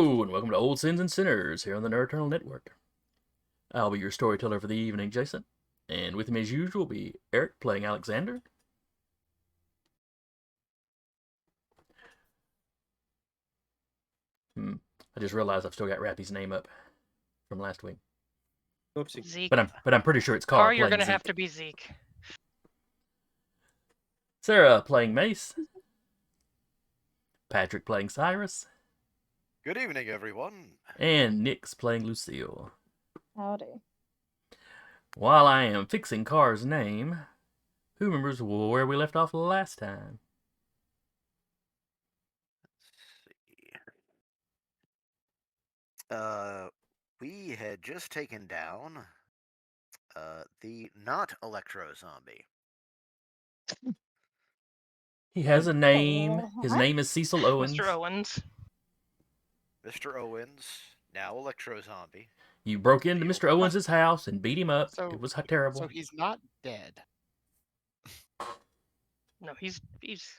Hello, and welcome to Old Sins and Sinners here on the Nerd Eternal Network. I'll be your storyteller for the evening, Jason. And with me as usual will be Eric playing Alexander. I just realized I've still got Rappy's name up from last week. Oopsie. Zeke. But I'm pretty sure it's Carl You're playing gonna Zeke. have to be Zeke. Sarah playing Mace. Patrick playing Cyrus. Good evening, everyone. And Nick's playing Lucille. Howdy. While I am fixing Carr's name, who remembers where we left off last time? Let's see. We had just taken down the not Electro Zombie. He has a name. His What? name is Cecil Owens. Mr. Owens. Mr. Owens, now Electro Zombie. You broke into Mr. Owens' house and beat him up. So- It was terrible. So he's not dead. No, he's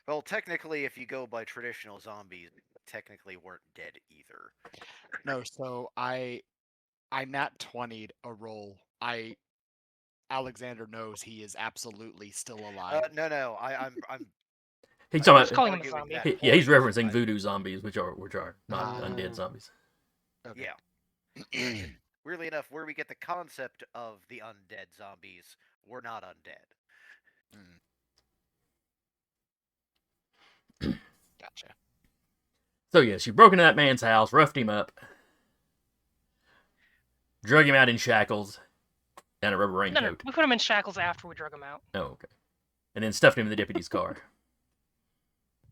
Well, technically, if you go by traditional zombies, technically weren't dead either. No, so I nat 20'd a roll. Alexander knows he is absolutely still alive. No, I'm He's I'm talking just about, calling him a arguing zombie. that yeah, he's point. referencing voodoo zombies, which are not undead zombies. Okay. Yeah. Weirdly enough, where we get the concept of the undead zombies, we're not undead. Gotcha. So yes, you broke into that man's house, roughed him up, drug him out in shackles, and a rubber no. raincoat. We put him in shackles after we drug him out Oh, okay. And then stuffed him in the deputy's car.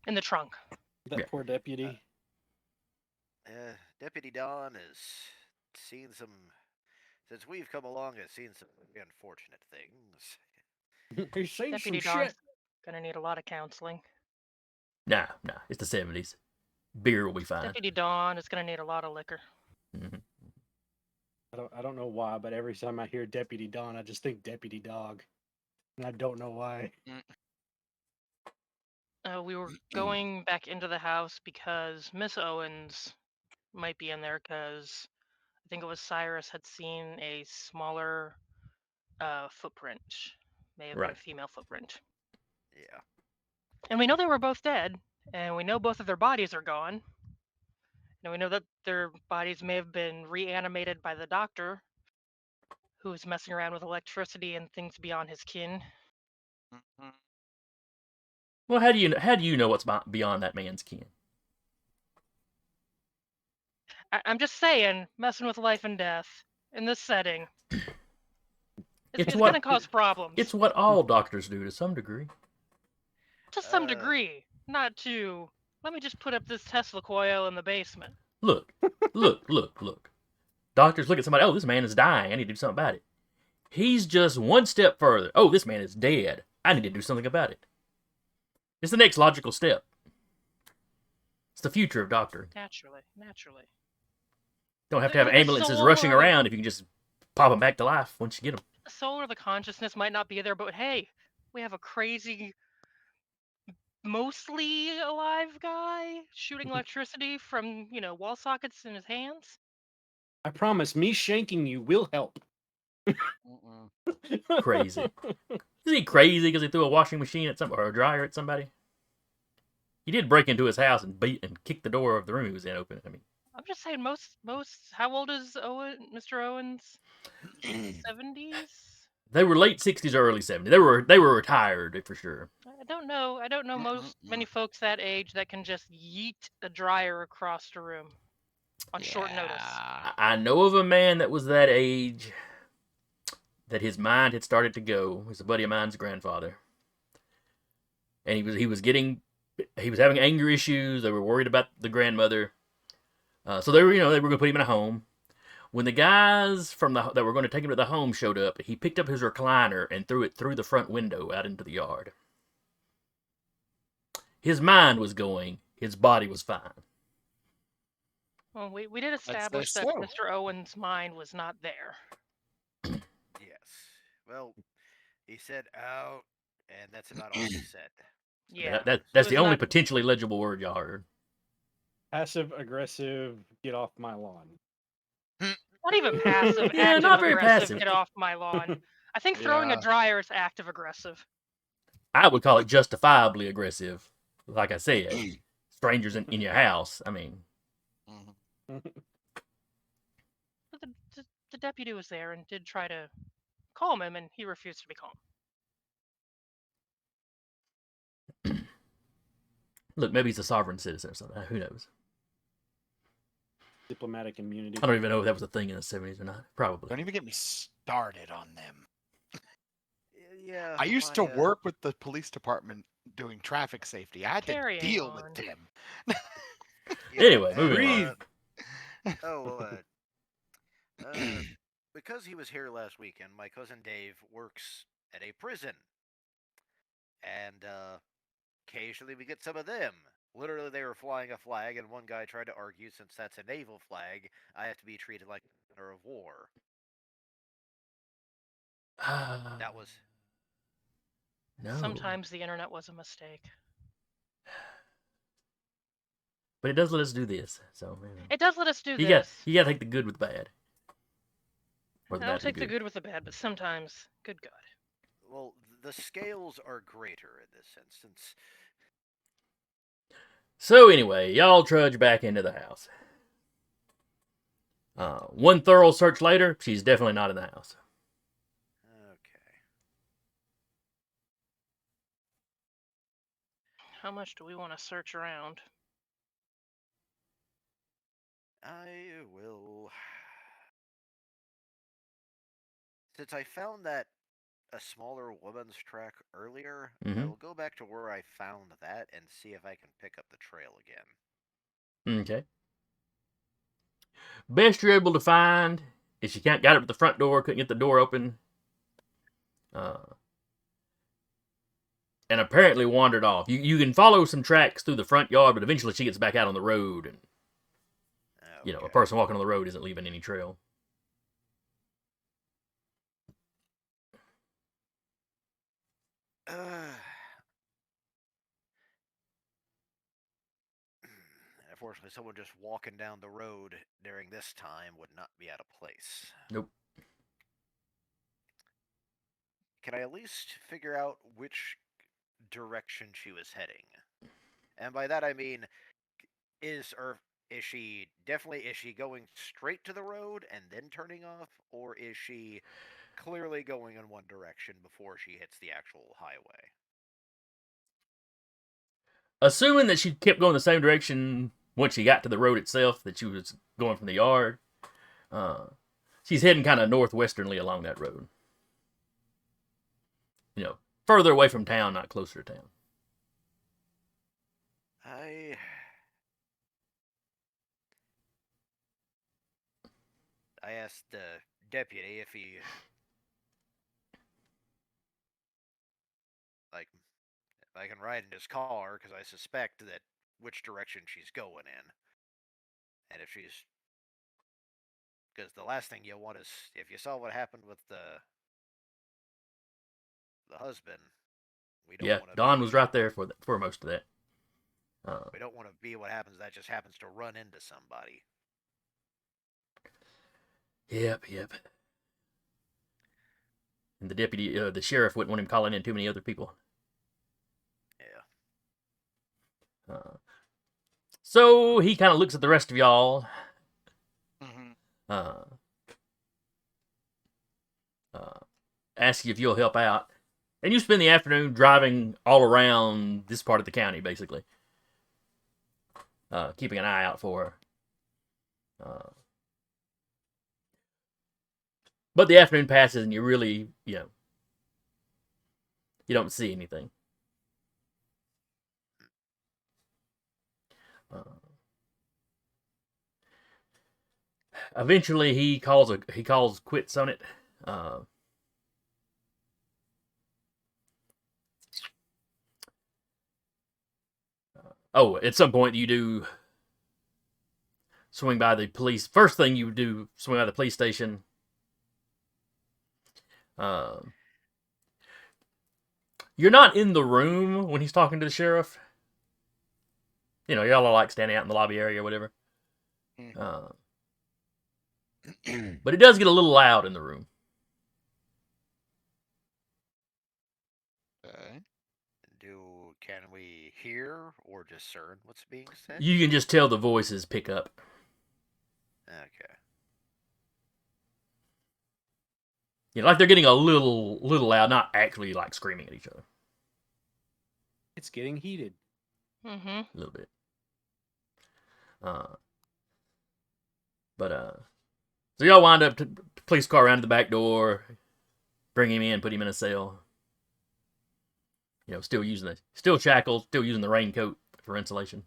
in the trunk. That Yeah. poor deputy. Deputy Don has seen some. Since we've come along, has seen some unfortunate things. He's seen Deputy some Don's shit. gonna need a lot of counseling. Nah, it's the 70s. Beer will be fine. Deputy Don is gonna need a lot of liquor. Mm-hmm. I don't know why, but every time I hear Deputy Don, I just think Deputy Dog, and I don't know why. We were going back into the house because Miss Owens might be in there because I think it was Cyrus had seen a smaller footprint. May have been a Right. female footprint. Yeah. And we know they were both dead, and we know both of their bodies are gone. And we know that their bodies may have been reanimated by the doctor, who's messing around with electricity and things beyond his kin. Well, how do you know what's beyond that man's kin? I'm just saying, messing with life and death in this setting, it's what- going to cause problems. It's what all doctors do to some degree. To some degree, not to. Let me just put up this Tesla coil in the basement. Look. Doctors look at somebody, oh, this man is dying. I need to do something about it. He's just one step further. Oh, this man is dead. I need to do something about it. It's the next logical step. It's the future of doctoring. Naturally. Don't have to have The ambulances soul rushing or- around if you can just pop them back to life once you get them. The soul or the consciousness might not be there, but hey, we have a crazy, mostly alive guy shooting electricity from, wall sockets in his hands. I promise, me shanking you will help. Crazy. Is he crazy because he threw a washing machine at somebody or a dryer at somebody? He did break into his house and beat and kick the door of the room he was in open. I mean, I'm just saying, most. How old is Mr. Owens? 70s. they were late 60s or early 70s. They were retired for sure. I don't know many folks that age that can just yeet a dryer across the room on short notice. I know of a man that was that age that his mind had started to go. It was a buddy of mine's grandfather. And he was having anger issues. They were worried about the grandmother. So they were going to put him in a home. When the guys that were going to take him to the home showed up, he picked up his recliner and threw it through the front window out into the yard. His mind was going. His body was fine. Well, we did establish that Mr. Owens' mind was not there. Yes. Well, he said out, and that's about all he said. Yeah. That's the only potentially legible word y'all heard. Passive aggressive, get off my lawn. Not even passive, Yeah, active not very aggressive. passive. Get off my lawn. I think throwing a Yeah. dryer is active aggressive. I would call it justifiably aggressive. Like I said, strangers in your house. I mean, Mhm. But the deputy was there and did try to calm him, and he refused to be calm. look, maybe he's a sovereign citizen or something. Who knows? Diplomatic immunity. I don't even know if that was a thing in the 70s or not. Probably. Don't even get me started on them. Yeah. I used to my, work with the police department doing traffic safety. I had Carrying to deal on. with them. yeah, Anyway, and, moving on. Because he was here last weekend, my cousin Dave works at a prison, and occasionally we get some of them. Literally, they were flying a flag, and one guy tried to argue since that's a naval flag, I have to be treated like a prisoner of war. That was No. Sometimes the internet was a mistake. But it does let us do this. So, you know. It does let us do You this. got to take the good with the bad. Or the I'll bad take with the good with the bad, but sometimes, good God. well, the scales are greater in this instance. So anyway, y'all trudge back into the house. One thorough search later, she's definitely not in the house. Okay. How much do we want to search around? I will. Since I found that a smaller woman's track earlier, I Mhm. will go back to where I found that and see if I can pick up the trail again. Okay. Best you're able to find is she got up at the front door, couldn't get the door open, and apparently wandered off. You can follow some tracks through the front yard, but eventually she gets back out on the road, and Okay. a person walking on the road isn't leaving any trail. Unfortunately, someone just walking down the road during this time would not be out of place. Nope. Can I at least figure out which direction she was heading? And by that I mean, is she going straight to the road and then turning off, or is she clearly going in one direction before she hits the actual highway? Assuming that she kept going the same direction once she got to the road itself, that she was going from the yard, she's heading kind of northwesternly along that road. Further away from town, not closer to town. I asked the deputy if he if I can ride in his car, because I suspect that which direction she's going in. And if she's, because the last thing you want is, if you saw what happened with the husband, we don't want to. Don was right there for most of that. We don't want to be what happens. That just happens to run into somebody. Yep. And the deputy, the sheriff wouldn't want him calling in too many other people. Yeah. So he kind of looks at the rest of y'all. Mhm. Asks you if you'll help out. And you spend the afternoon driving all around this part of the county, basically. Keeping an eye out for her. But the afternoon passes and you really, you don't see anything. Eventually, he calls quits on it. At some point you do swing by the police. First thing you do, swing by the police station. You're not in the room when he's talking to the sheriff. y'all are like standing out in the lobby area or whatever. Mhm. But it does get a little loud in the room. Okay. Can we hear or discern what's being said? You can just tell the voices pick up. Okay. Like they're getting a little loud, not actually like screaming at each other. It's getting heated. Mm-hmm. A little bit. So y'all wind up to police car around to the back door, bring him in, put him in a cell. Still shackled, still using the raincoat for insulation.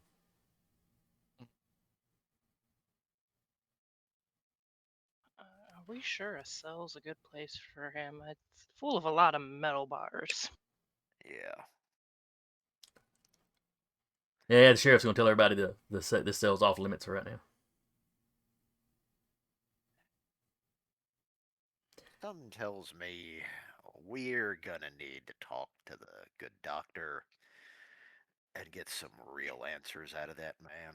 Are we sure a cell's a good place for him? It's full of a lot of metal bars. Yeah. Yeah, the sheriff's gonna tell everybody this cell's off limits right now. Something tells me we're gonna need to talk to the good doctor and get some real answers out of that man.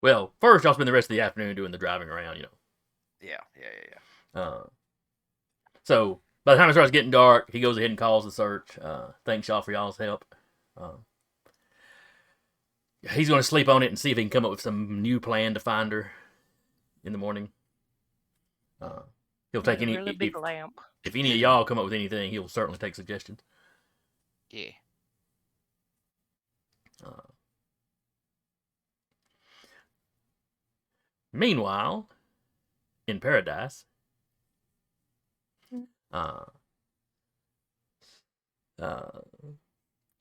Well, first y'all spend the rest of the afternoon doing the driving around, Yeah. So by the time it starts getting dark, he goes ahead and calls the search. Thanks y'all for y'all's help. He's going to sleep on it and see if he can come up with some new plan to find her in the morning. He'll take any really big lamp. If any of y'all come up with anything, he'll certainly take suggestions. Yeah. Meanwhile, in Paradise,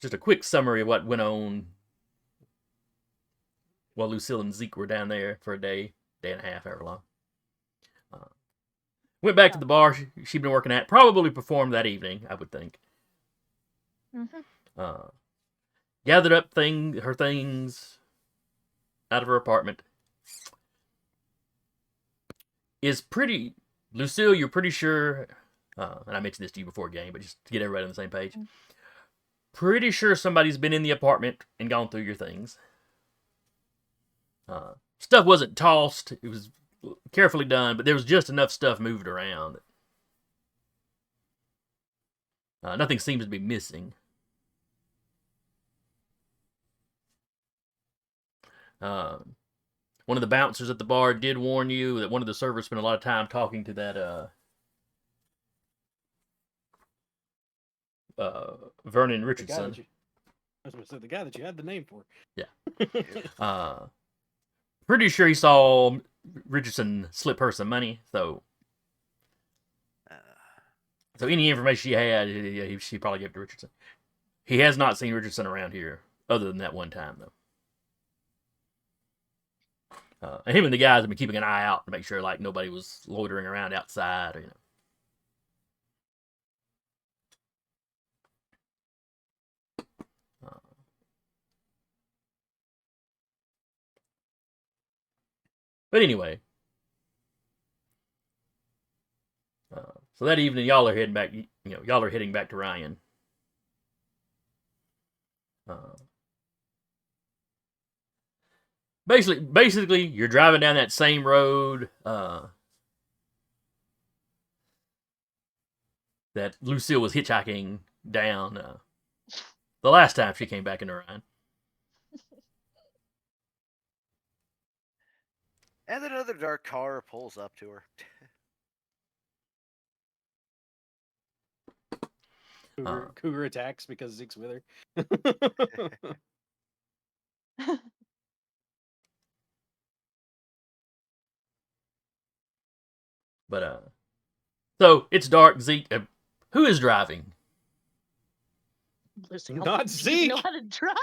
just a quick summary of what went on while Lucille and Zeke were down there for a day and a half, however long. Went back to the bar she'd been working at. Probably performed that evening, I would think. Mm-hmm. Gathered up her things out of her apartment. Lucille, you're pretty sure, and I mentioned this to you before game, but just to get everybody on the same page. Pretty sure somebody's been in the apartment and gone through your things. Stuff wasn't tossed. It was carefully done, but there was just enough stuff moved around. Nothing seems to be missing. One of the bouncers at the bar did warn you that one of the servers spent a lot of time talking to that Vernon Richardson. The guy that you had the name for. Yeah. Pretty sure he saw Richardson slip her some money, so any information she had, she probably gave to Richardson. He has not seen Richardson around here, other than that one time, though. And him and the guys have been keeping an eye out to make sure, like, nobody was loitering around outside, or, But anyway, so that evening, y'all are heading back. Y'all are heading back to Ryan. Basically, you're driving down that same road that Lucille was hitchhiking down the last time she came back into Ryan. And then another dark car pulls up to her. Cougar attacks because Zeke's with her. But so it's dark. Zeke, who is driving? Lucy, Not you Zeke. know how to drive?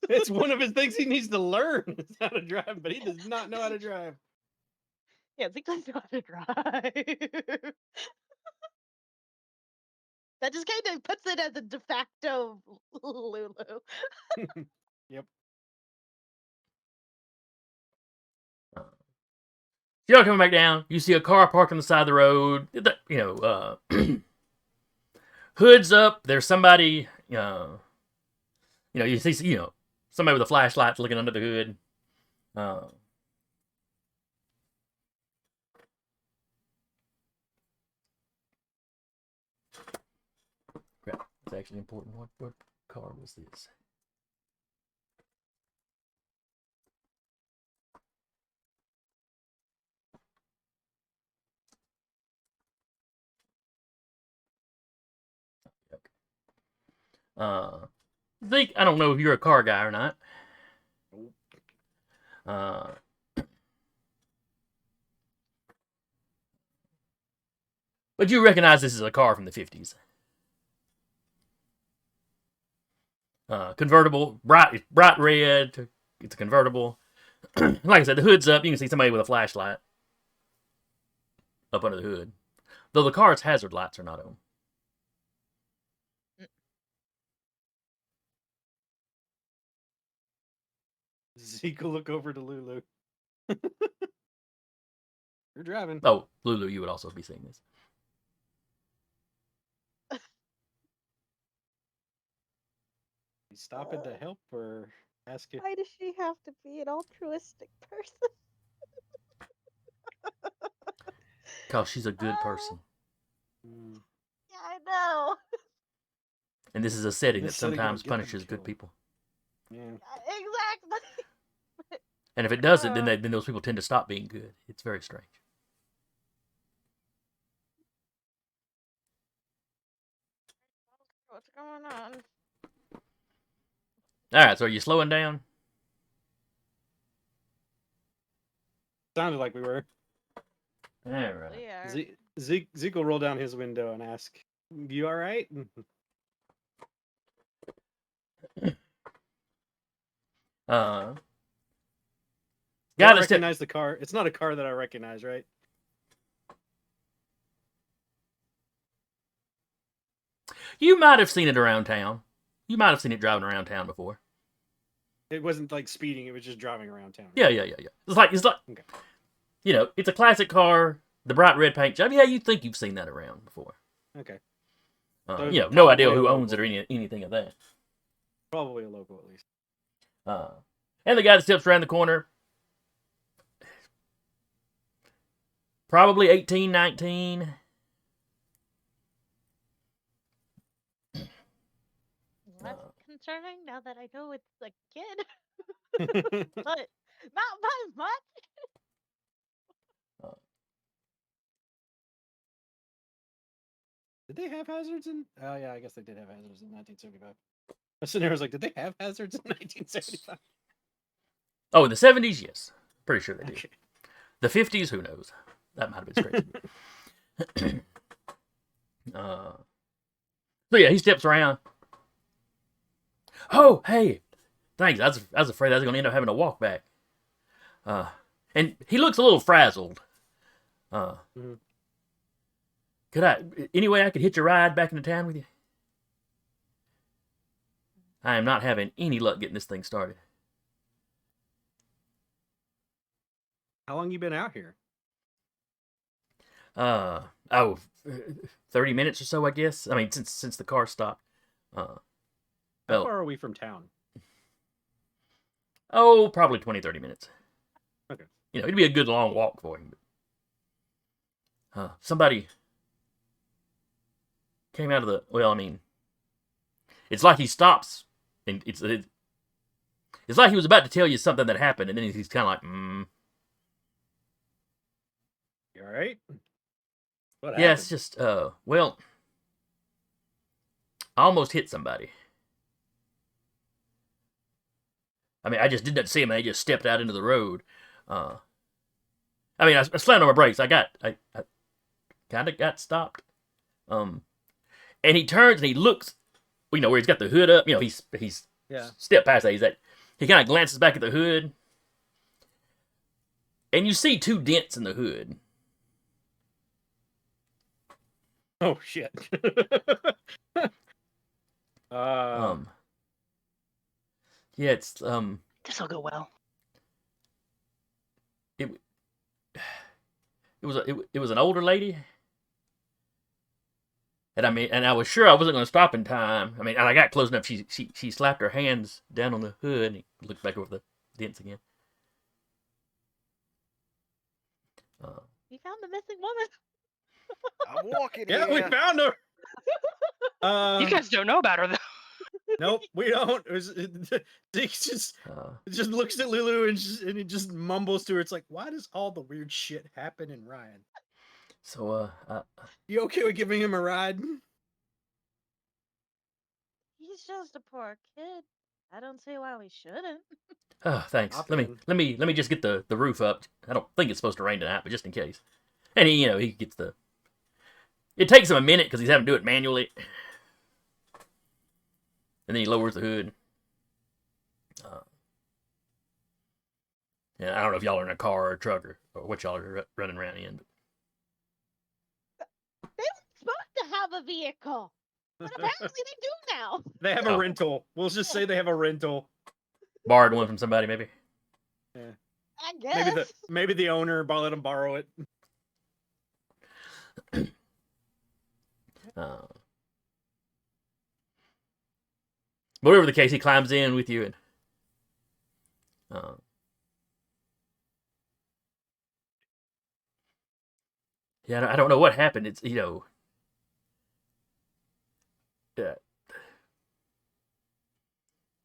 It's one of his things he needs to learn is how to drive, but he does not know how to drive. Yeah, Zeke doesn't know how to drive. That just kind of puts it as a de facto Lulu. Yep. Y'all coming back down. You see a car parked on the side of the road. Hood's up. There's somebody. You see, somebody with a flashlight looking under the hood. Crap, it's actually important. What car was this? Zeke, I don't know if you're a car guy or not. But you recognize this is a car from the 50s. Convertible, bright red. It's a convertible. Like I said, the hood's up. You can see somebody with a flashlight up under the hood. Though the car's hazard lights are not on. Zeke will look over to Lulu. You're driving. Oh, Lulu, you would also be seeing this. You stopping to help or ask you? Why does she have to be an altruistic person? Because she's a good person. Mm. Yeah, I know. And this is a setting that This setting sometimes gonna get them punishes good killed. people. Yeah. Exactly. And if it doesn't, then those people tend to stop being good. It's very strange. What's going on? All right, so are you slowing down? Sounded like we were. All right. Yeah. Zeke will roll down his window and ask, "You all right?" Guy I that recognize the car. It's not a car that I recognize, right? You might have seen it around town. You might have seen it driving around town before. It wasn't like speeding; it was just driving around town. Yeah. It's like Okay. It's a classic car. The bright red paint job. Yeah, you think you've seen that around before. Okay. No idea probably who a owns it or local. anything of that. Probably a local at least. And the guy that steps around the corner, probably 18, 19. That's concerning now that I know it's a kid. But not by much. Did they have hazards in? Oh yeah, I guess they did have hazards in 1975. My scenario was like, did they have hazards in 1975? Oh, in the 70s, yes. Pretty sure they did. Okay. The 50s, who knows? That might have been crazy. So yeah, he steps around. Oh, hey, thanks. I was afraid I was going to end up having to walk back. And he looks a little frazzled. Any way I could hitch a ride back into town with you? I am not having any luck getting this thing started. How long you been out here? 30 minutes or so, I guess. I mean, since the car stopped. How far are we from town? Oh, probably 20, 30 minutes. Okay. It'd be a good long walk for him. Somebody came out of the... Well, I mean... It's like he stops, and it's like he was about to tell you something that happened, and then he's kind of like, You all right? What Yeah, happened? it's just, well... I almost hit somebody. I mean, I just didn't see him, and I just stepped out into the road. I mean, I slammed on my brakes. I kind of got stopped. And he turns and he looks, where he's got the hood up. He's stepped past that. He kind of glances back at the hood, and you see 2 dents in the hood. Oh shit. Yeah, it's This'll go well. It was an older lady. And I was sure I wasn't going to stop in time. I mean, and I got close enough. She slapped her hands down on the hood and he looked back over the dents again. We found the missing woman. I'm walking Yeah, we here. found her. You guys don't know about her though. Nope, we don't. Zeke just looks at Lulu and he just mumbles to her. It's like, why does all the weird shit happen in Ryan? So, You okay with giving him a ride? He's just a poor kid. I don't see why we shouldn't. oh, thanks. Hop Let in. me just get the roof up. I don't think it's supposed to rain tonight, but just in case. And he gets the. It takes him a minute because he's having to do it manually. And then he lowers the hood. Yeah, I don't know if y'all are in a car or a truck or what y'all are running around in. They weren't supposed to have a vehicle, but apparently they do now. They have a rental. We'll just say they have a rental. Borrowed one from somebody, maybe. Yeah. I guess. Maybe the owner let him borrow it. Whatever the case, he climbs in with you and. Yeah, I don't know what happened. It's yeah.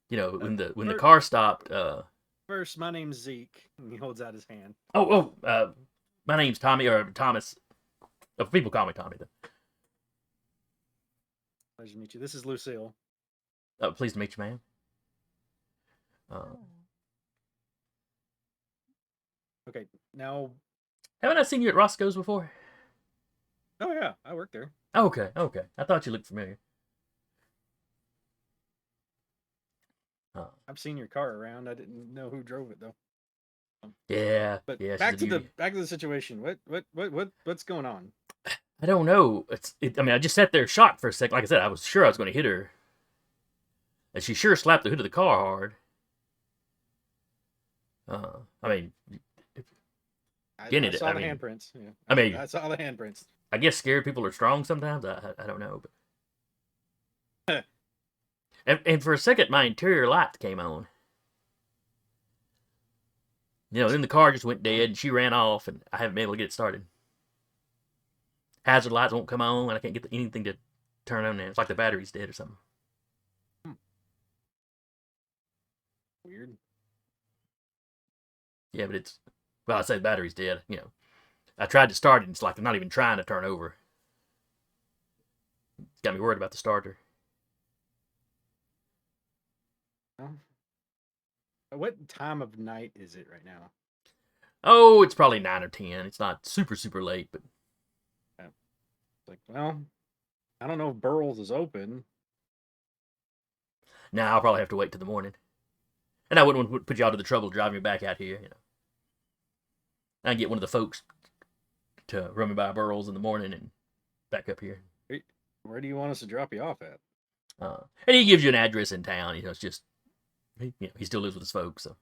When the car stopped. First, my name's Zeke. And he holds out his hand. My name's Tommy or Thomas. People call me Tommy though. Pleasure to meet you. This is Lucille. Pleased to meet you, ma'am. Okay, now. Haven't I seen you at Roscoe's before? Oh yeah, I work there. Okay. I thought you looked familiar. I've seen your car around. I didn't know who drove it though. Yeah. But yeah. back to the situation. What's going on? I don't know. I mean, I just sat there shocked for a second. Like I said, I was sure I was going to hit her. And she sure slapped the hood of the car hard. I mean, I saw the mean, handprints. Yeah. I mean, I saw the handprints. I guess scared people are strong sometimes. I don't know, but and for a second, my interior lights came on. Then the car just went dead, and she ran off, and I haven't been able to get it started. Hazard lights won't come on, and I can't get anything to turn on there. It's like the battery's dead or something. Weird. Yeah, but I say the battery's dead. I tried to start it, and it's like I'm not even trying to turn over. It's got me worried about the starter. What time of night is it right now? Oh, it's probably 9 or 10. It's not super, super late, but... It's like, well, I don't know if Burl's is open. Nah, I'll probably have to wait till the morning. And I wouldn't want to put y'all to the trouble of driving me back out here, I can get one of the folks to run me by Burl's in the morning and back up here. Where do you want us to drop you off at? And he gives you an address in town. It's just... he still lives with his folks, so...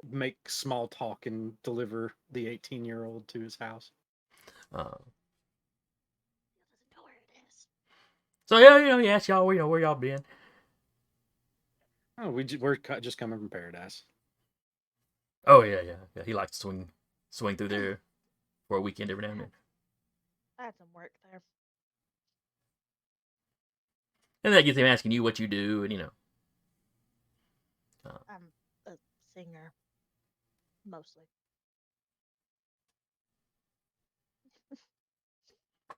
Make small talk and deliver the 18-year-old to his house. So yeah, he asked y'all where y'all been. Oh, we're just coming from Paradise. Oh yeah. He likes to swing through there for a weekend every now and then. I had some work there. And that gets him asking you what you do, and I'm a singer, mostly.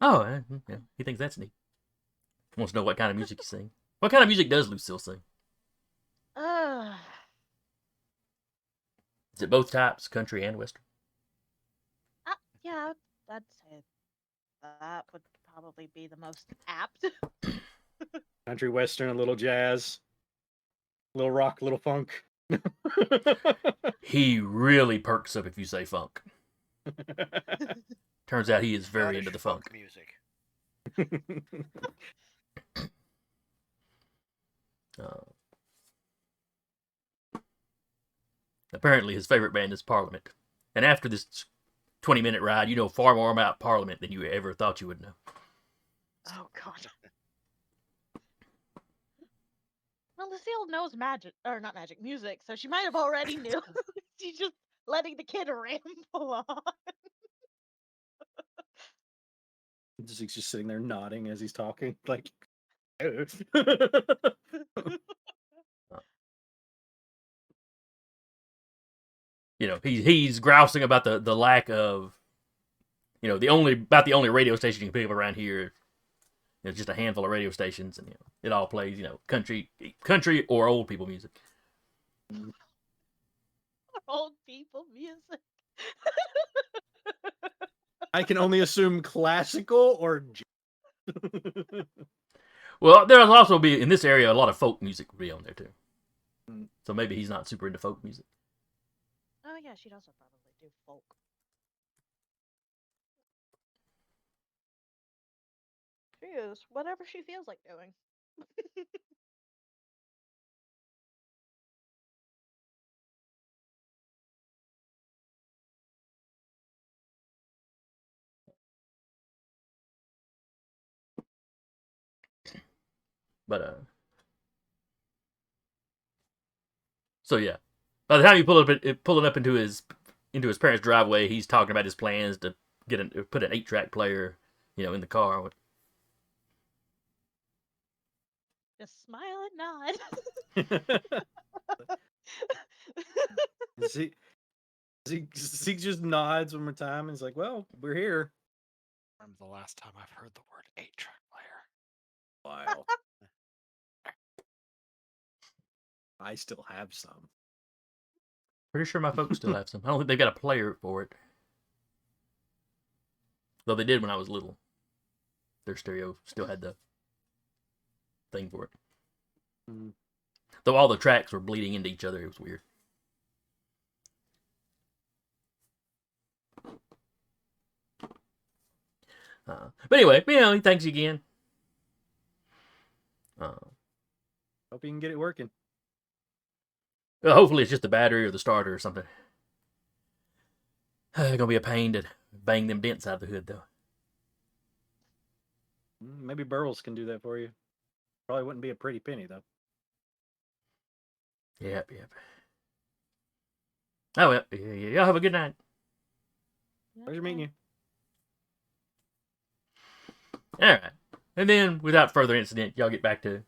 Oh, yeah, he thinks that's neat. Wants to know what kind of music you sing. What kind of music does Lucille sing? Is it both types, country and western? Yeah, I'd say that would probably be the most apt. Country, western, a little jazz, a little rock, a little funk. He really perks up if you say funk. Turns out he is very into the funk music. Apparently his favorite band is Parliament. And after this 20-minute ride. You know far more about Parliament than you ever thought you would know. Oh god. Well, Lucille knows magic, or not magic, music, so she might have already knew. She's just letting the kid ramble on. He's just sitting there nodding as he's talking, like. You know, he's grousing about the lack of, you know, the only radio station you can pick up around here. It's just a handful of radio stations, and you know, it all plays, you know, country or old people music. Old people music. I can only assume classical or. Well, there'll also be in this area a lot of folk music will be on there too. So maybe he's not super into folk music. Oh yeah, she'd also probably do folk. She is whatever she feels like doing. But so yeah, by the time you pull it up into his parents' driveway, he's talking about his plans to put an 8-track player, you know, in the car. Just smile and nod. Zeke just nods one more time and is like, "Well, we're here." I remember the last time I've heard the word 8-track player. Wow. I still have some. Pretty sure my folks still have some. I don't think they've got a player for it, though they did when I was little. Their stereo still had the thing for it. Mm. Though all the tracks were bleeding into each other, it was weird. But anyway, you know, he thanks you again. Hope you can get it working. Hopefully it's just the battery or the starter or something. It's gonna be a pain to bang them dents out of the hood, though. Maybe Burles can do that for you. Probably wouldn't be a pretty penny, though. Yep. Oh, well, y'all have a good night. Pleasure meeting you. All right. And then, without further incident, y'all get back to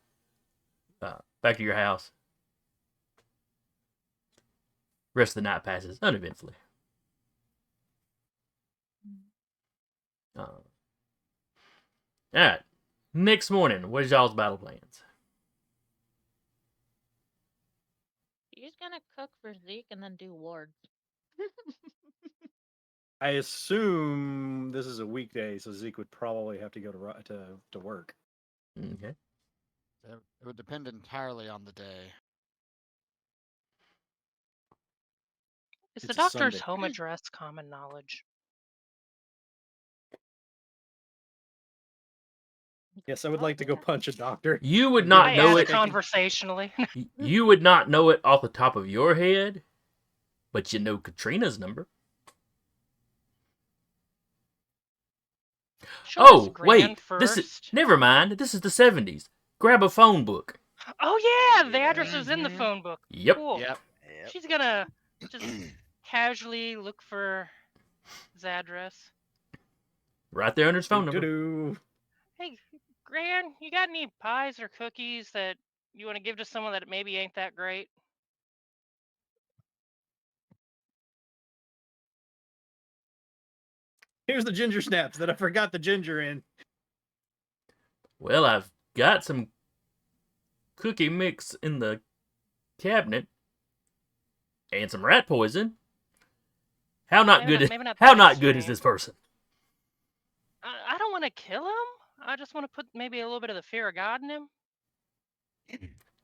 your house. Rest of the night passes uneventfully. All right. Next morning, what is y'all's battle plans? She's gonna cook for Zeke and then do wards. I assume this is a weekday, so Zeke would probably have to go to work. Okay. It would depend entirely on the day. Is It's the a doctor's Sunday. home address common knowledge? Yes, I would like to go punch a doctor. You would Give not I him know asked it. conversationally. You would not know it off the top of your head, but you know Katrina's number. Show us Oh, Gran wait. This is first. never mind. This is the 70s. Grab a phone book. Oh yeah, the Yeah. address is in the phone book. Yep. Cool. Yep. She's gonna just casually look for his address. Right there under his phone number. Doo-doo. Hey, Gran, you got any pies or cookies that you want to give to someone that maybe ain't that great? Here's the ginger snaps that I forgot the ginger in. Well, I've got some cookie mix in the cabinet and some rat poison. How not Maybe good? maybe not How that not good is extreme. this person? I don't want to kill him. I just want to put maybe a little bit of the fear of God in him.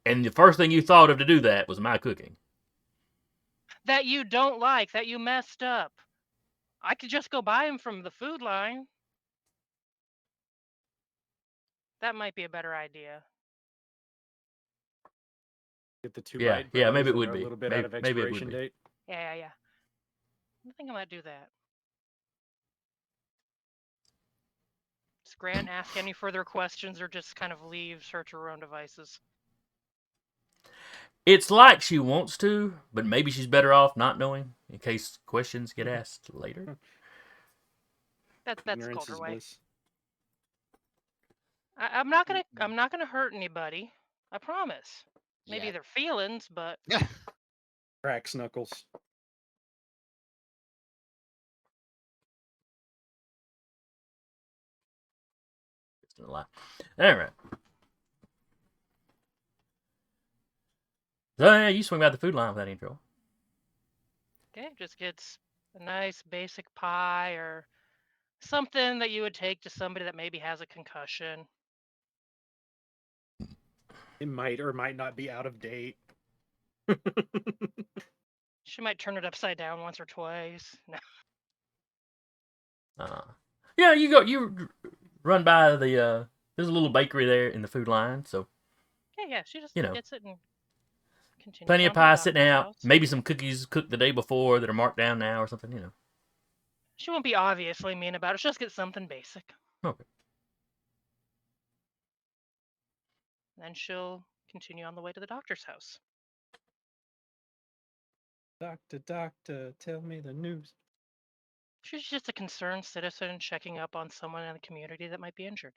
And the first thing you thought of to do that was my cooking. That you don't like, that you messed up. I could just go buy him from the food line. That might be a better idea. Get the two Yeah, bite yeah, brownies maybe it that would are be. a little bit Maybe- out of maybe it would expiration be. date. Yeah. I think I might do that. Grant ask any further questions or just kind of leaves her to her own devices? It's like she wants to, but maybe she's better off not knowing in case questions get asked later. That's Ignorance Calder is way. bliss. I'm not gonna hurt anybody. I promise. Maybe Yeah. their feelings, but Cracks knuckles. Just a lie. All right. So yeah, you swing by the food line without any trouble. okay, just gets a nice basic pie or something that you would take to somebody that maybe has a concussion. It might or might not be out of date. She might turn it upside down once or twice. No. Yeah, you run by the there's a little bakery there in the food line, so Yeah, she just you know, gets it and continues plenty on of to the pie sitting doctor's out. house. Maybe some cookies cooked the day before that are marked down now or something. She won't be obviously mean about it. She'll just get something basic. Okay. Then she'll continue on the way to the doctor's house. Doctor, tell me the news. She's just a concerned citizen checking up on someone in the community that might be injured.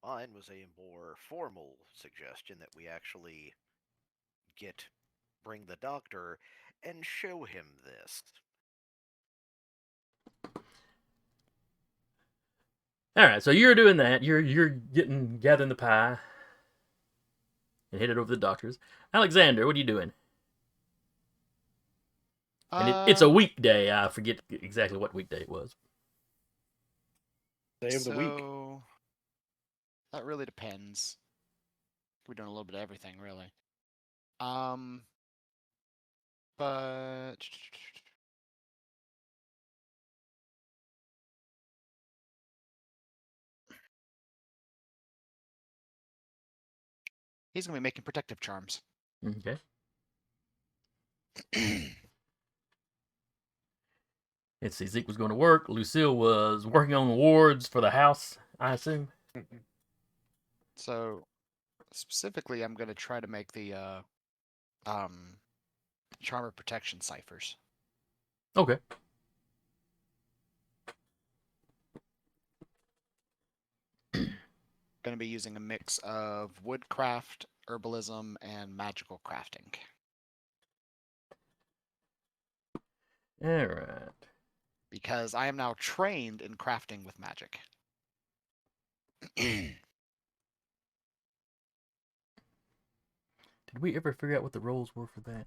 Mine was a more formal suggestion that we actually bring the doctor and show him this. All right, so you're doing that. You're gathering the pie and headed over to the doctor's. Alexander, what are you doing? And it's a weekday. I forget exactly what weekday it was. Day of the week. That really depends. We're doing a little bit of everything, really. But he's gonna be making protective charms. Okay. Let's see. Zeke was going to work. Lucille was working on awards for the house, I assume. So specifically, I'm gonna try to make the charmer protection ciphers. Okay. Going to be using a mix of woodcraft, herbalism, and magical crafting. All right. Because I am now trained in crafting with magic. Did we ever figure out what the roles were for that?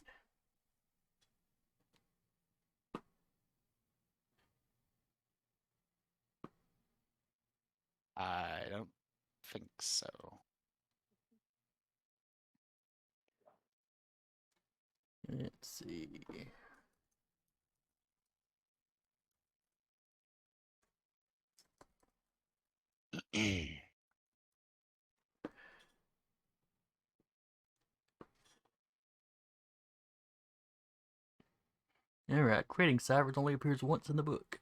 I don't think so. Let's see. All right. Creating ciphers only appears once in the book.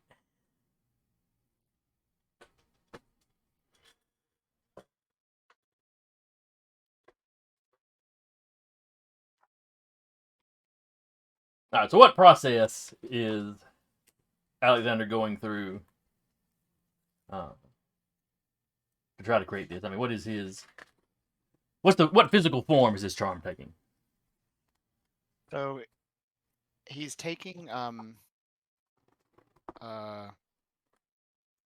All right. So, what process is Alexander going through to try to create this? I mean, what is his? What physical form is his charm taking? So he's taking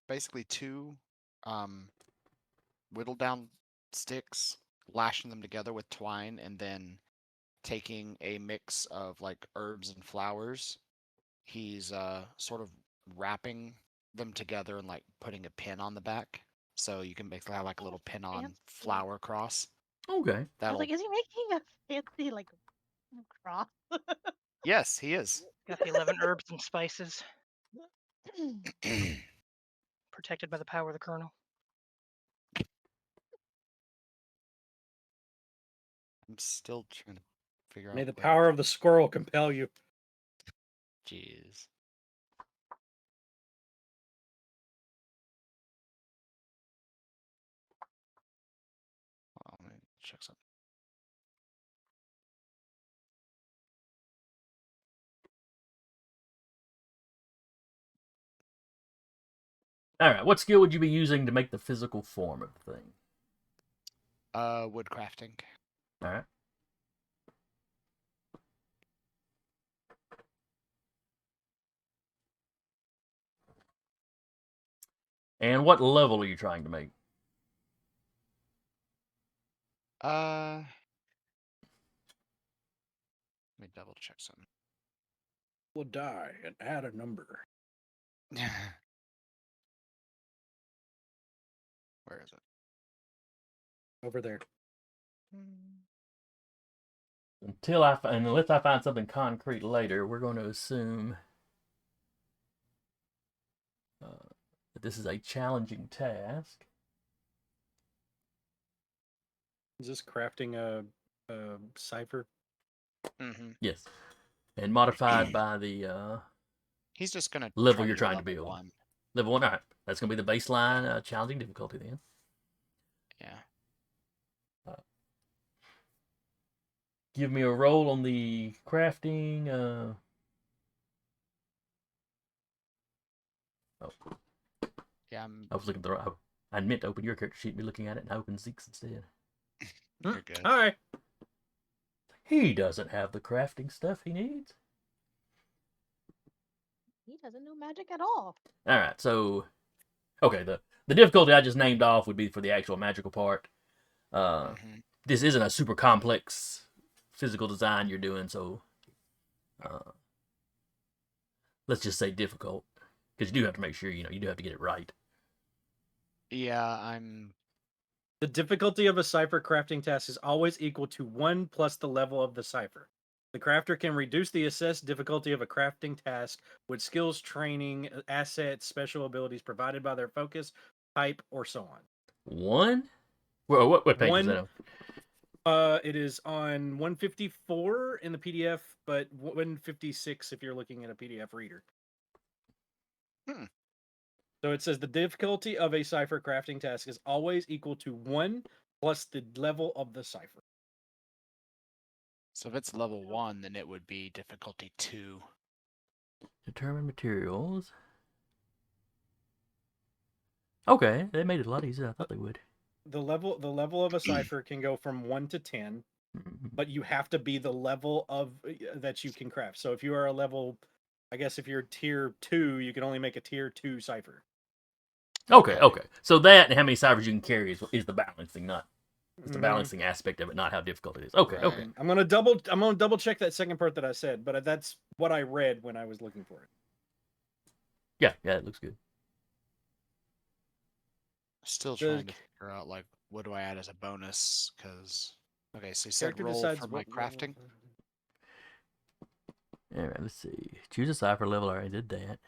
basically two whittled down sticks, lashing them together with twine, and then taking a mix of like herbs and flowers. He's sort of wrapping them together and like putting a pin on the back, so you can basically have like a little pin on Fancy. flower cross. Okay. I was That'll like, is he making a fancy like cross? yes, he is. Got the 11 herbs and spices protected by the power of the kernel. I'm still trying to figure May out. the what- power of the squirrel compel you. Jeez. Hold on, let me check something. All right. What skill would you be using to make the physical form of the thing? Wood crafting. All right. And what level are you trying to make? Let me double check something. Will die and add a number. Where is it? Over there. Unless I find something concrete later, we're going to assume that this is a challenging task. Is this crafting a cipher? Mm-hmm. Yes, and modified by the He's just gonna level try you're do trying to level build. 1. Level 1. All right, that's going to be the baseline challenging difficulty then. Yeah. Give me a roll on the crafting. Yeah, I was looking through. I meant to open your character sheet and be looking at it, and I opened Zeke's instead. you're good. Hi. He doesn't have the crafting stuff he needs. He doesn't know magic at all. All right, so okay, the difficulty I just named off would be for the actual magical part. Mm-hmm. This isn't a super complex physical design you're doing, so let's just say difficult, because you do have to make sure you do have to get it right. Yeah, The difficulty of a cipher crafting task is always equal to 1 plus the level of the cipher. The crafter can reduce the assessed difficulty of a crafting task with skills, training, assets, special abilities provided by their focus, type, or so on. 1? Well, what page is that on? It is on 154 in the PDF, but 156 if you're looking at a PDF reader. So it says the difficulty of a cipher crafting task is always equal to 1 plus the level of the cipher. so if it's level 1, then it would be difficulty 2. Determine materials. Okay, they made it a lot easier than I thought they would. The level of a cipher can go from 1 to 10, but you have to be the level of that you can craft. So if you are a level, I guess if you're tier 2, you can only make a tier 2 cipher. Okay. So that and how many ciphers you can carry is the balancing, not it's the balancing aspect of it, not how difficult it is. Okay, Right. okay. I'm gonna double check that second part that I said, but that's what I read when I was looking for it. Yeah, it looks good. Still trying to figure out, like, what do I add as a bonus? Because, okay, so you said Character roll decides for my what level- crafting. All right, let's see. Choose a cipher level. I already did that.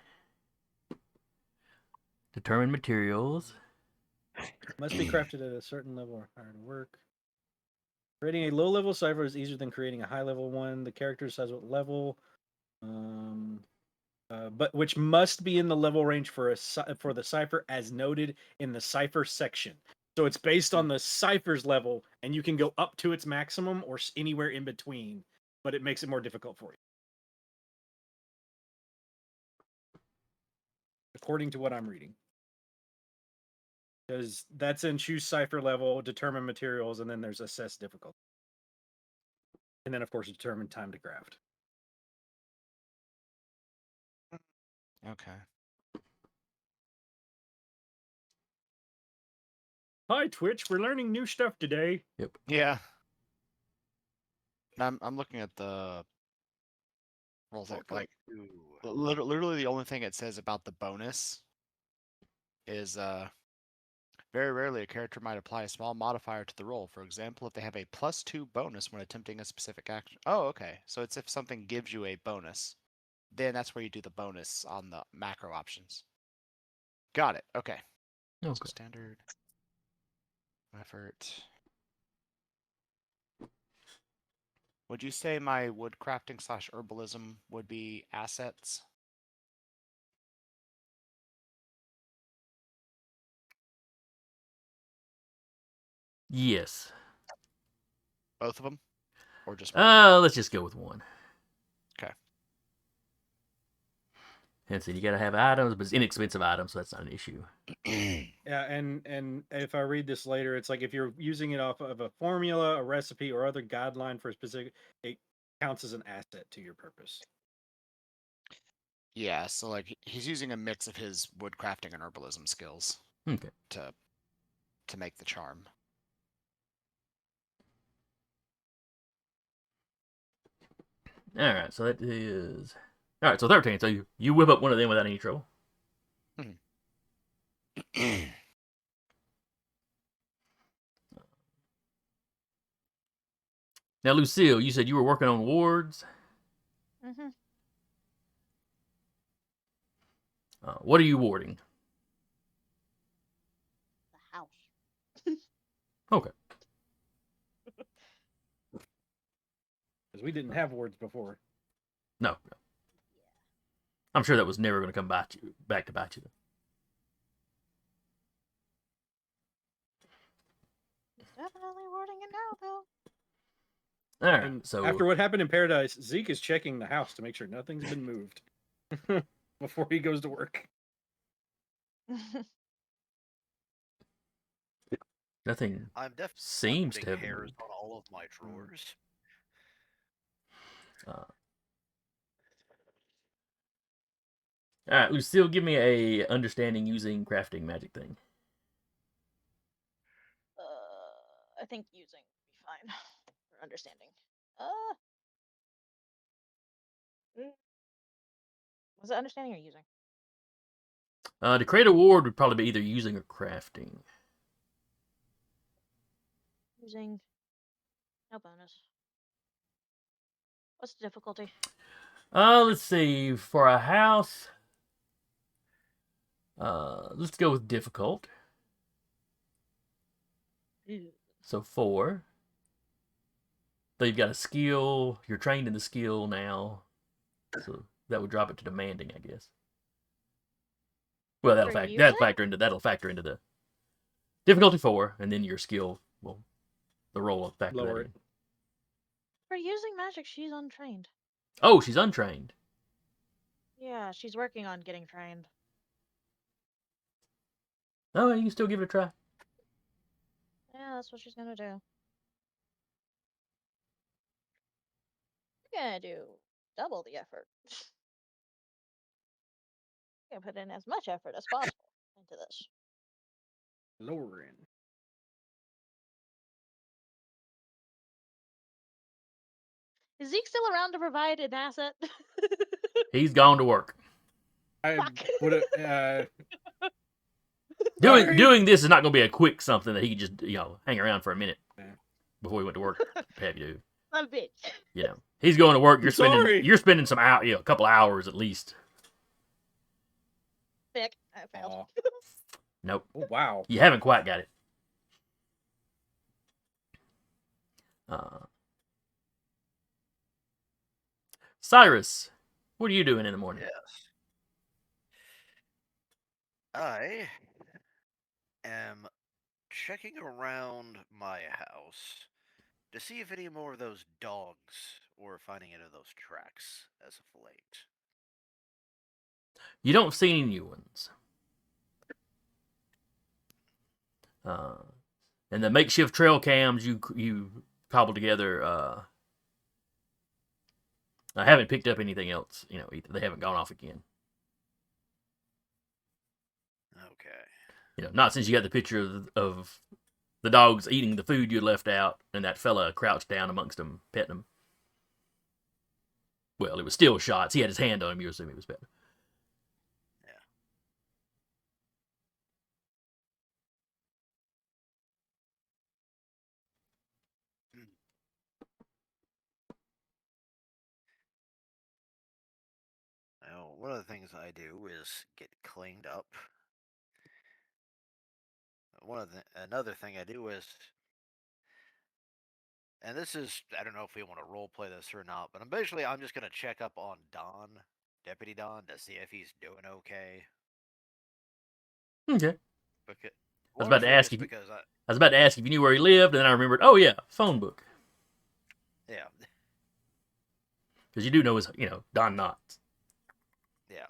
Determine materials. Must be crafted at a certain level or higher to work. Creating a low-level cipher is easier than creating a high-level one. The character decides what level, but which must be in the level range for the cipher as noted in the cipher section. So it's based on the cipher's level, and you can go up to its maximum or anywhere in between, but it makes it more difficult for you. According to what I'm reading. Because that's in choose cipher level, determine materials, and then there's assess difficulty. And then, of course, determine time to craft. Okay. Hi, Twitch. We're learning new stuff today. Yep. Yeah. And I'm looking at the roll thing, like literally the only thing it says about the bonus is very rarely a character might apply a small modifier to the roll. For example, if they have a +2 bonus when attempting a specific action. Oh, okay. So it's if something gives you a bonus, then that's where you do the bonus on the macro options. Got it. Okay. So standard effort. Would you say my woodcrafting / herbalism would be assets? Yes. Both of them? Or just one? Let's just go with one. Okay. And so you got to have items, but it's inexpensive items, so that's not an issue. Yeah, and if I read this later, it's like if you're using it off of a formula, a recipe, or other guideline for a specific, it counts as an asset to your purpose. Yeah, so like he's using a mix of his woodcrafting and herbalism skills Okay. to make the charm. All right, so that is. All right, so 13. So you whip up one of them without any trouble. Now, Lucille, you said you were working on wards. Mm-hmm. What are you warding? The house. Okay. Because we didn't have words before. No. I'm sure that was never going to come back to bite you. Definitely wording it now, though. All right. And So after what happened in Paradise, Zeke is checking the house to make sure nothing's been moved before he goes to work. nothing I'm definitely seems to putting have been hairs moved. on all of my drawers. All right, Lucille, give me a understanding using crafting magic thing. I think using would be fine for understanding. Was it understanding or using? To create a ward would probably be either using or crafting. Using. No bonus. What's the difficulty? Let's see. For a house, let's go with difficult. Ew. So 4. So you've got a skill. You're trained in the skill now. So that would drop it to demanding, I guess. Well, For using? that'll factor into the difficulty 4, and then your skill will the roll will factor Lower that it. in. For using magic, she's untrained. Oh, she's untrained. Yeah, she's working on getting trained. Oh, you can still give it a try. Yeah, that's what she's gonna do. You're gonna do double the effort. You're gonna put in as much effort as possible into this. Lower in. Is Zeke still around to provide an asset? He's gone to work. I Fuck. would Doing this is not going to be a quick something that he could just hang around for a minute Yeah. before he went to work. Have you do? Son of a bitch. He's going to work. Sorry. You're spending some a couple hours at least. Thick. I failed. Aw. Nope, Oh wow. you haven't quite got it. Cyrus, what are you doing in the morning? Yes. I am checking around my house to see if any more of those dogs or finding any of those tracks as of late. You don't see any new ones. And the makeshift trail cams you cobbled together, I haven't picked up anything else. Either. They haven't gone off again. Okay. Not since you got the picture of the dogs eating the food you left out, and that fella crouched down amongst them, petting them. Well, it was still shots. He had his hand on him. You assume he was petting. Now, one of the things I do is get cleaned up. Another thing I do is And this is, I don't know if we want to role play this or not, but I'm just going to check up on Don, Deputy Don, to see if he's doing okay. Okay. Because, I was about to largely ask just if you, because I was about to ask if you knew where he lived, and then I remembered. Oh yeah, phone book. yeah, Because you do know his, Don Knotts. yeah.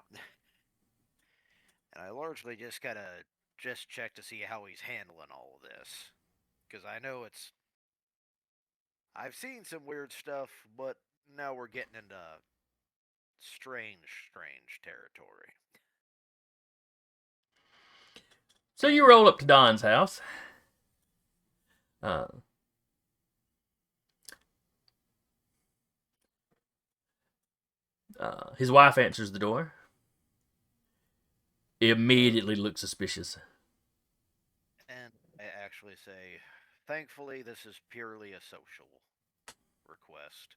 And I largely just kind of just check to see how he's handling all of this. Because I know I've seen some weird stuff, but now we're getting into strange territory. So you roll up to Don's house. Uh, his wife answers the door. Immediately looks suspicious. And I actually say, thankfully, this is purely a social request.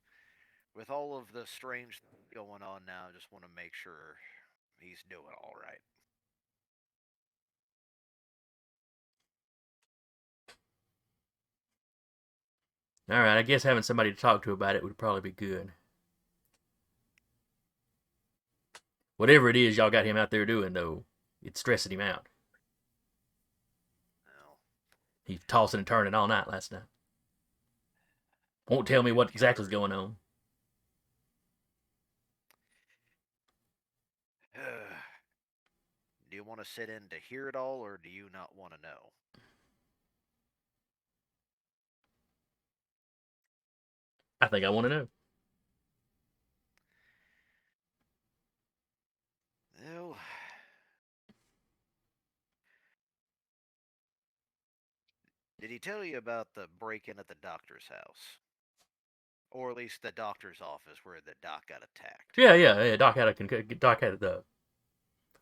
With all of the strange going on now, I just want to make sure he's doing all right. All right, I guess having somebody to talk to about it would probably be good. Whatever it is y'all got him out there doing, though, it's stressing him out. Well, He's tossing and turning all night last night. Won't tell me what exactly is going on. do you want to sit in to hear it all, or do you not want to know? I think I want to know. Well, did he tell you about the break-in at the doctor's house? Or at least the doctor's office where the doc got attacked? Yeah. Doc had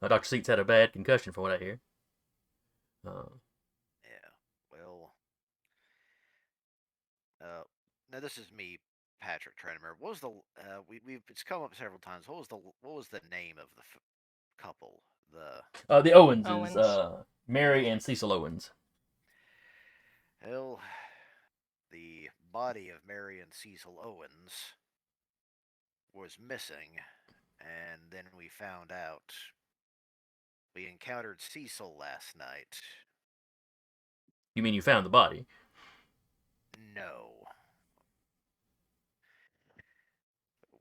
Dr. Seats had a bad concussion, from what I hear. Yeah. Well, now this is me, Patrick, trying to remember. What was the we've it's come up several times. What was the name of the couple? The Owens is Owens. Mary and Cecil Owens. Well, the body of Mary and Cecil Owens was missing, and then we found out we encountered Cecil last night. You mean you found the body? No.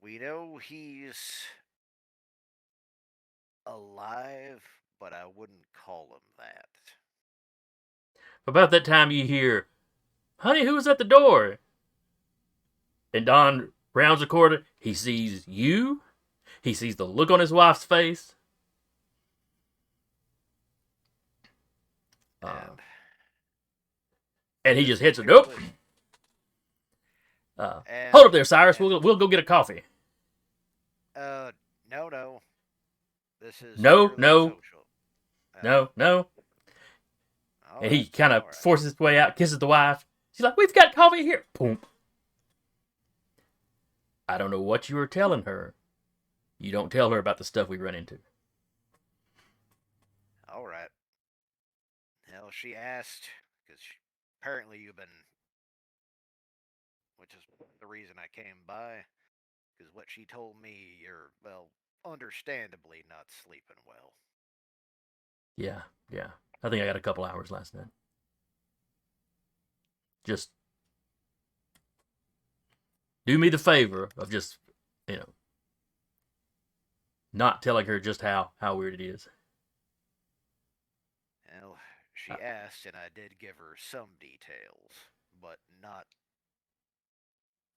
We know he's alive, but I wouldn't call him that. About that time you hear, "Honey, who was at the door?" And Don rounds the corner. He sees you. He sees the look on his wife's face. And he just hits her. Nope. Hold up there, Cyrus. We'll go get a coffee. No. This is No. social. No. All And he right, kind of all right. forces his way out, kisses the wife. She's like, "We've got coffee here." Boom. I don't know what you were telling her. You don't tell her about the stuff we run into. All right. Well, she asked because apparently you've been, which is the reason I came by. Because what she told me, you're understandably not sleeping well. Yeah. I think I got a couple hours last night. Just do me the favor of just, not telling her just how weird it is. Well, she asked, and I did give her some details, but not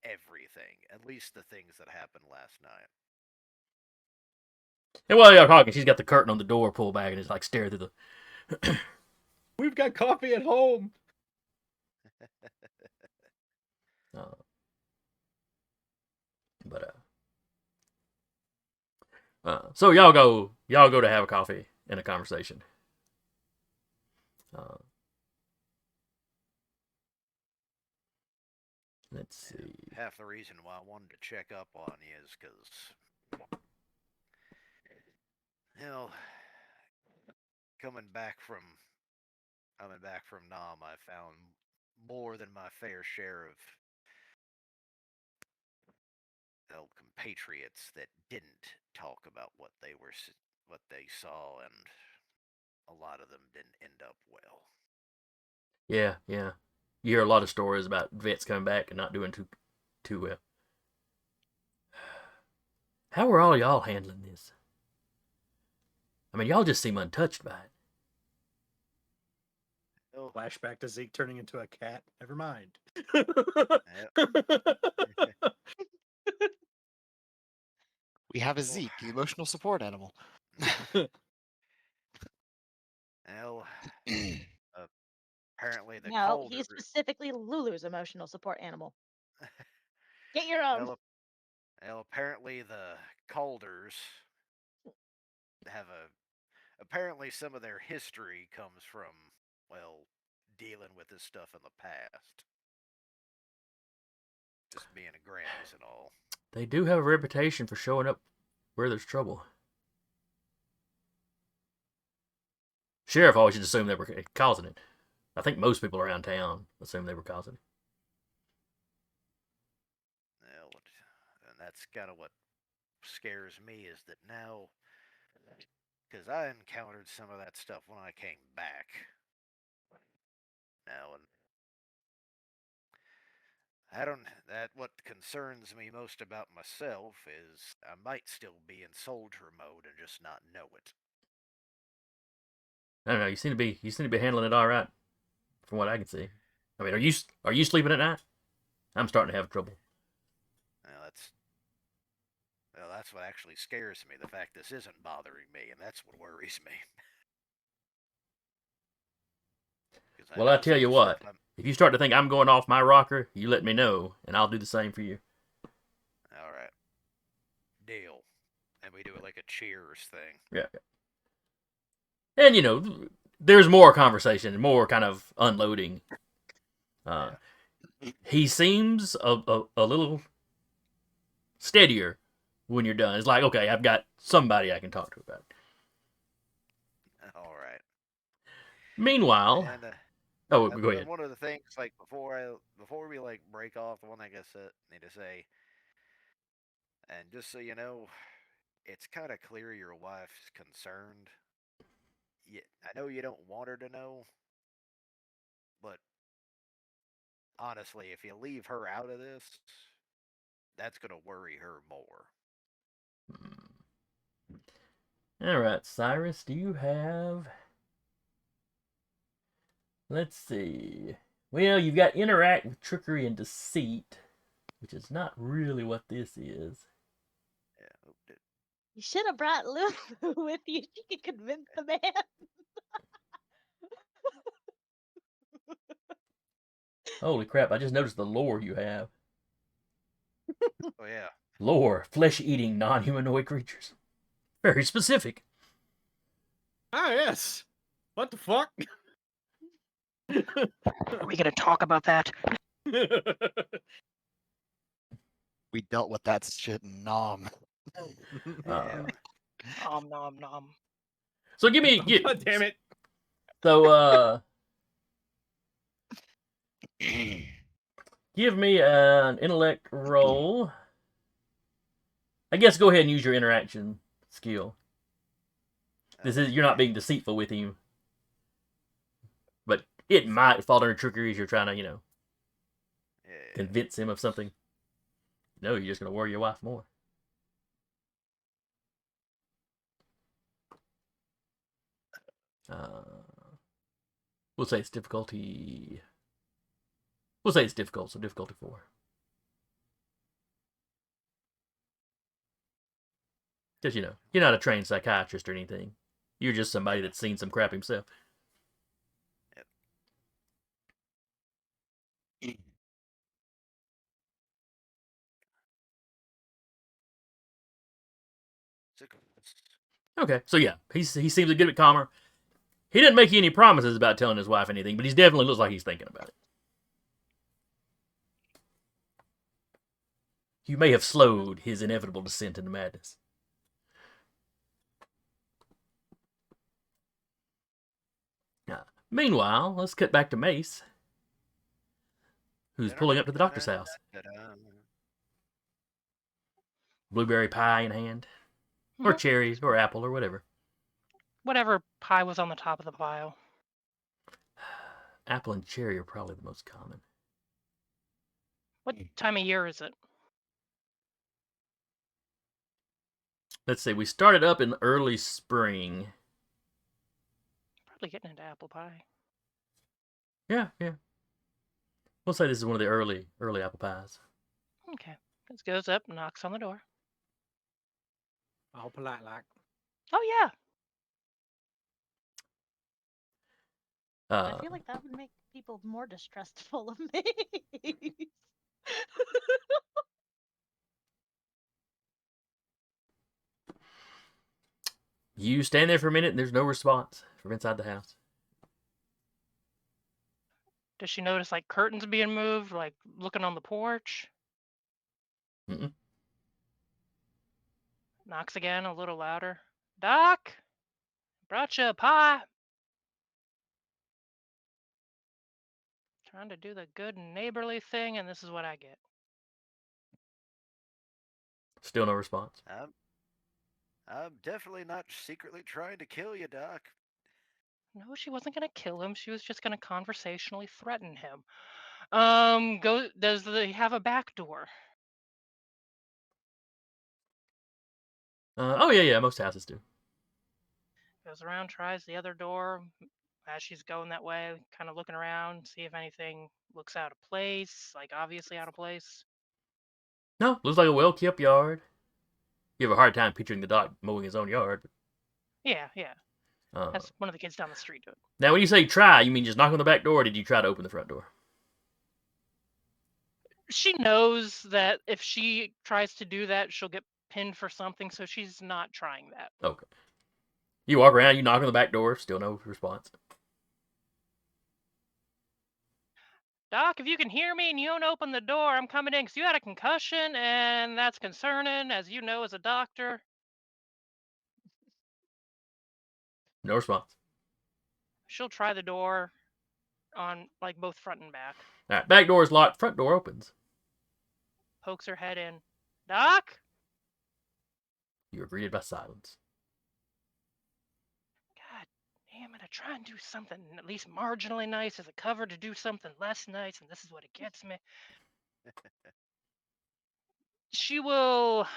everything. At least the things that happened last night. And while y'all talking, she's got the curtain on the door pulled back and is like staring through the. We've got coffee at home. So y'all go to have a coffee and a conversation. Let's see. Half the reason why I wanted to check up on you is because, coming back from Nam, I found more than my fair share of compatriots that didn't talk about what what they saw, and a lot of them didn't end up well. Yeah, yeah. You hear a lot of stories about vets coming back and not doing too well. How are all y'all handling this? I mean, y'all just seem untouched by it. Oh, Flashback to Zeke turning into a cat. Never mind. We have a Zeke, the emotional support animal. well, apparently the No, Calder. he's specifically Lulu's emotional support animal. Get your own. Apparently the Calders have apparently some of their history comes from, well, dealing with this stuff in the past. Just being a Grammys and all. They do have a reputation for showing up where there's trouble. Sheriff always just assumed they were causing it. I think most people around town assume they were causing it. Well, and that's kind of what scares me is that now, because I encountered some of that stuff when I came back. Now, and I don't. That what concerns me most about myself is I might still be in soldier mode and just not know it. I don't know. You seem to be handling it all right, from what I can see. I mean, are you sleeping at night? I'm starting to have trouble. That's what actually scares me. The fact this isn't bothering me, and that's what worries me. Well, I tell you what. If you start to think I'm going off my rocker, you let me know, and I'll do the same for you. All right. Deal. And we do it like a cheers thing. Yeah. And, you know, there's more conversation, more kind of unloading. He seems a little steadier when you're done. It's like, okay, I've got somebody I can talk to about it. All right. Meanwhile, and, go ahead. One of the things, like before we like break off, the one thing I need to say, and just so you know, it's kind of clear your wife's concerned. I know you don't want her to know, but honestly, if you leave her out of this, that's gonna worry her more. All right, Cyrus, do you have? Let's see. Well, you've got interact with trickery and deceit, which is not really what this is. Yeah. You should have brought Lulu with you. She could convince the man. Holy crap, I just noticed the lore you have. Oh yeah. Lore, flesh-eating non-humanoid creatures. Very specific. Ah, yes. What the fuck? Are we going to talk about that? We dealt with that shit in Nom. Nom nom nom. So give me, God damn it. So give me an intellect roll. I guess go ahead and use your interaction skill. You're not being deceitful with him, but it might fall under trickery as you're trying to, convince him of something. No, you're just gonna worry your wife more. We'll say it's difficulty. We'll say it's difficult, so difficulty 4. Because, you're not a trained psychiatrist or anything. You're just somebody that's seen some crap himself. Okay, so yeah, he seems a good bit calmer. He didn't make you any promises about telling his wife anything, but he definitely looks like he's thinking about it. You may have slowed his inevitable descent into madness. Meanwhile, let's cut back to Mace, who's pulling up to the doctor's house. blueberry pie in hand, or Mhm. cherry, or apple, or whatever. Whatever pie was on the top of the pile. Apple and cherry are probably the most common. What time of year is it? Let's see. We started up in early spring. Probably getting into apple pie. Yeah. We'll say this is one of the early apple pies. Okay. This goes up, knocks on the door. All polite like. Oh yeah. I feel like that would make people more distrustful of me. You stand there for a minute and there's no response from inside the house. Does she notice like curtains being moved, like looking on the porch? Mm-mm. Knocks again, a little louder. Doc, brought you a pie. Trying to do the good neighborly thing, and this is what I get. Still no response. I'm definitely not secretly trying to kill you, Doc. No, she wasn't gonna kill him. She was just gonna conversationally threaten him. Does they have a back door? Oh yeah. Most houses do. Goes around, tries the other door. As she's going that way, kind of looking around, see if anything looks out of place, like obviously out of place. No, looks like a well-kept yard. You have a hard time picturing the doc mowing his own yard. Yeah. Uh, That's one of the kids down the street do it. Now, when you say try, you mean just knock on the back door, or did you try to open the front door? She knows that if she tries to do that, she'll get pinned for something, so she's not trying that. Okay. You walk around, you knock on the back door, still no response. Doc, if you can hear me and you don't open the door, I'm coming in because you had a concussion, and that's concerning, as you know, as a doctor. No response. She'll try the door on like both front and back. All right, back door is locked, front door opens. Pokes her head in. Doc? You are greeted by silence. God damn it, I try and do something at least marginally nice as a cover to do something less nice, and this is what it gets me. She will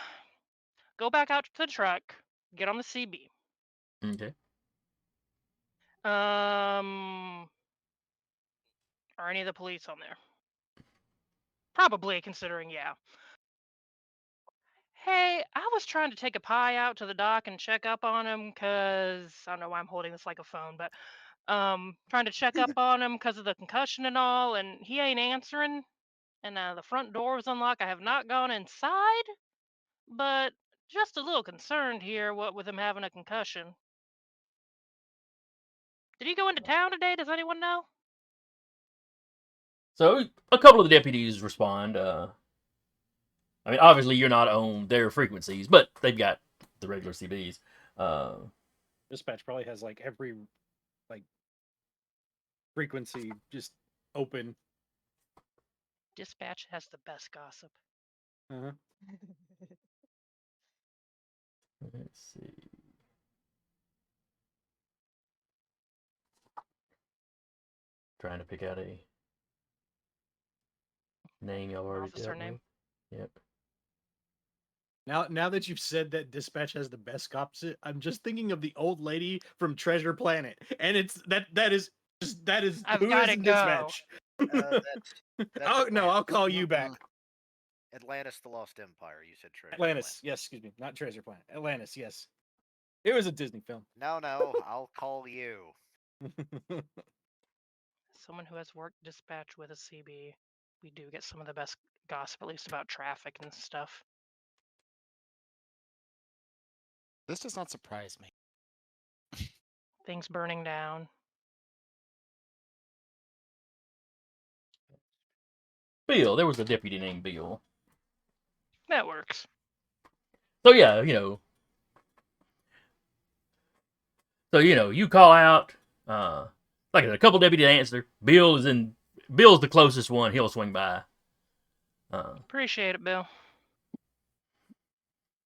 go back out to the truck, get on the CB. Okay. Are any of the police on there? Probably, considering, yeah. Hey, I was trying to take a pie out to the doc and check up on him because I don't know why I'm holding this like a phone, but trying to check up on him because of the concussion and all, and he ain't answering. And the front door was unlocked. I have not gone inside, but just a little concerned here. What with him having a concussion? Did he go into town today? Does anyone know? So a couple of the deputies respond. I mean, obviously you're not on their frequencies, but they've got the regular CBs. Dispatch probably has like every like frequency just open. Dispatch has the best gossip. Uh-huh. Let's see. Trying to pick out a name y'all already Officer dealt name? with. Yep. Now that you've said that Dispatch has the best gossip, I'm just thinking of the old lady from Treasure Planet, and it's that is I've who gotta is in go. Dispatch. That's I'll call you back. Atlantis: The Lost Empire. You said Treasure Atlantis, yes, excuse me, not Treasure Planet. Atlantis, yes. It was a Disney film. Planet. No, I'll call you. Someone who has worked dispatch with a CB, we do get some of the best gossip, at least about traffic and stuff. This does not surprise me. Things burning down. Bill. There was a deputy named Bill. That works. So yeah, you know. So you call out. Like a couple deputies answer. Bill's the closest one. He'll swing by. Appreciate it, Bill.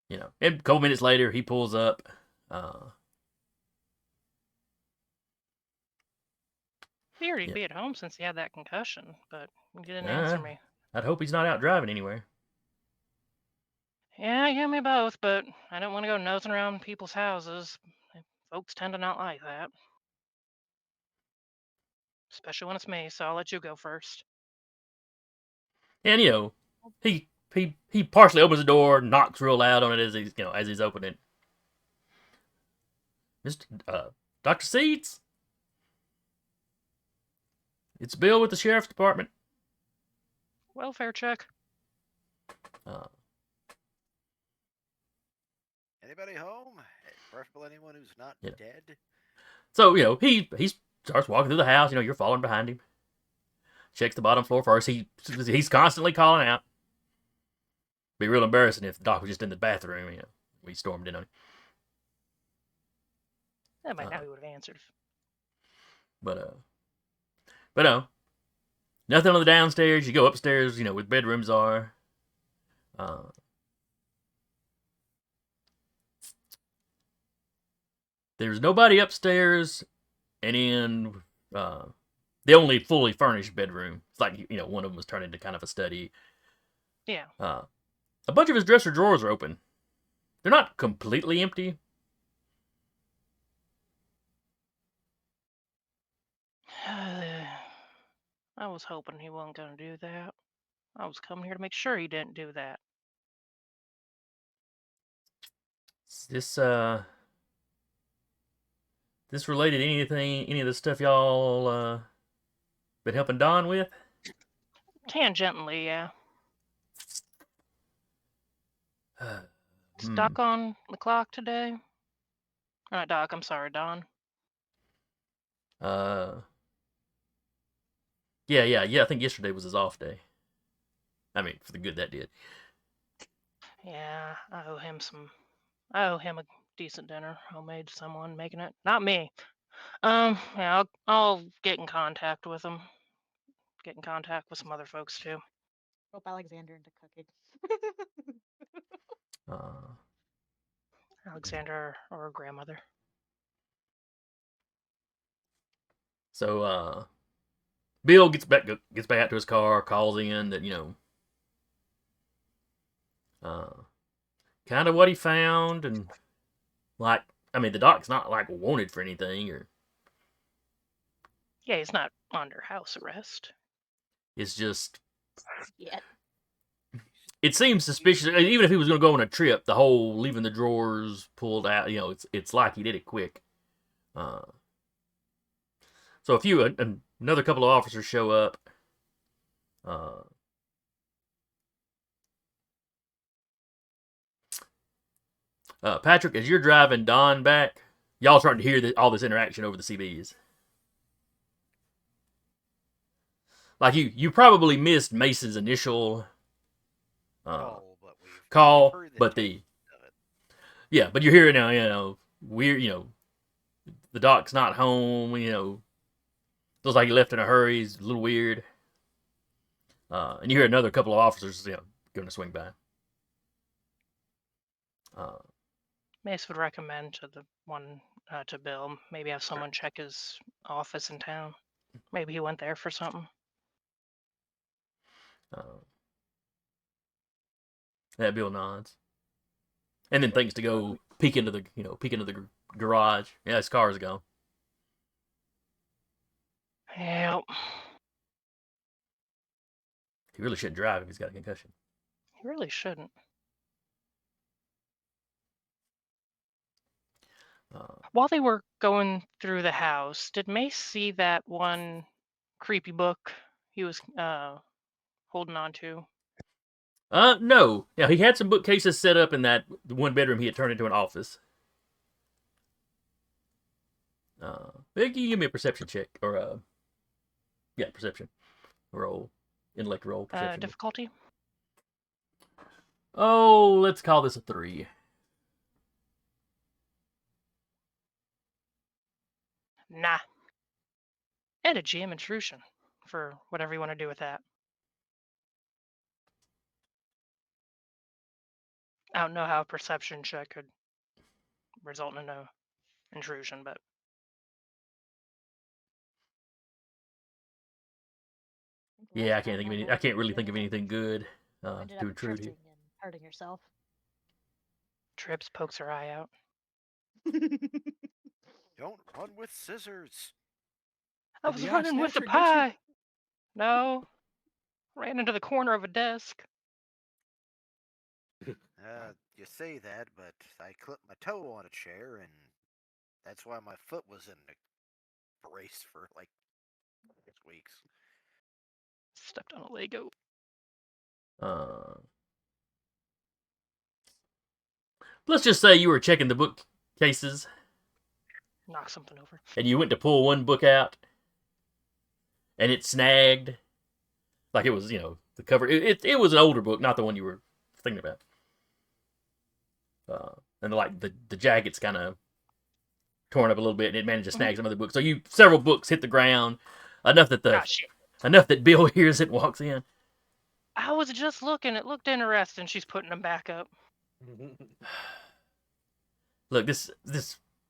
And a couple minutes later, he pulls up. Figured he'd Yeah. be at home since he had that concussion, but he didn't answer me. I'd hope he's not out driving anywhere. Yeah, you and me both, but I don't want to go nosing around people's houses. Folks tend to not like that. Especially when it's me, so I'll let you go first. And he partially opens the door, knocks real loud on it as he's opening. Dr. Seeds, it's Bill with the sheriff's department. Welfare check. Anybody home? Preferably anyone who's not Yeah. dead. So he starts walking through the house. You're following behind him. Checks the bottom floor first. He's constantly calling out. Be real embarrassing if the doc was just in the bathroom. We stormed in on him. That might now he would have answered. But no, nothing on the downstairs. You go upstairs. Where the bedrooms are. There's nobody upstairs, and in the only fully furnished bedroom, it's like one of them was turned into kind of a study. Yeah. A bunch of his dresser drawers are open. They're not completely empty. I was hoping he wasn't going to do that. I was coming here to make sure he didn't do that. Is this related to any of the stuff y'all been helping Don with? Tangentially, yeah. Is Doc on the clock today? Not Doc, I'm sorry, Don. Yeah. I think yesterday was his off day. I mean, for the good that did. Yeah, I owe him a decent dinner, homemade someone making it. Not me. Yeah, I'll get in contact with him. Get in contact with some other folks too. Rope Alexander into cooking. Alexander or her grandmother. So Bill gets back out to his car, calls in that kind of what he found, and the doc's not wanted for anything, or Yeah, he's not under house arrest. it's just Yet. It seems suspicious. Even if he was going to go on a trip, the whole leaving the drawers pulled out, it's like he did it quick. So another couple of officers show up. Patrick, as you're driving Don back, y'all starting to hear all this interaction over the CBs. Like you probably missed Mason's initial call, but but you're hearing now. We're the doc's not home. Looks like he left in a hurry. He's a little weird. And you hear another couple of officers going to swing by. Mace would recommend to the one to Bill maybe have someone check his office in town. Maybe he went there for something. That Bill nods, and then thinks to go peek into the garage. Yeah, his car is gone. Yep. He really shouldn't drive if he's got a concussion. He really shouldn't. While they were going through the house, did Mace see that one creepy book he was holding on to? No. Yeah, he had some bookcases set up in that one bedroom he had turned into an office. Give me a perception check or perception roll, intellect roll, perception. Difficulty. Oh, let's call this a 3. Nah. And a GM intrusion for whatever you want to do with that. I don't know how a perception check could result in a intrusion, but Yeah, I can't think of any. I can't really think of anything good Ended to up intrude here. tripping and hurting yourself. Trips pokes her eye out. Don't run with scissors. I Did was the eye running with the snatcher get you? pie. No, ran into the corner of a desk. You say that, but I clipped my toe on a chair, and that's why my foot was in a brace for like 6 weeks. Stepped on a Lego. Let's just say you were checking the bookcases Knock something over. and you went to pull one book out and it snagged. Like it was, the cover. It was an older book, not the one you were thinking about. And like the jacket's kind of torn up a little bit, and it managed to snag some other books. So several books hit the ground, enough that Bill hears it, and walks in. I was just looking. It looked interesting. She's putting them back up. Look, this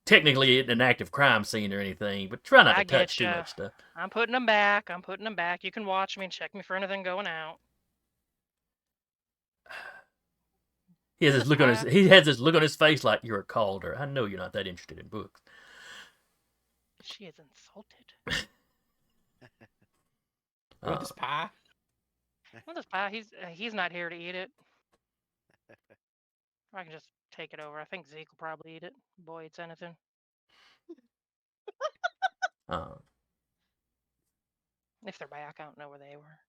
technically isn't an active crime scene or anything, but try not to touch too much stuff. I'm putting them back. You can watch me and check me for anything going out. He has this look on his face like you're a Calder. I know you're not that interested in books. She is insulted. With this pie? Well, this pie, he's not here to eat it. I can just take it over. I think Zeke will probably eat it. Boy eats anything. If they're back, I don't know where they were.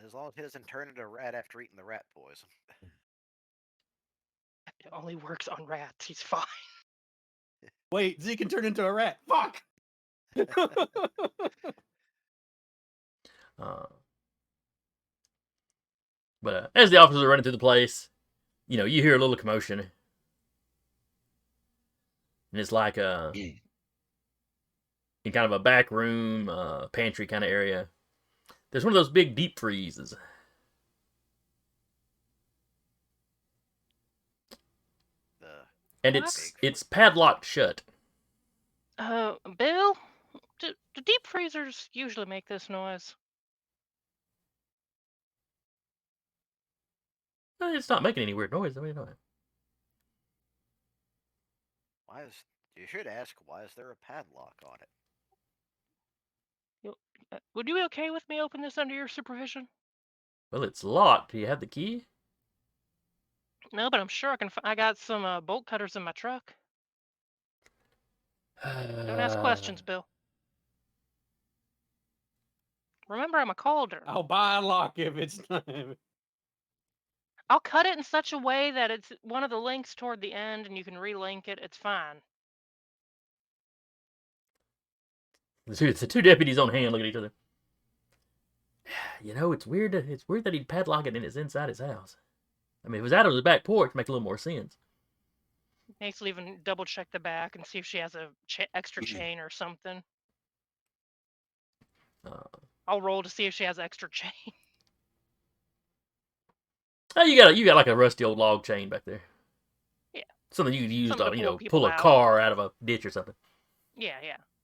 As long as he doesn't turn into a rat after eating the rat poison. It only works on rats. He's fine. Wait, Zeke can turn into a rat. Fuck! But as the officers are running through the place, you hear a little commotion. And it's like in kind of a back room, pantry kind of area. There's one of those big deep freezes. And it's padlocked shut. Bill, do deep freezers usually make this noise? It's not making any weird noise. What are you doing? You should ask, why is there a padlock on it? Would you be okay with me opening this under your supervision? Well, it's locked. Do you have the key? No, but I'm sure I can. I got some bolt cutters in my truck. Don't ask questions, Bill. Remember, I'm a Calder. I'll buy a lock if it's not. I'll cut it in such a way that it's one of the links toward the end, and you can relink it. It's fine. The two deputies on hand look at each other. It's weird. It's weird that he'd padlock it and it's inside his house. I mean, if it was out on the back porch, it'd make a little more sense. Makes even double check the back and see if she has a extra chain or something. I'll roll to see if she has extra chain. Oh, you got like a rusty old log chain back there. Yeah. Something you could use to pull a car out of a ditch or something. Yeah.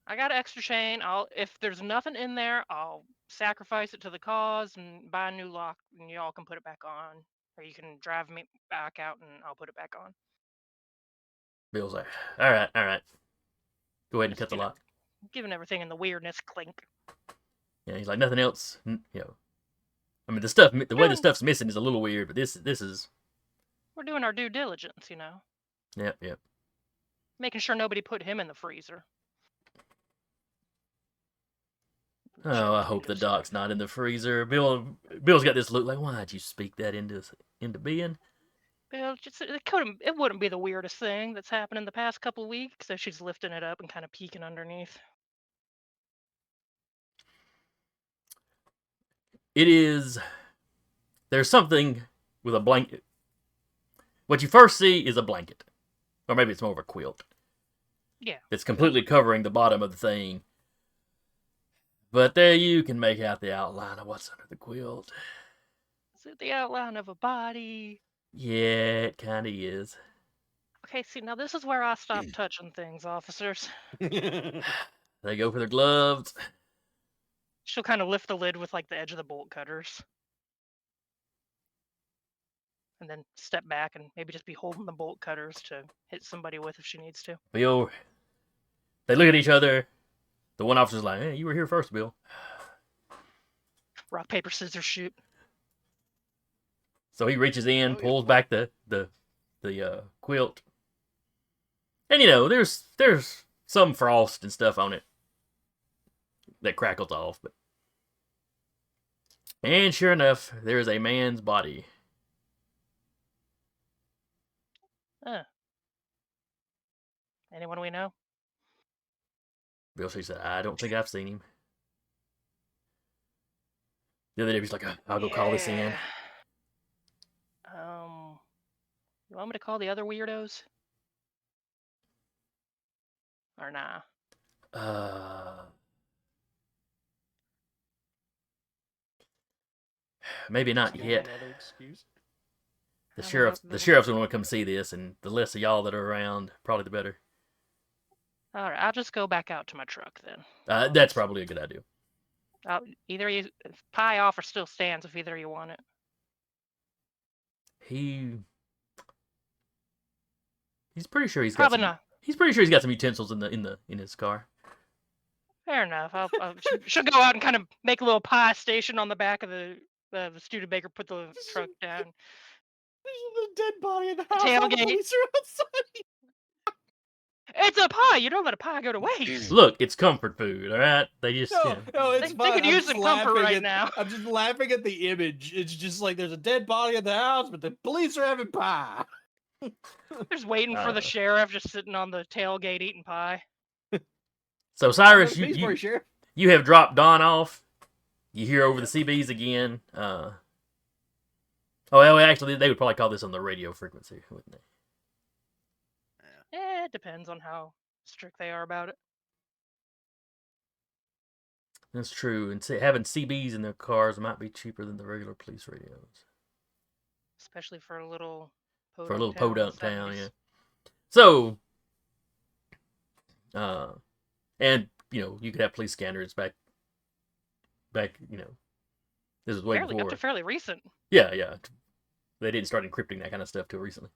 I got an extra chain. If there's nothing in there, I'll sacrifice it to the cause and buy a new lock, and y'all can put it back on, or you can drive me back out and I'll put it back on. Bill's like, all right. Go ahead and cut the lock. Giving everything in the weirdness clink. Yeah, he's like, nothing else. I mean, the way the stuff's missing is a little weird, but this is. We're doing our due diligence, Yep. Making sure nobody put him in the freezer. Oh, I hope the doc's not in the freezer. Bill's got this look like, why'd you speak that into being? Bill, it wouldn't be the weirdest thing that's happened in the past couple of weeks. So she's lifting it up and kind of peeking underneath. It is. There's something with a blanket. What you first see is a blanket, or maybe it's more of a quilt. Yeah. It's completely covering the bottom of the thing. But there you can make out the outline of what's under the quilt. Is it the outline of a body? Yeah, it kind of is. Okay, see, now this is where I stop touching things, officers. They go for their gloves. She'll kind of lift the lid with like the edge of the bolt cutters. And then step back and maybe just be holding the bolt cutters to hit somebody with if she needs to. Bill, they look at each other. The one officer's like, "Hey, you were here first, Bill." Rock, paper, scissors, shoot. So he reaches in, Oh, yeah. pulls back the quilt, and you know there's some frost and stuff on it that crackles off, but and sure enough, there is a man's body. Anyone we know? Bill, she said, "I don't think I've seen him." The other day, he's like, "I'll go call this in." Yeah. You want me to call the other weirdos? Or nah? Maybe not Still yet. another excuse. The How sheriff's about the- gonna want to come see this, and the less of y'all that are around, probably the better. All right, I'll just go back out to my truck then. That's probably a good idea. Either you, pie offer still stands if either you want it. He's pretty sure he's got Probably some, not. He's pretty sure he's got some utensils in his car. Fair enough. She'll go out and kind of make a little pie station on the back of the Studebaker. Put the truck down. There's a dead body in the house. Tailgate. All the police are outside. It's a pie. You don't let a pie go to waste. Look, it's comfort food, all right? They just No, it's They fine. could I'm use just some comfort laughing right at- now. I'm just laughing at the image. It's just like there's a dead body in the house, but the police are having pie. Just waiting for the sheriff, just sitting on the tailgate eating pie. So Cyrus, Peace for you, Sheriff. you have dropped Don off. You hear over the CBs again. Oh, well, actually, they would probably call this on the radio frequency, wouldn't they? It depends on how strict they are about it. That's true. And having CBs in their cars might be cheaper than the regular police radios. Especially for a little podunk town, yeah. So, and you know, you could have police scanners back. You know, this is way Up before. to fairly recent. Yeah. They didn't start encrypting that kind of stuff till recently.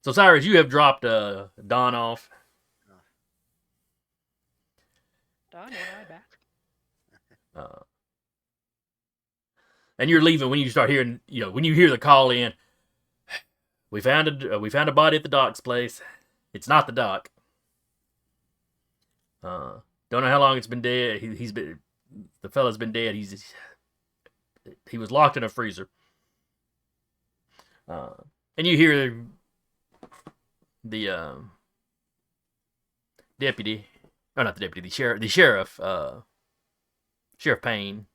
So Cyrus, you have dropped Don off. Don, your eye back. And you're leaving when you start hearing, you know, when you hear the call in. We found a body at the doc's place. It's not the doc. Don't know how long it's been dead. The fella's been dead. He was locked in a freezer. And you hear the deputy, oh, not the deputy, the sheriff, Sheriff Payne.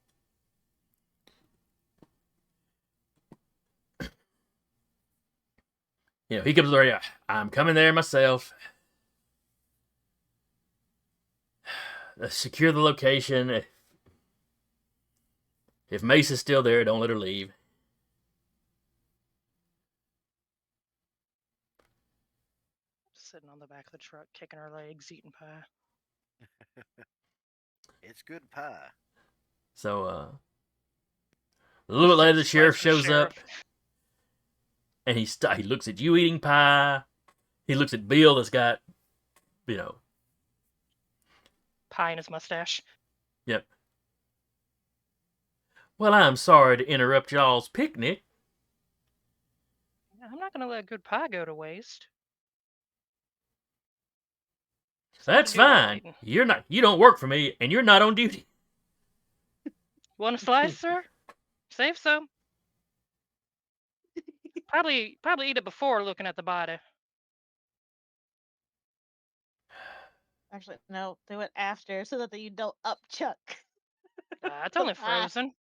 You know, he comes there. I'm coming there myself. Secure the location. If Mace is still there, don't let her leave. Sitting on the back of the truck, kicking her legs, eating pie. It's good pie. So, a little bit later, the sheriff Slice the shows up, and he looks at you eating pie. He looks at Bill that's got, you know, pie in his mustache. Yep. Well, I'm sorry to interrupt y'all's picnic. I'm not gonna let good pie go to waste. That's fine. You don't work for me, and you're not on duty. Want a slice, sir? Save some. Probably eat it before looking at the body. Actually, no, they went after so that you don't upchuck. It's only pie. frozen.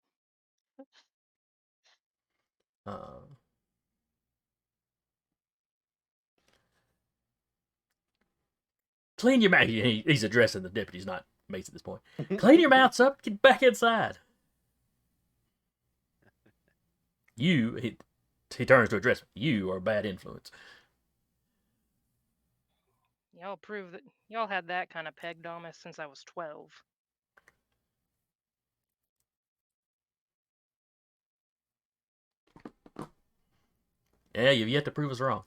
Clean your mouth. He's addressing the deputies, not Mace at this point. Clean your mouths up. Get back inside. he turns to address you are a bad influence. Y'all prove that y'all had that kind of pegged on me since I was 12. Yeah, you've yet to prove us wrong.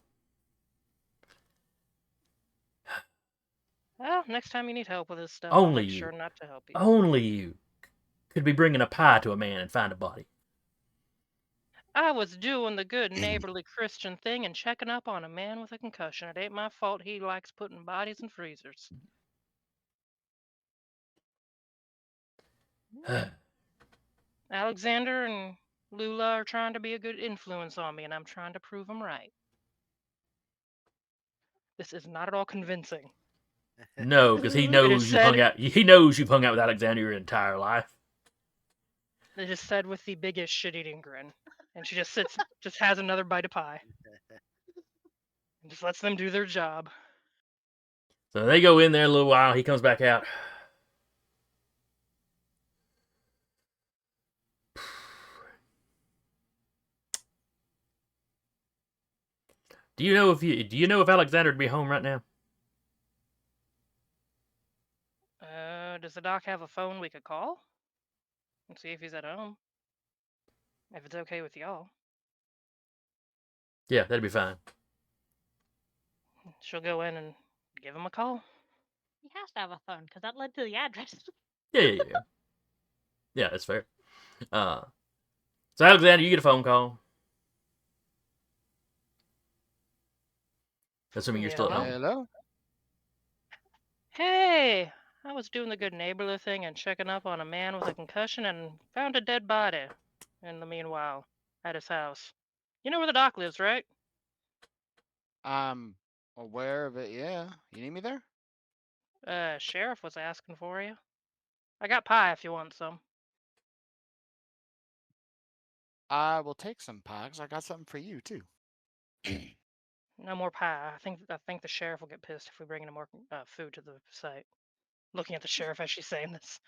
Well, next time you need help with this stuff, Only I'll make you. sure not to help you. Only you could be bringing a pie to a man and find a body. I was doing the good neighborly Christian thing and checking up on a man with a concussion. It ain't my fault he likes putting bodies in freezers. Alexander and Lula are trying to be a good influence on me, and I'm trying to prove them right. This is not at all convincing. No, because he It knows is you've hung said. out. He knows you've hung out with Alexander your entire life. It is said with the biggest shit-eating grin, and she just sits, just has another bite of pie, and just lets them do their job. So they go in there a little while. He comes back out. Do you know if Alexander would be home right now? Does the doc have a phone we could call and see if he's at home? If it's okay with y'all. Yeah, that'd be fine. She'll go in and give him a call. He has to have a phone because that led to the address. Yeah. Yeah, that's fair. So Alexander, you get a phone call. Assuming you're still at Yeah. home. Hello. Hey, I was doing the good neighborly thing and checking up on a man with a concussion and found a dead body in the meanwhile at his house. You know where the doc lives, right? I'm aware of it. Yeah. You need me there? Sheriff was asking for you. I got pie if you want some. I will take some pie 'cause I got something for you too. No more pie. I think the sheriff will get pissed if we bring any more food to the site. Looking at the sheriff as she's saying this.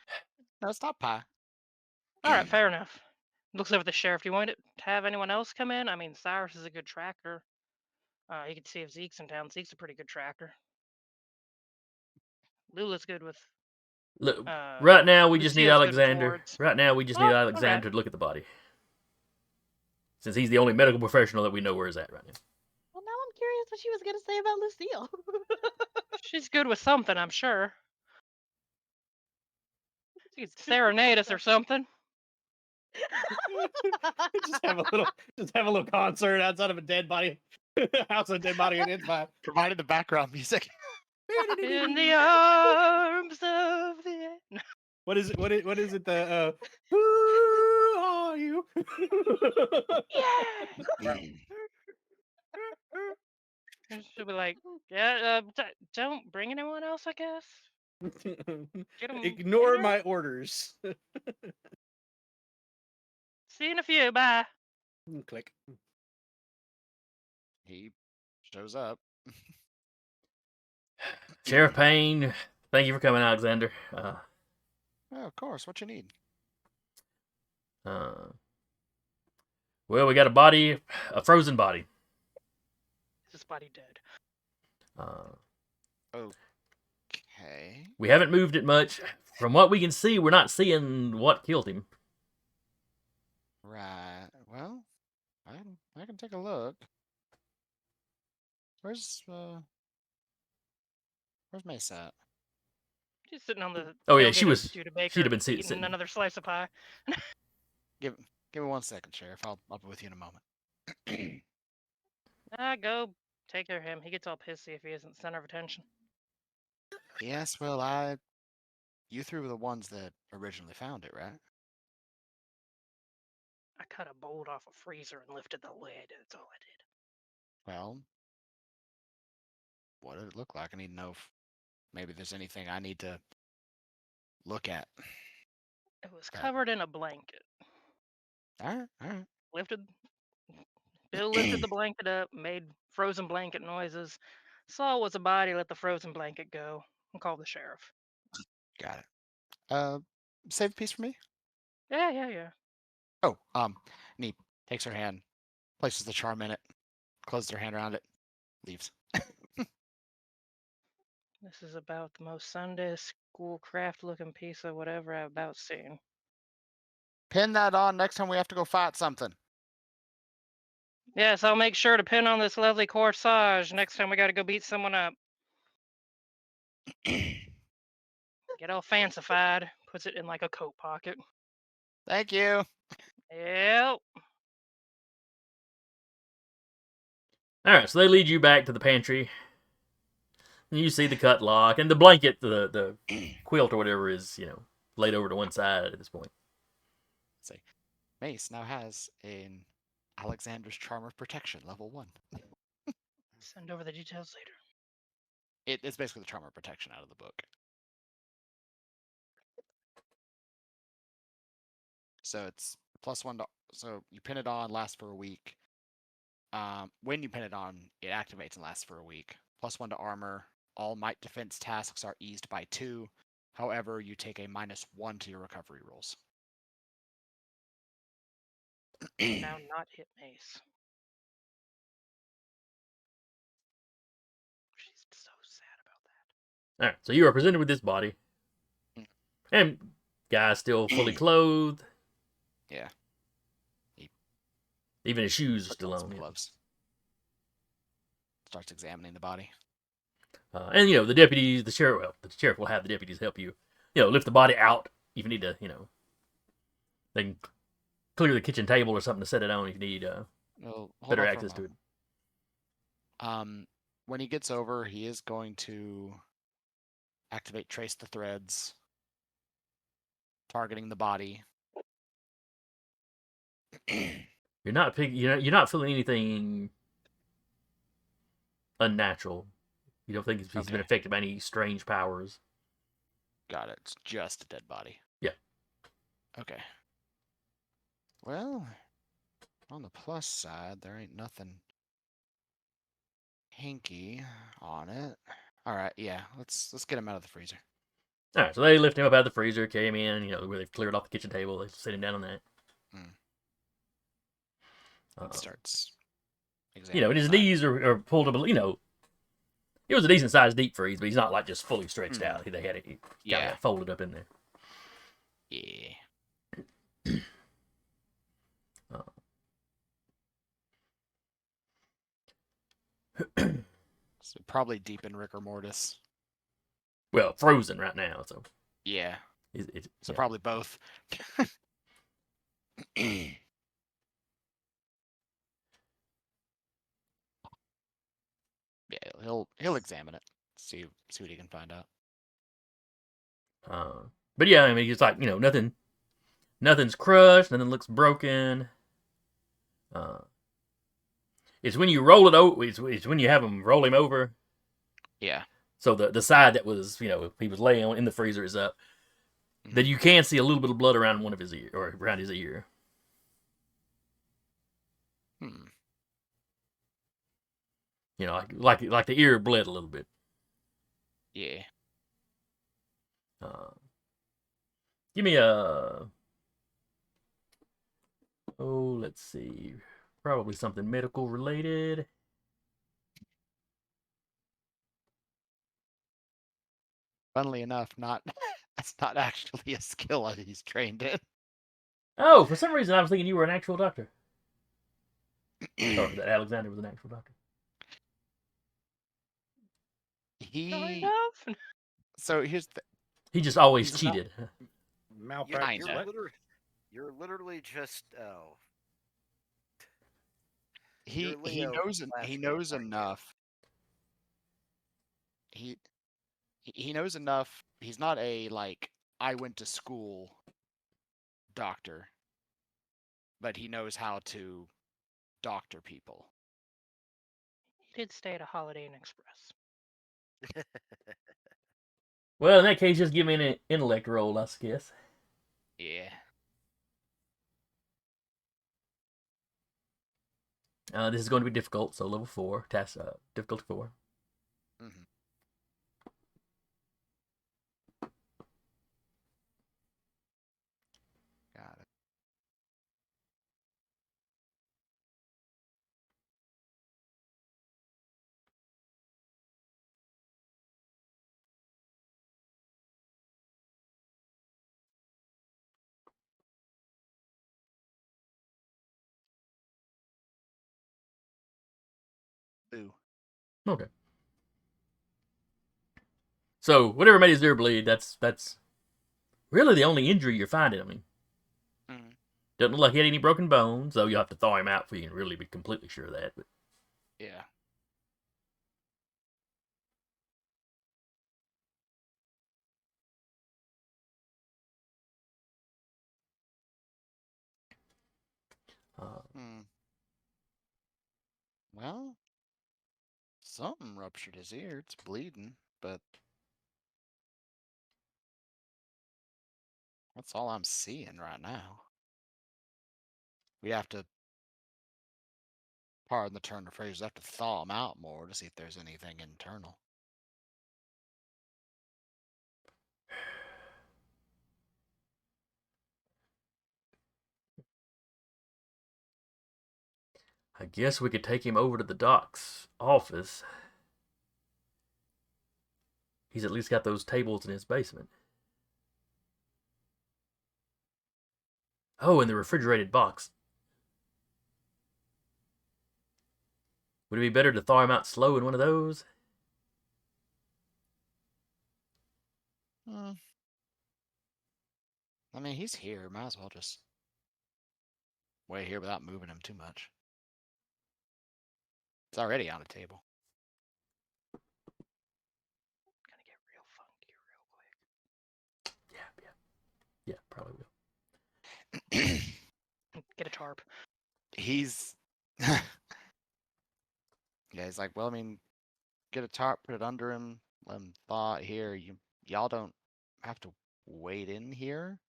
No, it's not pie. All right, fair enough. Looks over at the sheriff. Do you want to have anyone else come in? I mean, Cyrus is a good tracker. You can see if Zeke's in town. Zeke's a pretty good tracker. Lula's good with. Look, right now we just need Lucille's good with Alexander. words. Right now we just need Alexander to look at the body, since he's the only medical professional that we know where he's at right now. Well, now I'm curious what she was gonna say about Lucille. She's good with something, I'm sure. She could serenade us or something. just have a little concert outside of a dead body, house of a dead body, and it's fine. Provided the background music. In the arms of the. What is it? What is it? The who are you? Yeah. And she'll be like, yeah, don't bring anyone else, I guess. Get 'em Ignore in there. my orders. See you in a few. Bye. Click. He shows up. Sheriff Payne, thank you for coming, Alexander. Oh, of course. What you need? Well, we got a frozen body. Is this body dead? Okay. We haven't moved it much. From what we can see, we're not seeing what killed him. Right. Well, I can take a look. Where's Mace at? She's sitting on the. Oh yeah, tailgate she of was. Studebaker, She'd have been eating sitting. another slice of pie. Give me 1 second, Sheriff. I'll be with you in a moment. Go take care of him. He gets all pissy if he isn't the center of attention. Yes, well, you three were the ones that originally found it, right? I cut a bolt off a freezer and lifted the lid. That's all I did. Well, what did it look like? I need to know if maybe there's anything I need to look at. It was covered in a blanket. All right. Bill lifted the blanket up, made frozen blanket noises, saw it was a body, let the frozen blanket go, and called the sheriff. Got it. Save a piece for me? Yeah. Oh, need Takes her hand, places the charm in it, closes her hand around it, leaves. This is about the most Sunday school craft looking piece of whatever I've about seen. Pin that on next time we have to go fight something. Yes, I'll make sure to pin on this lovely corsage next time we gotta go beat someone up. Get all fancified, puts it in like a coat pocket. Thank you. Yep. All right, so they lead you back to the pantry. And you see the cut lock and the blanket, the quilt or whatever is, laid over to one side at this point. Say, Mace now has an Alexander's Charm of Protection, level 1. Send over the details later. It's basically the Charm of Protection out of the book. So it's +1 to, so you pin it on, lasts for a week. When you pin it on, it activates and lasts for a week. +1 to armor. All might defense tasks are eased by 2. However, you take a -1 to your recovery rolls. Now not hit Mace. She's so sad about that. All right, so you are presented with this body. And guy's still fully clothed. Yeah. Even his shoes are still Puts on on. some gloves. Starts examining the body. And the deputies, the sheriff will have the deputies help you, lift the body out if you need to, they can clear the kitchen table or something to set it on if you need Well, hold better on for a access to it. moment. When he gets over, he is going to activate Trace the Threads, targeting the body. You're not feeling anything unnatural. You don't think he's been Okay. affected by any strange powers. Got it. It's just a dead body. Yeah. Okay. Well, on the plus side, there ain't nothing hinky on it. All right, yeah. Let's get him out of the freezer. All right, so they lift him up out of the freezer, came in, where they've cleared off the kitchen table. They're sitting down on that. It starts And examining. his knees are pulled up. It was a decent sized deep freeze, but he's not like just fully stretched out. They had it kind of folded up in there. Yeah. So probably deep in rigor mortis. Well, frozen right now, so Yeah. so probably both. Yeah, he'll examine it, see what he can find out. But yeah, I mean, it's like nothing's crushed, nothing looks broken. It's when you roll it over. It's when you have him roll him over. Yeah. So the side that was he was laying on in the freezer is up. Mm-hmm. Then you can see a little bit of blood around one of his ear or around his ear. Like the ear bled a little bit. Yeah. Give me a. Oh, let's see. Probably something medical related. Funnily enough, that's not actually a skill that he's trained in. Oh, for some reason I was thinking you were an actual doctor. Or that Alexander was an actual doctor. So here's the. He just always cheated. Malpractice. You're literally just He knows enough. He knows enough. He's not a I went to school doctor, but he knows how to doctor people. He did stay at a Holiday Inn Express. Well, in that case, just give me an intellect roll, I guess. Yeah. This is going to be difficult, so level 4, task difficulty 4. Mm-hmm. Got it. Boo. Okay. So whatever made his ear bleed, that's really the only injury you're finding. I mean, Mm. doesn't look like he had any broken bones, so you'll have to thaw him out before you can really be completely sure of that. But Yeah. uh, Hmm. Well, something ruptured his ear. It's bleeding, but that's all I'm seeing right now. We have to, pardon the turn of phrase, we have to thaw him out more to see if there's anything internal. I guess we could take him over to the doc's office. He's at least got those tables in his basement. Oh, and the refrigerated box. Would it be better to thaw him out slow in one of those? Hmm. I mean, he's here. Might as well just wait here without moving him too much. It's already on the table. Gonna get real funky real quick. Yeah, probably will. Get a tarp. He's yeah, he's like, well, I mean, get a tarp, put it under him, let him thaw it here. Y'all don't have to wait in here.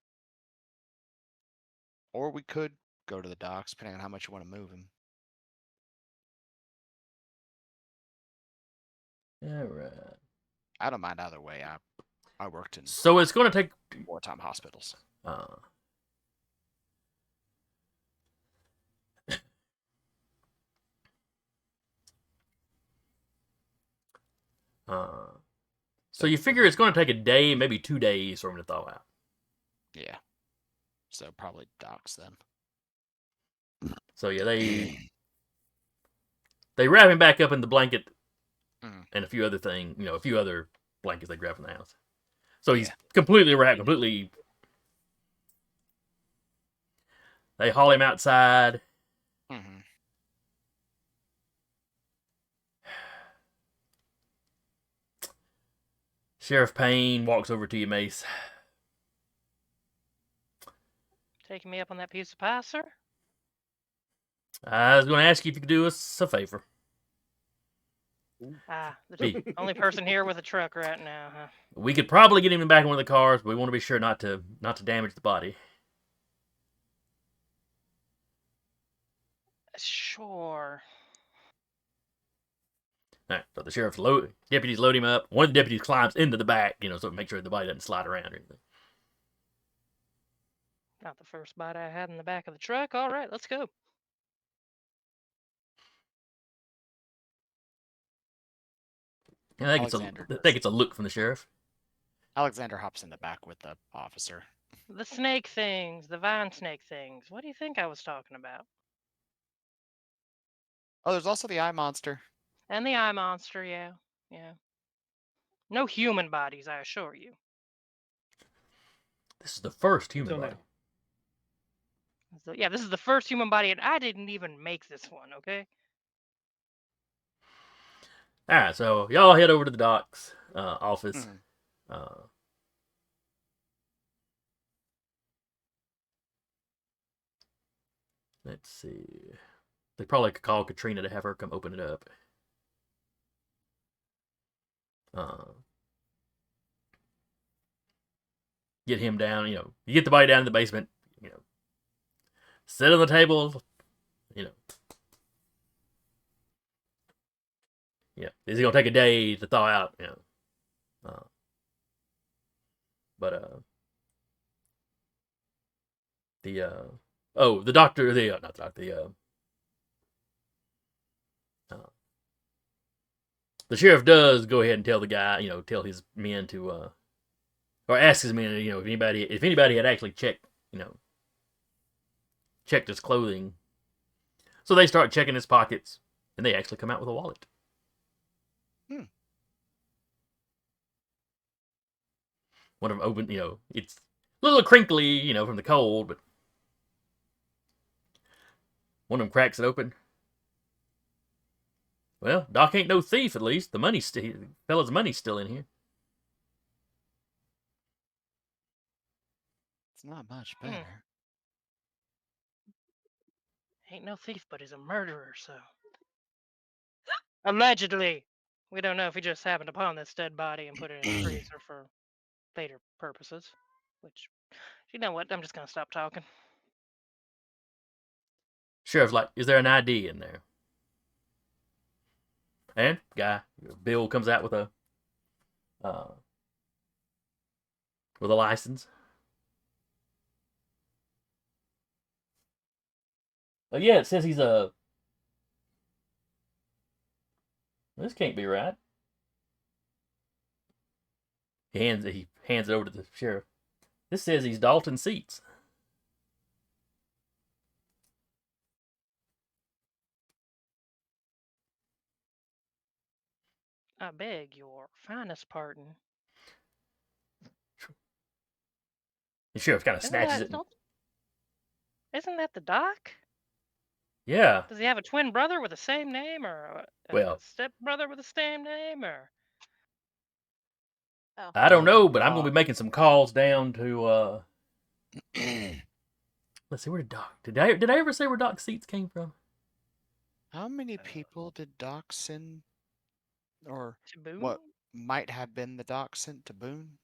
Or we could go to the docks, depending on how much you want to move him. All right. I don't mind either way. I worked in So it's going to take. wartime hospitals. So you figure it's going to take a day, maybe 2 days for him to thaw out. Yeah. So probably docks then. So yeah, they wrap him back up in the blanket Mhm. and a few other things, a few other blankets they grab from the house. So he's Yeah. completely wrapped, completely. They haul him outside. Mm-hmm. Sheriff Payne walks over to you, Mace. Taking me up on that piece of pie, sir? I was going to ask you if you could do us a favor. The Be- only person here with a truck right now, huh? We could probably get him in back in one of the cars, but we want to be sure not to damage the body. Sure. All right, so the deputies load him up. One of the deputies climbs into the back, so make sure the body doesn't slide around or anything. Not the first bite I had in the back of the truck. All right, let's go. And I think it's a look from the sheriff. Alexander hops in the back with the officer. The snake things, the vine snake things. What do you think I was talking about? Oh, there's also the eye monster. And the eye monster, yeah. Yeah. No human bodies, I assure you. This is the first human Until body. now. So, yeah, this is the first human body, and I didn't even make this one, okay? All right, so y'all head over to the doc's office. Mhm. Let's see. They probably could call Katrina to have her come open it up. Get him down, you get the body down in the basement, sit on the table, Yeah, this is gonna take a day to thaw out, but the doctor, not the doctor, the sheriff does go ahead and tell the guy, tell his men to, or ask his men, if anybody had actually checked his clothing. So they start checking his pockets, And they actually come out with a wallet. One of them open, it's a little crinkly, from the cold, but one of them cracks it open. Well, Doc ain't no thief, at least. The fella's money's still in here. It's not much better. Ain't no thief, but he's a murderer, so. Allegedly. We don't know if he just happened upon this dead body and put it in a freezer for later purposes. Which, you know what? I'm just gonna stop talking. Sheriff's like, is there an ID in there? And Bill comes out with a license. Oh yeah, it says he's a. This can't be right. He hands it over to the sheriff. This says he's Dalton Seats. I beg your finest pardon. The sheriff kind of snatches it. Isn't that the doc? Yeah. Does he have a twin brother with the same name, or a step brother with the same name, or? Oh. I don't know, but I'm gonna be making some calls down to. Let's see, where did Doc? Did I ever say where Doc Seats came from? How many people did Doc send, or to Boone? What might have been the Doc sent to Boone?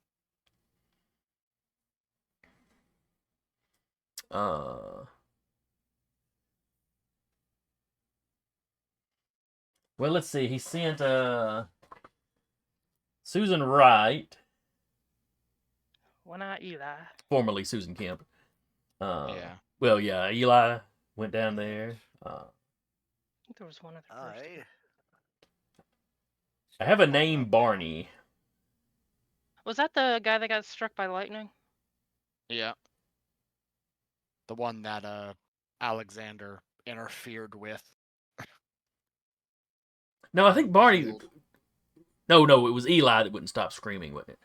Well, let's see. He sent Susan Wright. Why not Eli? Formerly Susan Kemp. Yeah. Well, yeah, Eli went down there. I think there was one other person. I have a name, Barney. Was that the guy that got struck by lightning? Yeah. The one that Alexander interfered with. No, I think Barney. No, it was Eli that wouldn't stop screaming, wasn't it?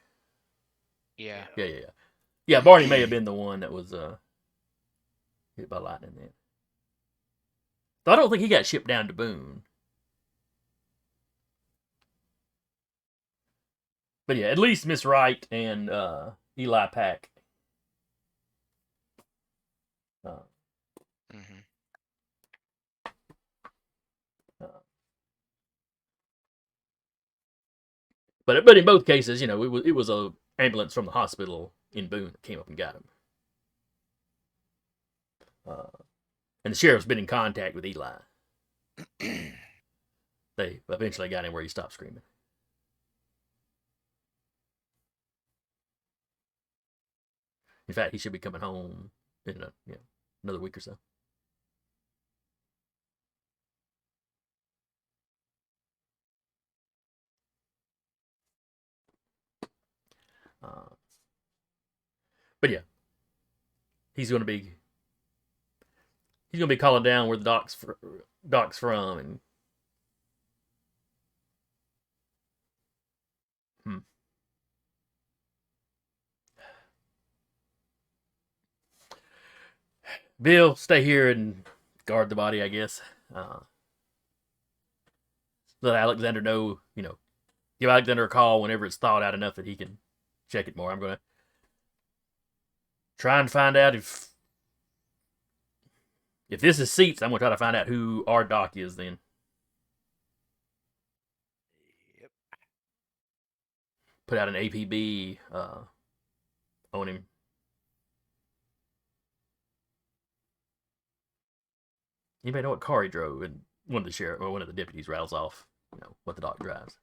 Yeah. Yeah, Barney may have been the one that was hit by lightning then. So I don't think he got shipped down to Boone. But yeah, at least Miss Wright and Eli Pack. But in both cases, it was a ambulance from the hospital in Boone that came up and got him. And the sheriff's been in contact with Eli. They eventually got him where he stopped screaming. In fact, he should be coming home in another week or so. But yeah, he's gonna be calling down where the doc's from, and Bill, stay here and guard the body, I guess. Let Alexander know, give Alexander a call whenever it's thawed out enough that he can check it more. I'm going to try and find out if this is Seats. I'm going to try to find out who our doc is then. Yep. Put out an APB on him. Anybody know what car he drove? And one of the deputies rattles off, what the doc drives.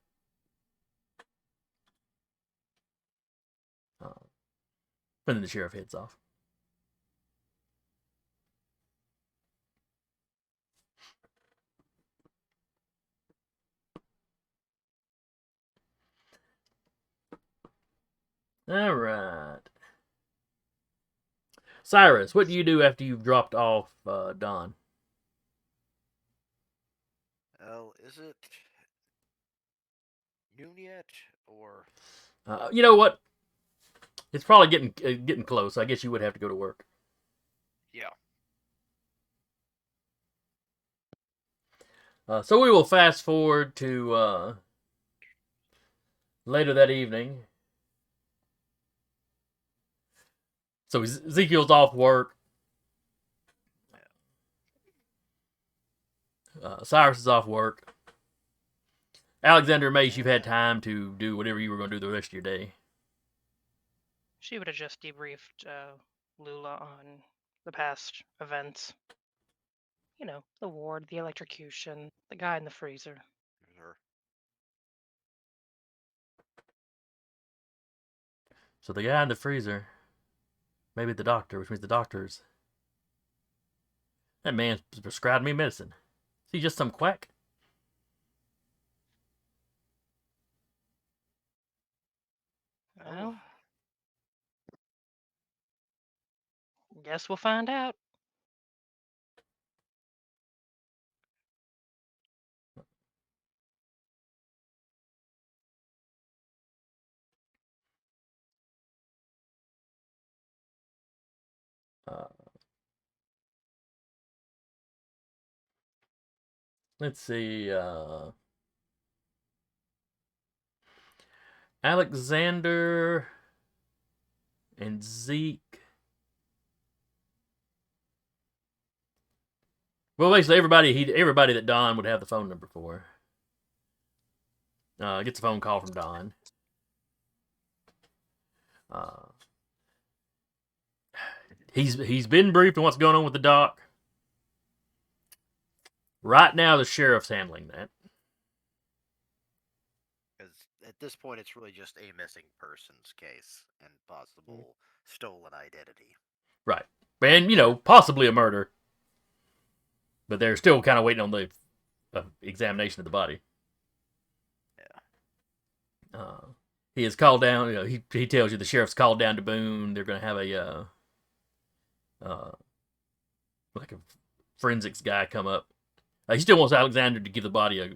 And then the sheriff heads off. All right. Cyrus, what do you do after you've dropped off Don? Well, is it noon yet, or You know what? It's probably getting close. I guess you would have to go to work. yeah? So we will fast forward to later that evening. So Ezekiel's off work. Cyrus is off work. Alexander and Mace, you've had time to do whatever you were going to do the rest of your day. She would have just debriefed Lula on the past events. You know, the ward, the electrocution, the guy in the freezer. Sure. So the guy in the freezer, maybe the doctor, which means the doctor's. That man prescribed me medicine. Is he just some quack? Well, guess we'll find out. Uh, let's see. Alexander and Zeke. Well, basically everybody that Don would have the phone number for. Gets a phone call from Don. He's been briefed on what's going on with the doc. Right now, the sheriff's handling that. Because at this point, it's really just a missing persons case and possible stolen identity. Right. And, possibly a murder. But they're still kind of waiting on the examination of the body. Yeah. He is called down. He tells you the sheriff's called down to Boone. They're going to have like a forensics guy come up. He still wants Alexander to give the body a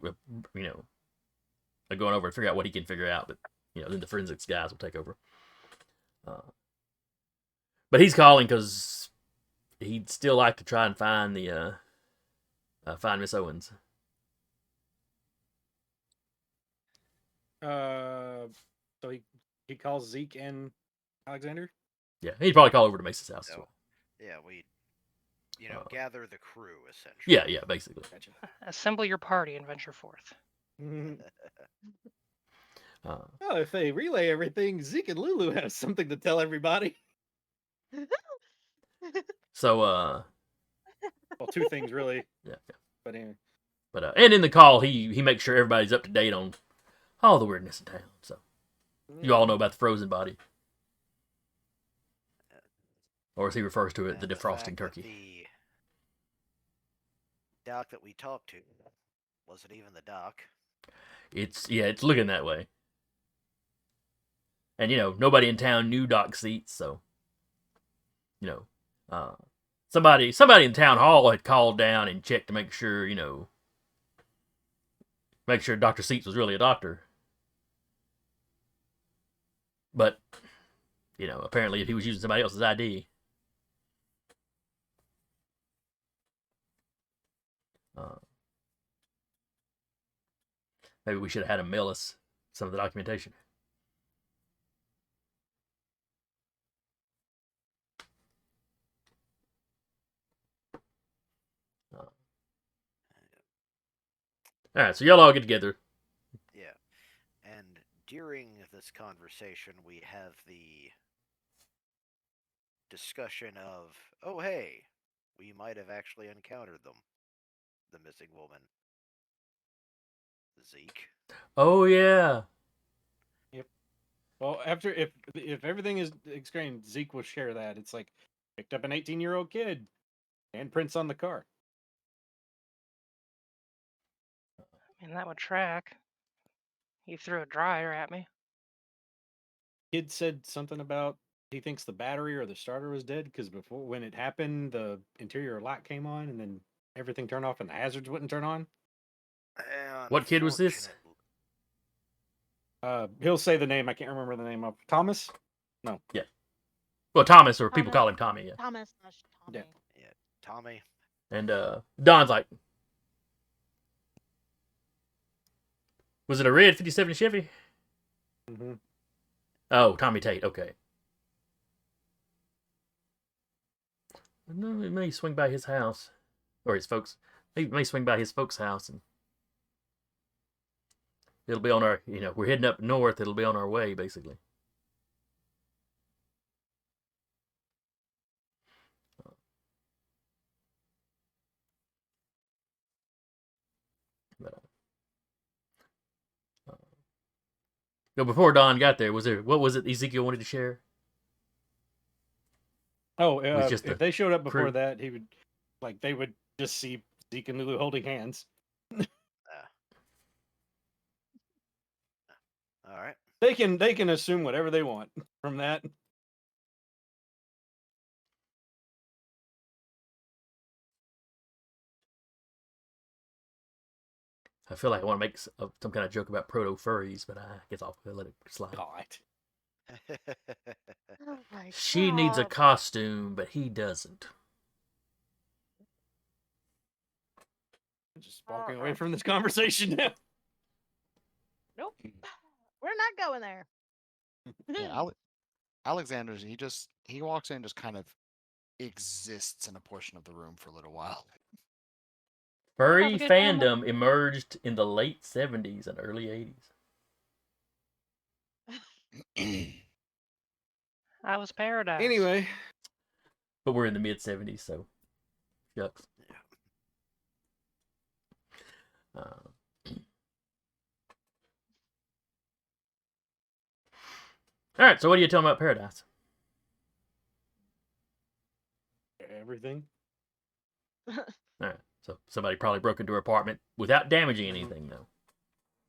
going over and figure out what he can figure out. But then the forensics guys will take over. But he's calling because he'd still like to try and find find Miss Owens. So he calls Zeke and Alexander. Yeah, he'd probably call over to Mace's house as well. Yeah, we, gather the crew essentially. Yeah, basically. Gotcha. Assemble your party and venture forth. If they relay everything, Zeke and Lulu have something to tell everybody. So, well, two things really. Yeah. But anyway. But and in the call, he makes sure everybody's up to date on all the weirdness in town. So you all know about the frozen body, or as he refers to it, And the defrosting turkey. The doc that we talked to wasn't even the doc. It's looking that way. And nobody in town knew Doc Seats, so somebody in town hall had called down and checked to make sure Dr. Seats was really a doctor. But apparently if he was using somebody else's ID. Maybe we should have had him mail us some of the documentation. All right, so y'all all get together. Yeah. And during this conversation, we have the discussion of, oh, hey, we might have actually encountered them. The missing woman. Zeke. Oh, yeah. Yep. Well, after if everything is explained, Zeke will share that. It's like, picked up an 18-year-old kid. And prints on the car. And that would track. He threw a dryer at me. Kid said something about he thinks the battery or the starter was dead because before when it happened, the interior light came on and then everything turned off and the hazards wouldn't turn on. What kid was this? He'll say the name. I can't remember the name of Thomas. No. Yeah. Well, Thomas, or people Thomas. call him Tommy. Yeah. Thomas slash Tommy. Yeah. Yeah, Tommy. And Don's like, was it a red '57 Chevy? Mm-hmm. Oh, Tommy Tate. Okay. No, he may swing by his house, or his folks. He may swing by his folks' house, and it'll be on our. We're heading up north. It'll be on our way, basically. But, before Don got there, what was it Ezekiel wanted to share? Oh, was just if a they showed up before crew. that, they would just see Zeke and Lulu holding hands. All right. They can assume whatever they want from that. I feel like I want to make some kind of joke about proto furries, but I guess I'll let it slide. God. Oh my She needs a God. costume, but he doesn't. I'm just walking away from this conversation now. Nope. We're not going there. Yeah, Alexander's he walks in and just kind of exists in a portion of the room for a little while. Furry How's it going, fandom emerged in the late '70s and early '80s. I was paradise. Anyway, But we're in the mid '70s, so shucks. All right, so what are you telling about Paradise? everything. All right, so somebody probably broke into her apartment without damaging anything, though.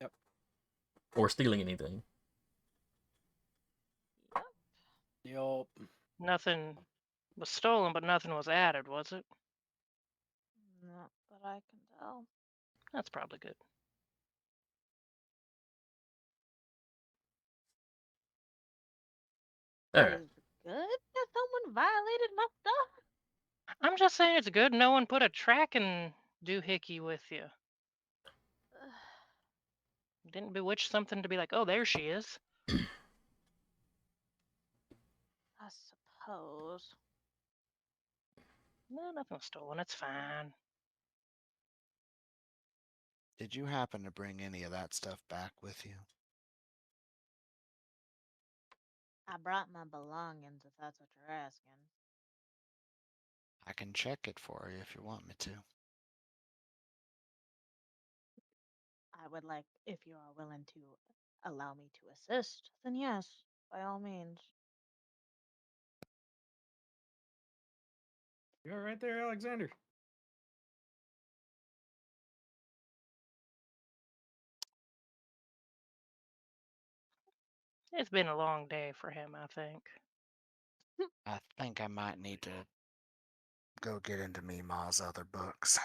Yep. Or stealing anything. Yup. Nothing was stolen, but nothing was added, was it? Not that I can tell. That's probably good. All right. Is it good that someone violated my stuff? I'm just saying it's good no one put a tracking doohickey with you. Didn't bewitch something to be like, oh, there she is. I suppose. No, nothing was stolen. It's fine. Did you happen to bring any of that stuff back with you? I brought my belongings, if that's what you're asking. I can check it for you if you want me to. I would like, if you are willing to allow me to assist, then yes, by all means. You're right there, Alexander. It's been a long day for him, I think. I think I might need to go get into Mima's other books.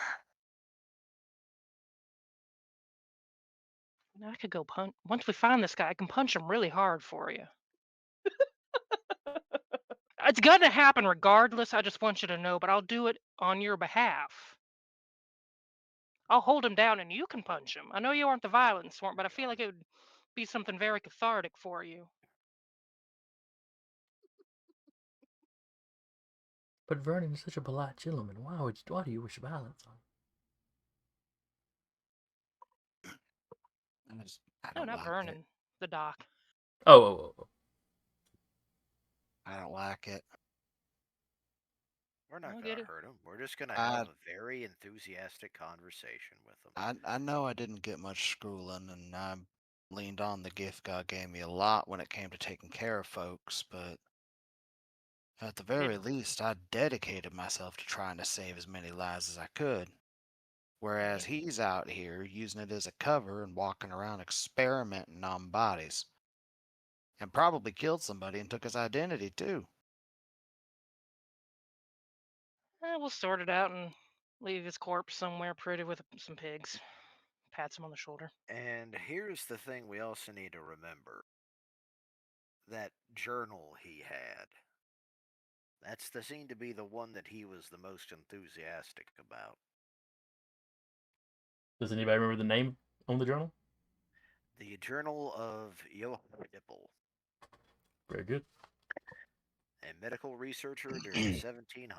I could go punch. Once we find this guy, I can punch him really hard for you. It's gonna happen regardless. I just want you to know, but I'll do it on your behalf. I'll hold him down and you can punch him. I know you aren't the violent sort, but I feel like it would be something very cathartic for you. But Vernon is such a polite gentleman. Why do you wish violence on him? I No, don't not like Vernon. it. The doc. Oh. I don't like it. We're not I'll going get to it. hurt him. We're just going to have a very enthusiastic conversation with him. I know I didn't get much schooling, and I leaned on the gift God gave me a lot when it came to taking care of folks, but at the very least, I dedicated myself to trying to save as many lives as I could. Whereas he's out here using it as a cover and walking around experimenting on bodies. And probably killed somebody and took his identity too. We'll sort it out and leave his corpse somewhere pretty with some pigs. pats him on the shoulder. And here's the thing we also need to remember. That journal he had. Seemed to be the one that he was the most enthusiastic about. Does anybody remember the name on the journal? The Journal of Johann Dippel, Very good. a medical researcher during the 1700s.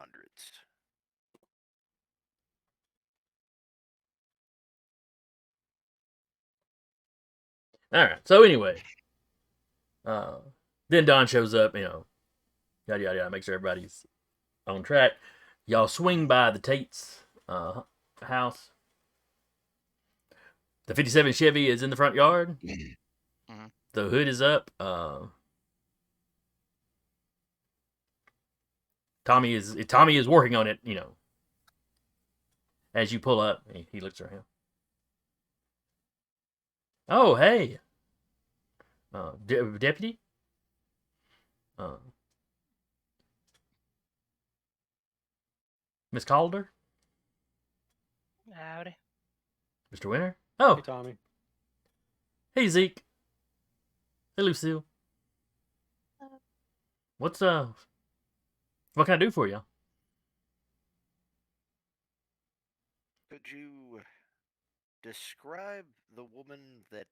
All right. So anyway, then Don shows up. Yada yada yada. Make sure everybody's on track. Y'all swing by the Tate's house. The '57 Chevy is in the front yard. Mm-hmm. The hood is up. Tommy is working on it. As you pull up, he looks around. Oh, hey, deputy. Miss Calder. Howdy. Mr. Winter. Oh, Hey, Tommy. hey Zeke. Hey Lucille. What can I do for you? Could you describe the woman that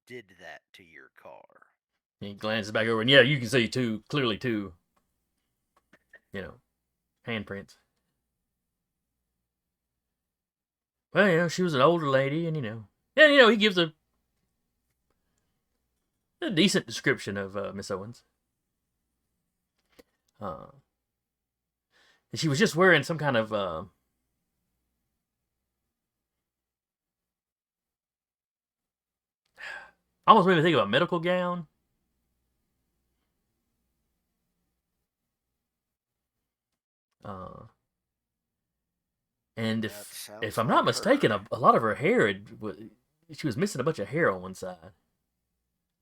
did that to your car? He glances back over, and yeah, you can see clearly two handprints. Well, she was an older lady, and he gives a decent description of Miss Owens. And she was just wearing some kind of almost made me think of a medical gown. And if I'm not mistaken, a lot of her hair she was missing a bunch of hair on one side,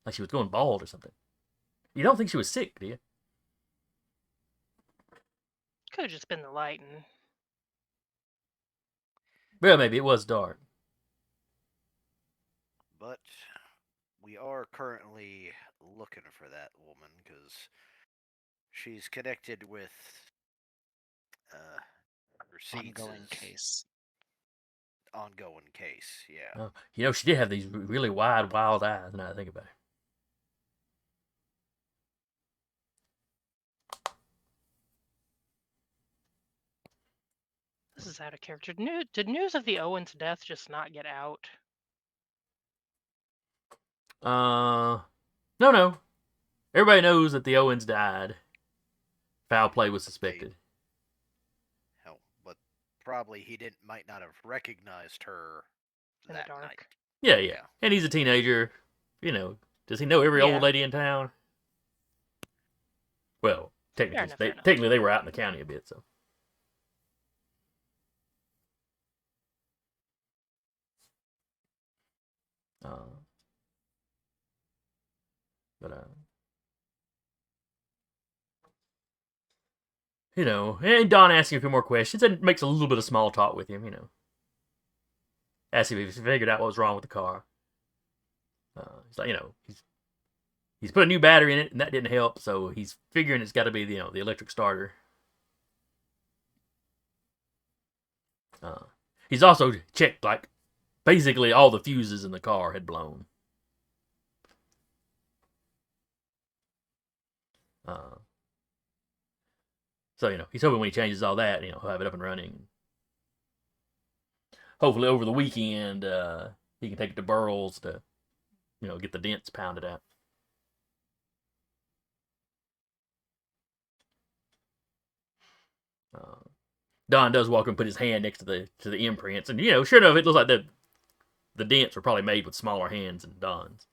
like she was going bald or something. You don't think she was sick, do you? Could have just been the lighting. Well, maybe it was dark. But we are currently looking for that woman because she's connected with ongoing case, yeah. She did have these really wide, wild eyes. Now I think about it. This is out of character. Did news of the Owens death just not get out? No. Everybody knows that the Owens died. Foul play was suspected. Hell, but probably he might not have recognized her In that the dark. night. Yeah. And he's a teenager. Does he know every old lady in town? Well, technically they were out in the county a bit, so. And Don asks him a few more questions and makes a little bit of small talk with him, Asks him if he figured out what was wrong with the car. He's like, he's put a new battery in it, and that didn't help, so he's figuring it's got to be, the electric starter. He's also checked, like, basically all the fuses in the car had blown. So, he's hoping when he changes all that, he'll have it up and running. Hopefully over the weekend, he can take it to Burles to, get the dents pounded out. Don does walk and put his hand next to the imprints, and sure enough, it looks like the dents were probably made with smaller hands than Don's.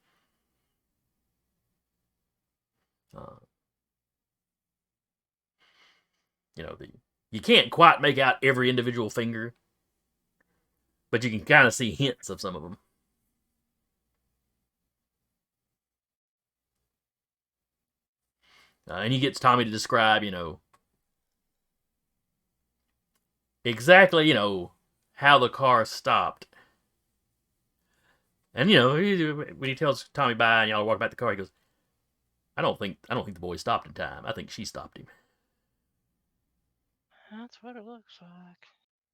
You can't quite make out every individual finger, but you can kind of see hints of some of them. And he gets Tommy to describe, exactly, how the car stopped. And when he tells Tommy bye and y'all walk back to the car, he goes, I don't think the boy stopped in time. I think she stopped him. That's what it looks like.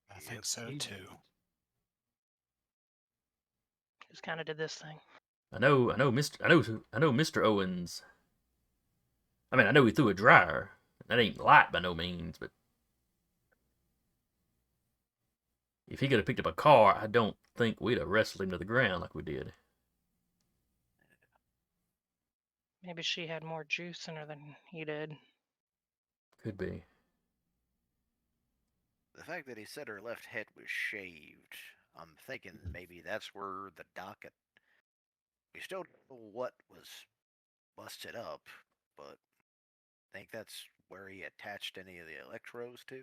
I think so too. Just kind of did this thing. I know Mr. Owens. I mean, I know he threw a dryer. That ain't light by no means, but if he could have picked up a car, I don't think we'd have wrestled him to the ground like we did. Maybe she had more juice in her than he did. Could be. The fact that he said her left head was shaved, I'm thinking maybe that's where the docket. We still don't know what was busted up, but I think that's where he attached any of the electrodes to.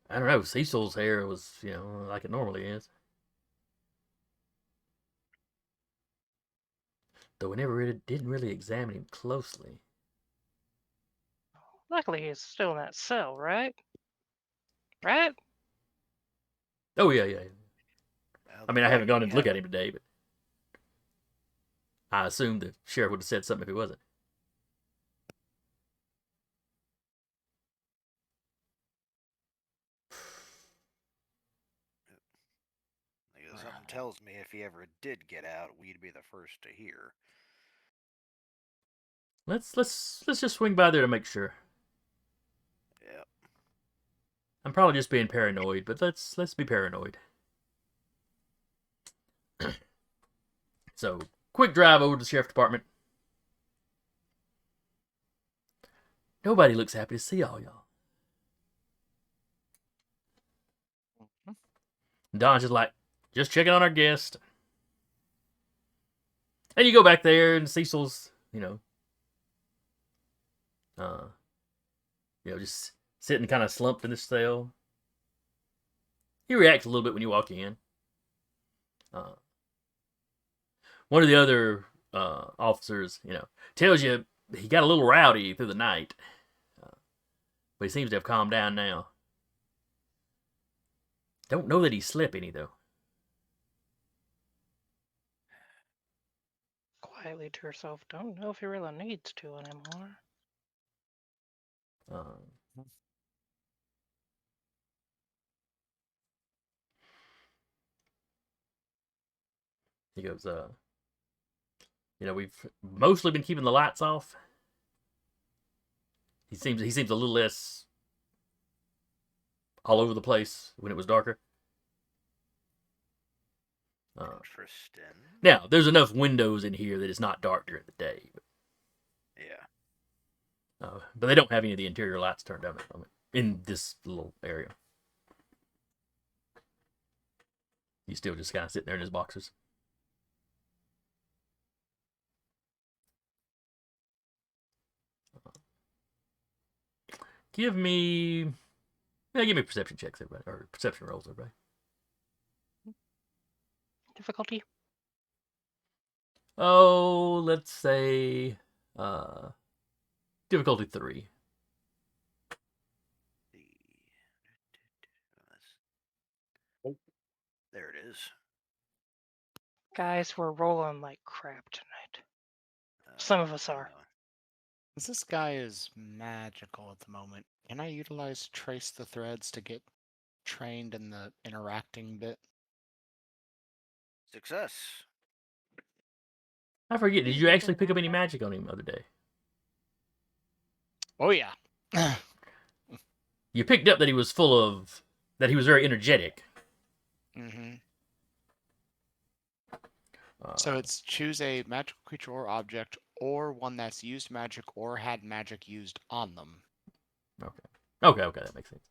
I don't know. Cecil's hair was, like it normally is. Though we didn't really examine him closely. Luckily, he's still in that cell, right? Right? Oh, yeah. Well, I mean, I haven't gone in to look at him today, but I assumed the sheriff would have said something if he wasn't. Something tells me if he ever did get out, we'd be the first to hear. Let's just swing by there to make sure. Yep. I'm probably just being paranoid, but let's be paranoid. So, quick drive over to the sheriff's department. Nobody looks happy to see all y'all. Don's just like, just checking on our guest. And you go back there, and Cecil's, just sitting kind of slumped in his cell. He reacts a little bit when you walk in. One of the other officers, tells you he got a little rowdy through the night. But he seems to have calmed down now. Don't know that he slept any, though. Quietly to herself, don't know if he really needs to anymore. He goes, we've mostly been keeping the lights off. He seems a little less all over the place when it was darker. Interesting. Now, there's enough windows in here that it's not dark during the day. But, yeah. But they don't have any of the interior lights turned on in this little area. He's still just kind of sitting there in his boxers. Give me perception checks, everybody, or perception rolls, everybody. Difficulty? Oh, let's say difficulty 3. There it is. Guys, we're rolling like crap tonight. Some of us are. This guy is magical at the moment. Can I utilize trace the threads to get trained in the interacting bit? Success. I forget, did you actually pick up any magic on him the other day? Oh, yeah. You picked up that he was he was very energetic. Mm-hmm. So it's choose a magical creature or object, or one that's used magic or had magic used on them. Okay, that makes sense.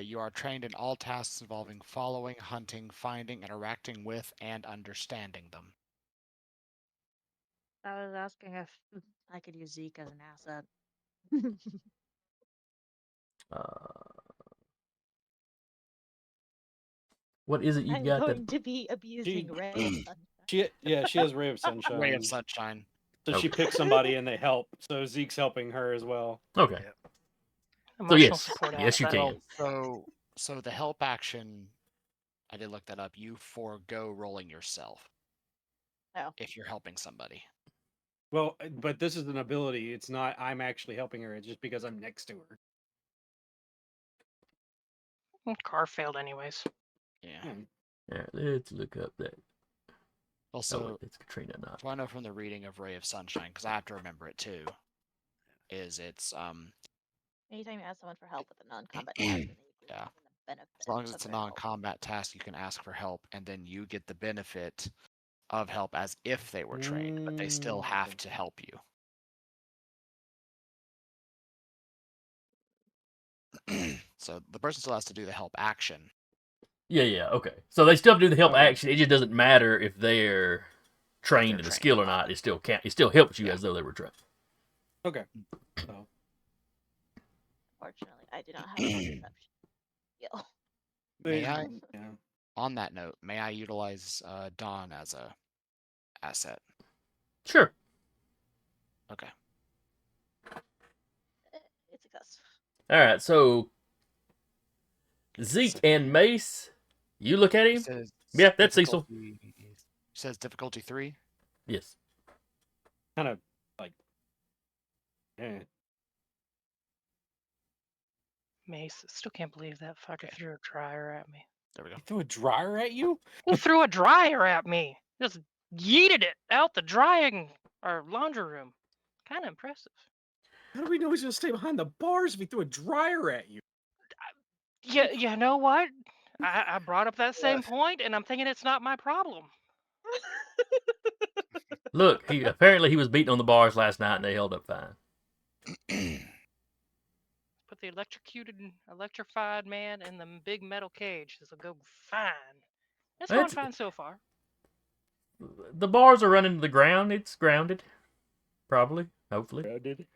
You are trained in all tasks involving following, hunting, finding, interacting with, and understanding them. I was asking if I could use Zeke as an asset. What is it you I'm got? going to be abusing Ray of Sunshine. She has Ray of Sunshine. Ray of Sunshine. So she picks somebody and they help. So Zeke's helping her as well. Okay. Yep. Emotional So support yes, you asset. can. So the help action I did look that up. You forego rolling yourself Oh. if you're helping somebody. Well, but this is an ability. It's not I'm actually helping her. It's just because I'm next to her. Car failed anyways. Yeah. Hmm. Yeah, let's look up that. Also, Oh, wait, it's Katrina, not. what I know from the reading of Ray of Sunshine, because I have to remember it too, is it's Anytime you ask someone for help with a non-combat task, and then you can yeah. give them the benefit As long as of it's a their help. non-combat task, you can ask for help, and then you get the benefit of help as if they were trained, but they still have to help you. So the person still has to do the help action. Yeah, okay. So they still have to do the help Okay. action. It just doesn't matter if they're trained in the skill or not. It still helps you as though they were trained. Okay. So. Unfortunately, I do not have a perception skill. May I, Yeah. on that note, may I utilize Dawn as a asset? Sure. Okay. It's success. All right. So Zeke and Mace, you look at him. Says Yeah, that's Cecil. Says difficulty 3. Yes. Kind of like. Eh. Mace, still can't believe that fucker Okay. threw a dryer at me. There we go. He threw a dryer at you? He threw a dryer at me. Just yeeted it out the drying or laundry room. Kind of impressive. How do we know he's gonna stay behind the bars if he threw a dryer at you? Yeah, you know what? I brought up that same point, and I'm thinking it's not my problem. Look, he was beaten on the bars last night, and they held up fine. Put the electrified man in the big metal cage. This will go fine. It's going fine so far. The bars are running to the ground. It's grounded. Probably. Hopefully. Grounded.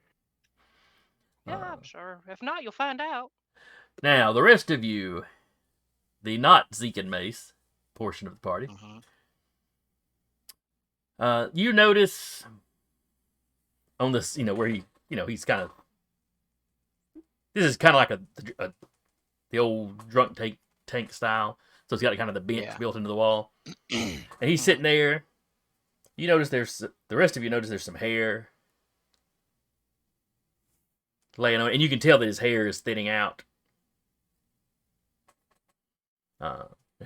Yeah, I'm sure. If not, you'll find out. Now, the rest of you, the not Zeke and Mace portion of the party, you notice on this, where he's kind of. This is kind of like the old drunk tank style. So it's got kind of the bench built into the wall. And he's sitting there. You notice the rest of you notice there's some hair laying on it. And you can tell that his hair is thinning out.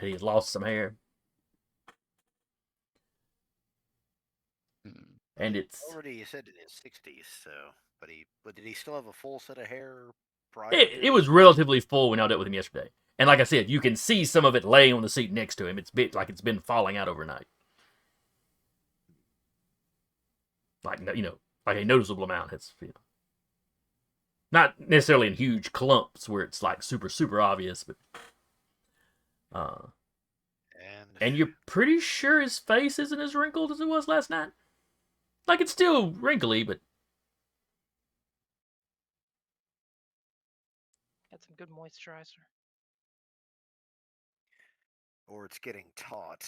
He has lost some hair. And it's already said in his 60s, so but did he still have a full set of hair prior? It was relatively full when I dealt with him yesterday. And like I said, you can see some of it laying on the seat next to him. It's like it's been falling out overnight. Like like a noticeable amount. It's not necessarily in huge clumps where it's like super super obvious, but and you're pretty sure his face isn't as wrinkled as it was last night. Like it's still wrinkly, but Got some good moisturizer. Or it's getting taut.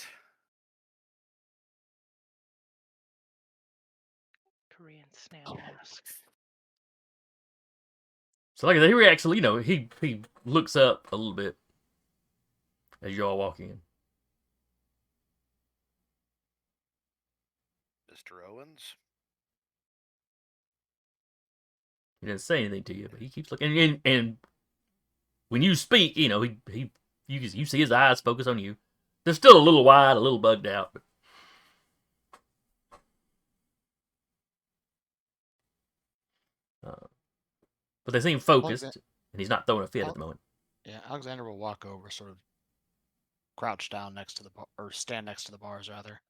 Korean snail mask. So like he actually, he looks up a little bit as you're all walking in. Mr. Owens? He doesn't say anything to you, but he keeps looking. And when you speak, you see his eyes focus on you. They're still a little wide, a little bugged out, but they seem focused, and he's not throwing a fit at the moment. Yeah, Alexander will walk over, sort of crouch down next to the bar, or stand next to the bars, rather.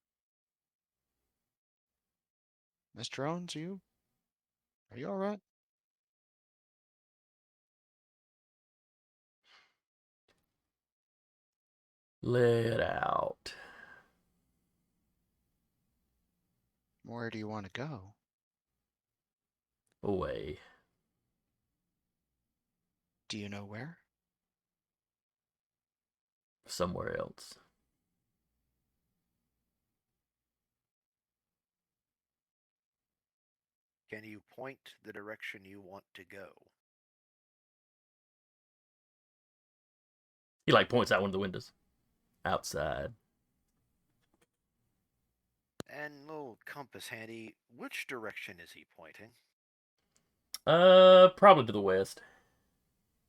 Mr. Owens, are you all right? Let out. Where do you want to go? Away. Do you know where? Somewhere else. Can you point the direction you want to go? He points out one of the windows. outside. And little compass handy. Which direction is he pointing? Probably to the west.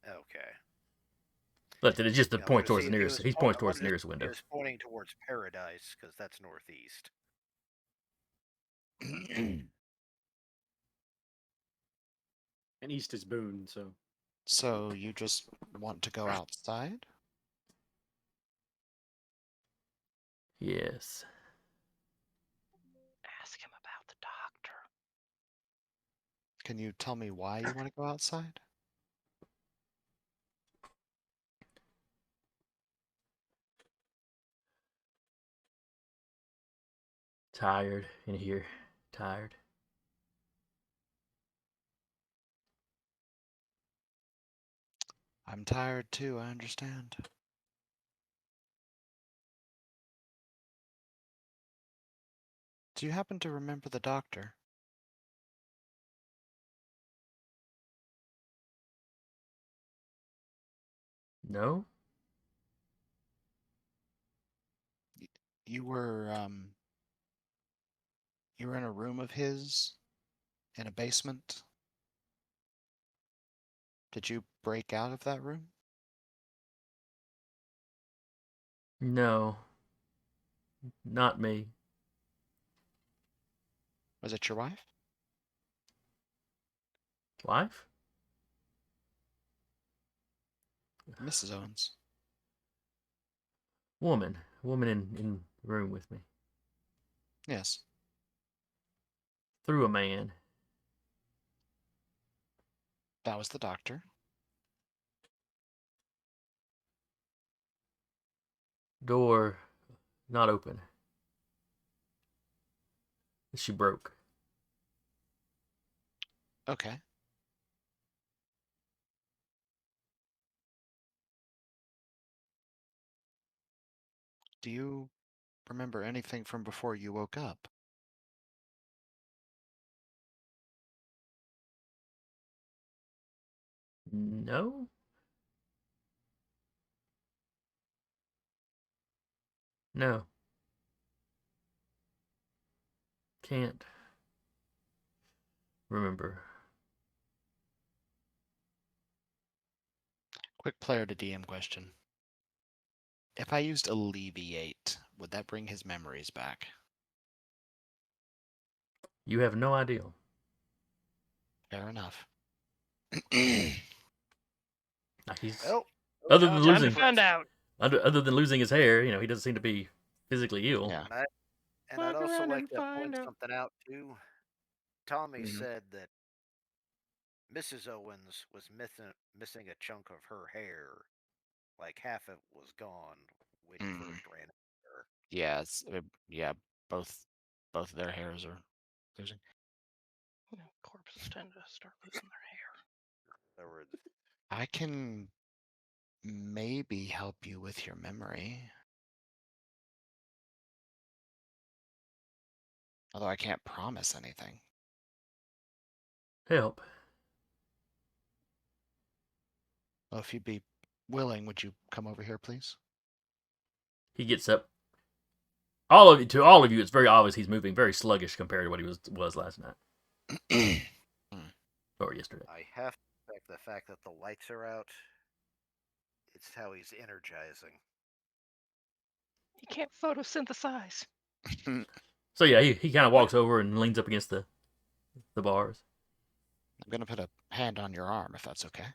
Okay. But it's just the I wanted point to towards see the if he nearest. was. He I points towards the wanted to nearest see if he window. was pointing towards paradise because that's northeast. And east is Boone, so So you just want to go outside? Yes. Ask him about the doctor. Can you tell me why you want to go outside? Tired in here. Tired. I'm tired too, I understand. Do you happen to remember the doctor? No? You were you were in a room of his in a basement? Did you break out of that room? No. Not me. Was it your wife? Wife? Mrs. Owens. Woman. Woman in room with me. Yes. Through a man. That was the doctor. Door not open. She broke. Okay. Do you remember anything from before you woke up? No? No. Can't remember. Quick player to DM question. If I used alleviate, would that bring his memories back? You have no idea. Fair enough. He's Well, other than John, Time to losing find out. other than losing his hair, he doesn't seem to be physically ill. Yeah. And I'd Fuck also around like and to find point out. something out too. Tommy Mhm. said that Mrs. Owens was missing a chunk of her hair, like half it was gone when he Mm. first ran into her. Yeah, yeah, both of their hairs are losing. Corpses tend to start losing their hair. There were I can maybe help you with your memory. Although I can't promise anything. Help. Well, if you'd be willing, would you come over here, please? He gets up. To all of you, it's very obvious he's moving very sluggish compared to what he was last night or yesterday. I have to respect the fact that the lights are out. It's how he's energizing. He can't photosynthesize. So yeah, he kind of walks over and leans up against the bars. I'm gonna put a hand on your arm if that's okay.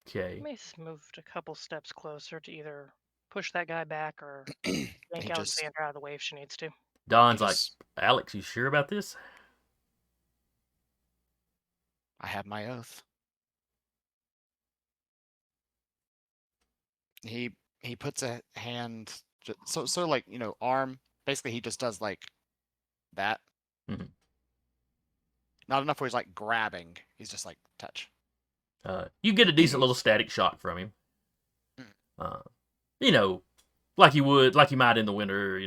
Okay. Mace moved a couple steps closer to either push that guy back or He yank just Alexandra out of the way if she needs to. Don's like, just- Alex, you sure about this? I have my oath. He puts a hand so like, arm. Basically, he just does like that. Mhm. Not enough where he's like grabbing. He's just like touch. You get a decent little static shock from him. Mm. Like you might in the winter,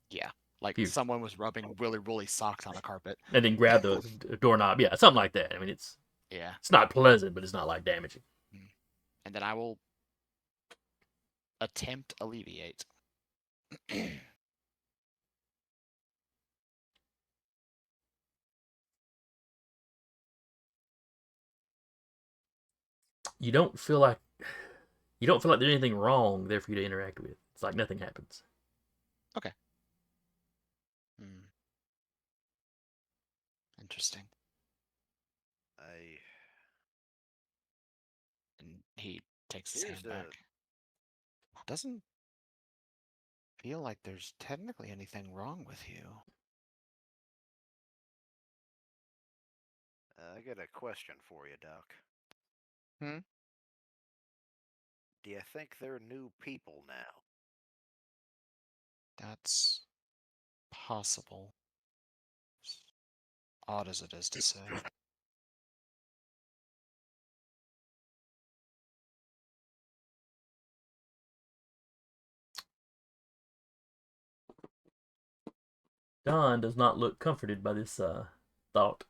Yeah, like You- someone was rubbing really woolly socks on a carpet. and then grab the doorknob. Yeah, something like that. I mean, it's Yeah, not pleasant, but it's not like damaging. and then I will attempt alleviate. You don't feel like there's anything wrong there for you to interact with. It's like nothing happens. Okay. Interesting. And he takes his hand back. Doesn't feel like there's technically anything wrong with you. I got a question for you, Doc. Hmm? Do you think they're new people now? That's possible. Odd as it is to say. Don does not look comforted by this thought.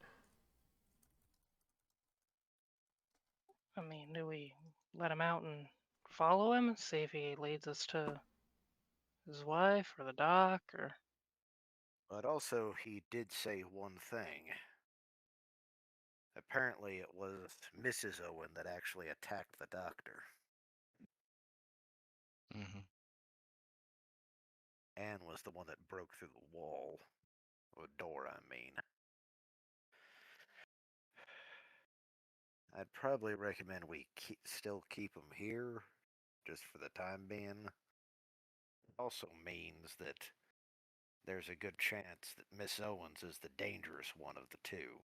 I mean, do we let him out and follow him and see if he leads us to his wife or the doc or? But also, he did say one thing. Apparently, it was Mrs. Owen that actually attacked the doctor. Mm-hmm. Anne was the one that broke through the wall. Or door, I mean. I'd probably recommend we still keep him here, just for the time being. It also means that there's a good chance that Miss Owens is the dangerous one of the two.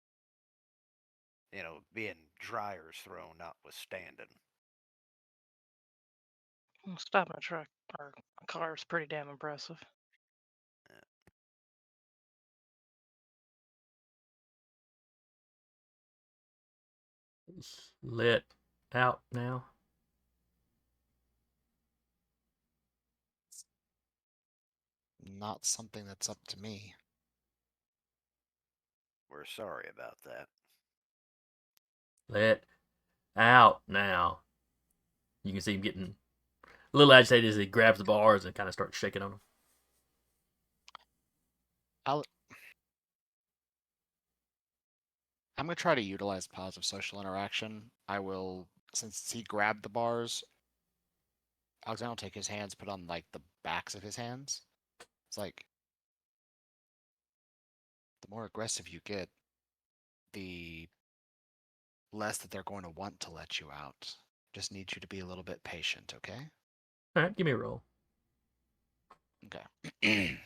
You know, being Dryer's thrown notwithstanding. Stopping a truck or a car is pretty damn impressive. Let out now. Not something that's up to me. We're sorry about that. Let out now. You can see him getting a little agitated as he grabs the bars and kind of starts shaking on them. I'm going to try to utilize positive social interaction. I will, since he grabbed the bars, Alexander will take his hands, put on like the backs of his hands. It's like the more aggressive you get, the less that they're going to want to let you out. Just need you to be a little bit patient, okay? All right, give me a roll. Okay.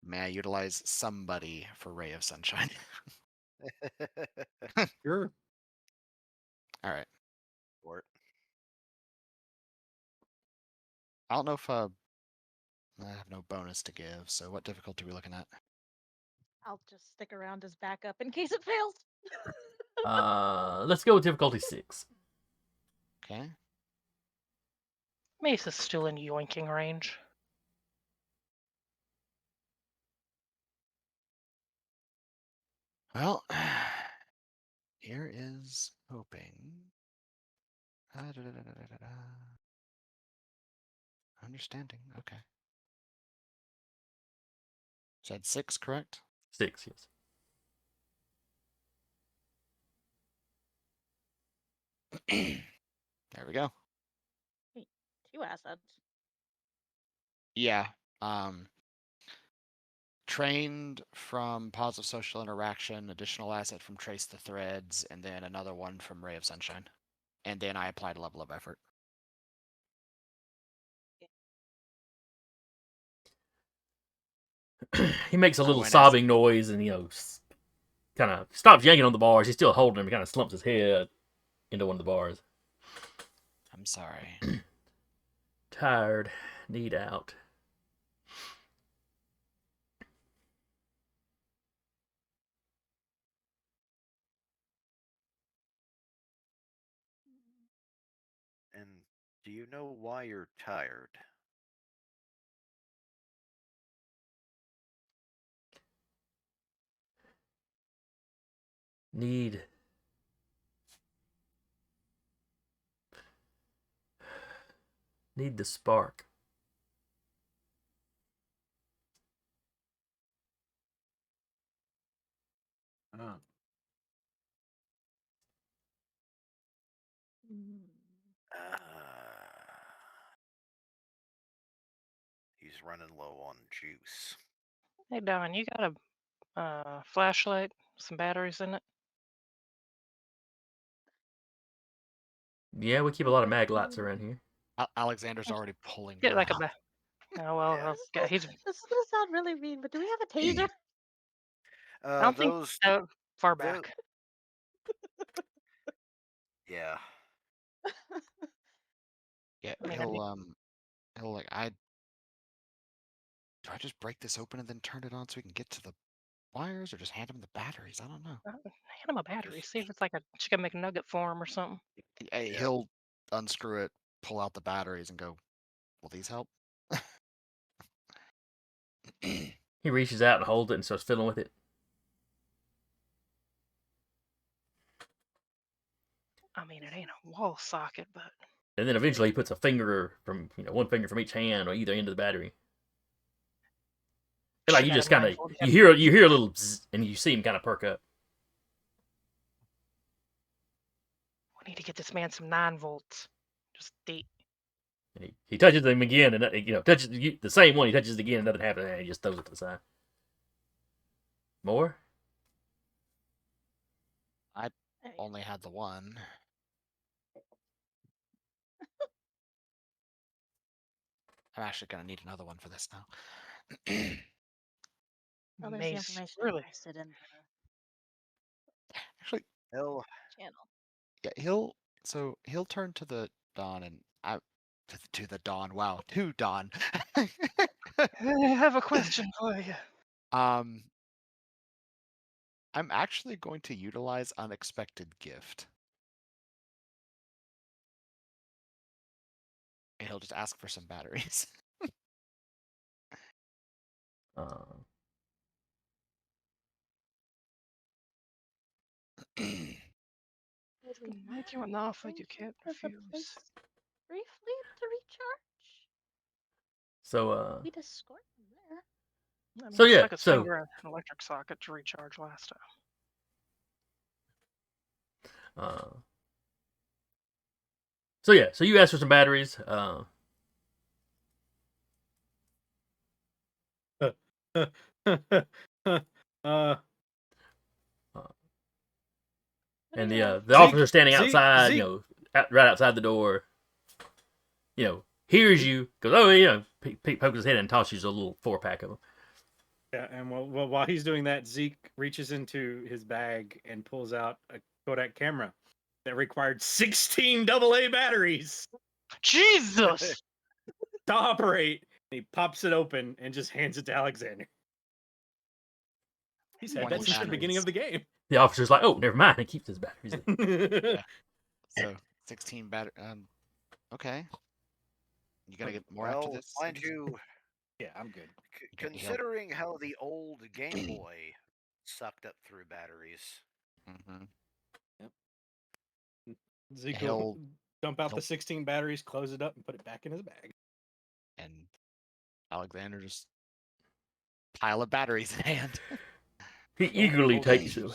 May I utilize somebody for Ray of Sunshine? Sure. All right. Or I don't know if I have no bonus to give, so what difficulty are we looking at? I'll just stick around as backup in case it fails. Let's go with difficulty 6. Okay. Mace is still in yoinking range. Well, here is hoping. Understanding. Okay. Said 6, correct? 6, yes. There we go. Wait, 2 assets. Yeah. Trained from positive social interaction, additional asset from trace the threads, and then another one from ray of sunshine. And then I applied a level of effort. He makes a I little went as- sobbing noise and, kind of stops yanking on the bars. He's still holding him. He kind of slumps his head into one of the bars. I'm sorry. Tired. Need out. and do you know why you're tired? Need the spark. Oh. He's running low on juice. Hey Don, you got a flashlight, some batteries in it? Yeah, we keep a lot of mag lights around here. Alexander's already pulling Get one like a out. Oh well, Yeah. he's. This is gonna sound really mean, but do we have a taser? I don't think Those. that far tho- back. Yeah. Yeah, I mean, that'd be- he'll like do I just break this open and then turn it on so we can get to the wires, or just hand him the batteries? I don't know. hand him a battery. Just- See if it's like a chicken McNugget for him or something. Hey, Yeah. he'll unscrew it, pull out the batteries, and go, "Will these help?" He reaches out and holds it and starts fiddling with it. I mean, it ain't a wall socket, but And then eventually he puts a finger from, one finger from each hand on either end of the battery. And like you Should've just had a kind of blindfold. you hear a little bzz, and you see him kind of perk up. We need to get this man some 9 volts. Just deep. And he touches them again, and touches the same one. He touches it again, nothing happens, and he just throws it to the side. More? Only had the one. I'm actually gonna need another one for this now. Oh, there's the Mace, information really? I posted in Actually, He'll the channel. yeah, he'll turn to the Dawn and to the Dawn. Wow, to Dawn. I have a question for you. I'm actually going to utilize unexpected gift. And he'll just ask for some batteries. Make you an offer you can't There's a place refuse. briefly to recharge. So We'd escort him there. I mean, So, he yeah, stuck his so- finger in an electric socket to recharge last time. So yeah, so you asked for some batteries. And the officer standing outside, right outside the door, hears you, goes, oh, pokes his head and tosses a little 4-pack of them. Yeah, and while he's doing that, Zeke reaches into his bag and pulls out a Kodak camera that required 16 AA batteries Jesus! to operate. He pops it open and just hands it to Alexander. He said 20 that since the beginning of the game. The officer's like, oh, never mind. He keeps his batteries. Yeah. So 16 battery. Okay. You gonna get more after this? mind you, Yeah, I'm good. considering how the old Game Boy sucked up through batteries. Mm-hmm. Zeke will dump out the 16 batteries, close it up, and put it back in his bag. And Alexander just pile of batteries in hand. He eagerly takes them.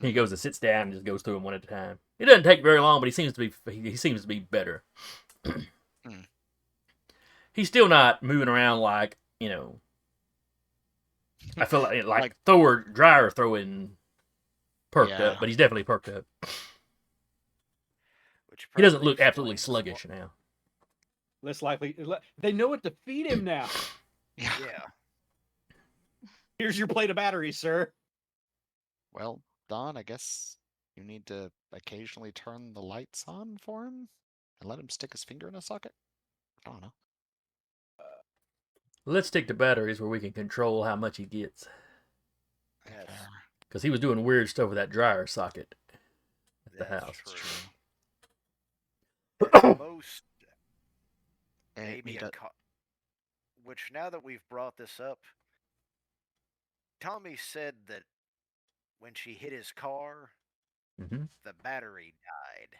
He goes and sits down and just goes through them one at a time. It doesn't take very long, but he seems to be better. He's still not moving around like, I feel like Thor Dryer throwing perked up, but he's definitely perked up. He doesn't look absolutely sluggish now. Less likely. They know what to feed him now. Yeah. Here's your plate of batteries, sir. Well, Don, I guess you need to occasionally turn the lights on for him and let him stick his finger in a socket. I don't know. Let's stick to batteries where we can control how much he gets. Because he was doing weird stuff with that dryer socket at the house. Most, maybe which now that we've brought this up, Tommy said that when she hit his car, Mm-hmm. the battery died.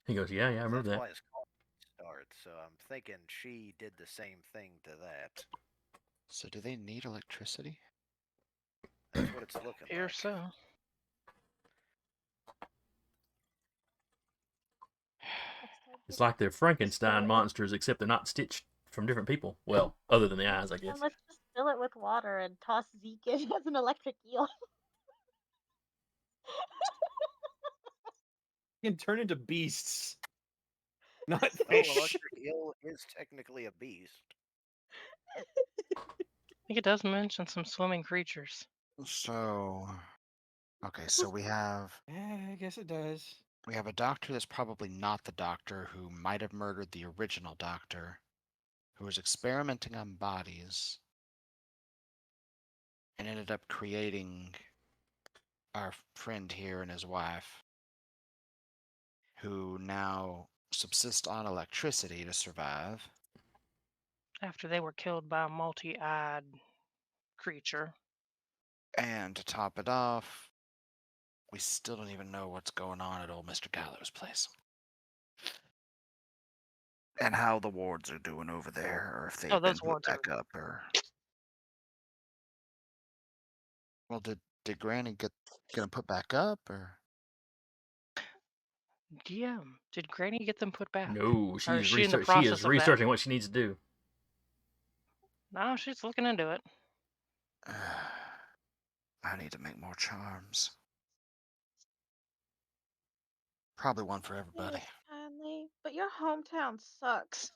He goes, yeah, I remember That's that. why his car starts. So I'm thinking she did the same thing to that. So do they need electricity? That's what it's looking Here, like. so. It's like they're Frankenstein monsters, except they're not stitched from different people. Well, other than the eyes, I And guess. let's just fill it with water and toss Zeke in as an electric eel. You can turn into beasts, not Oh, fish. electric eel is technically a beast. I think it does mention some swimming creatures. So, okay, so we have Yeah, I guess it does. a doctor that's probably not the doctor who might have murdered the original doctor, who was experimenting on bodies and ended up creating our friend here and his wife, who now subsist on electricity to survive. After they were killed by a multi-eyed creature. And to top it off, we still don't even know what's going on at old Mr. Gallow's place. And how the wards are doing over there, or if they've Oh, been those put wards are. back up, or well, did Granny get them put back up, or DM, did Granny get them put back? No, Or she's is she in the she is process of that? researching what she needs to do. No, she's looking into it. I need to make more charms. Probably one for everybody. Yes, kindly, but your hometown sucks.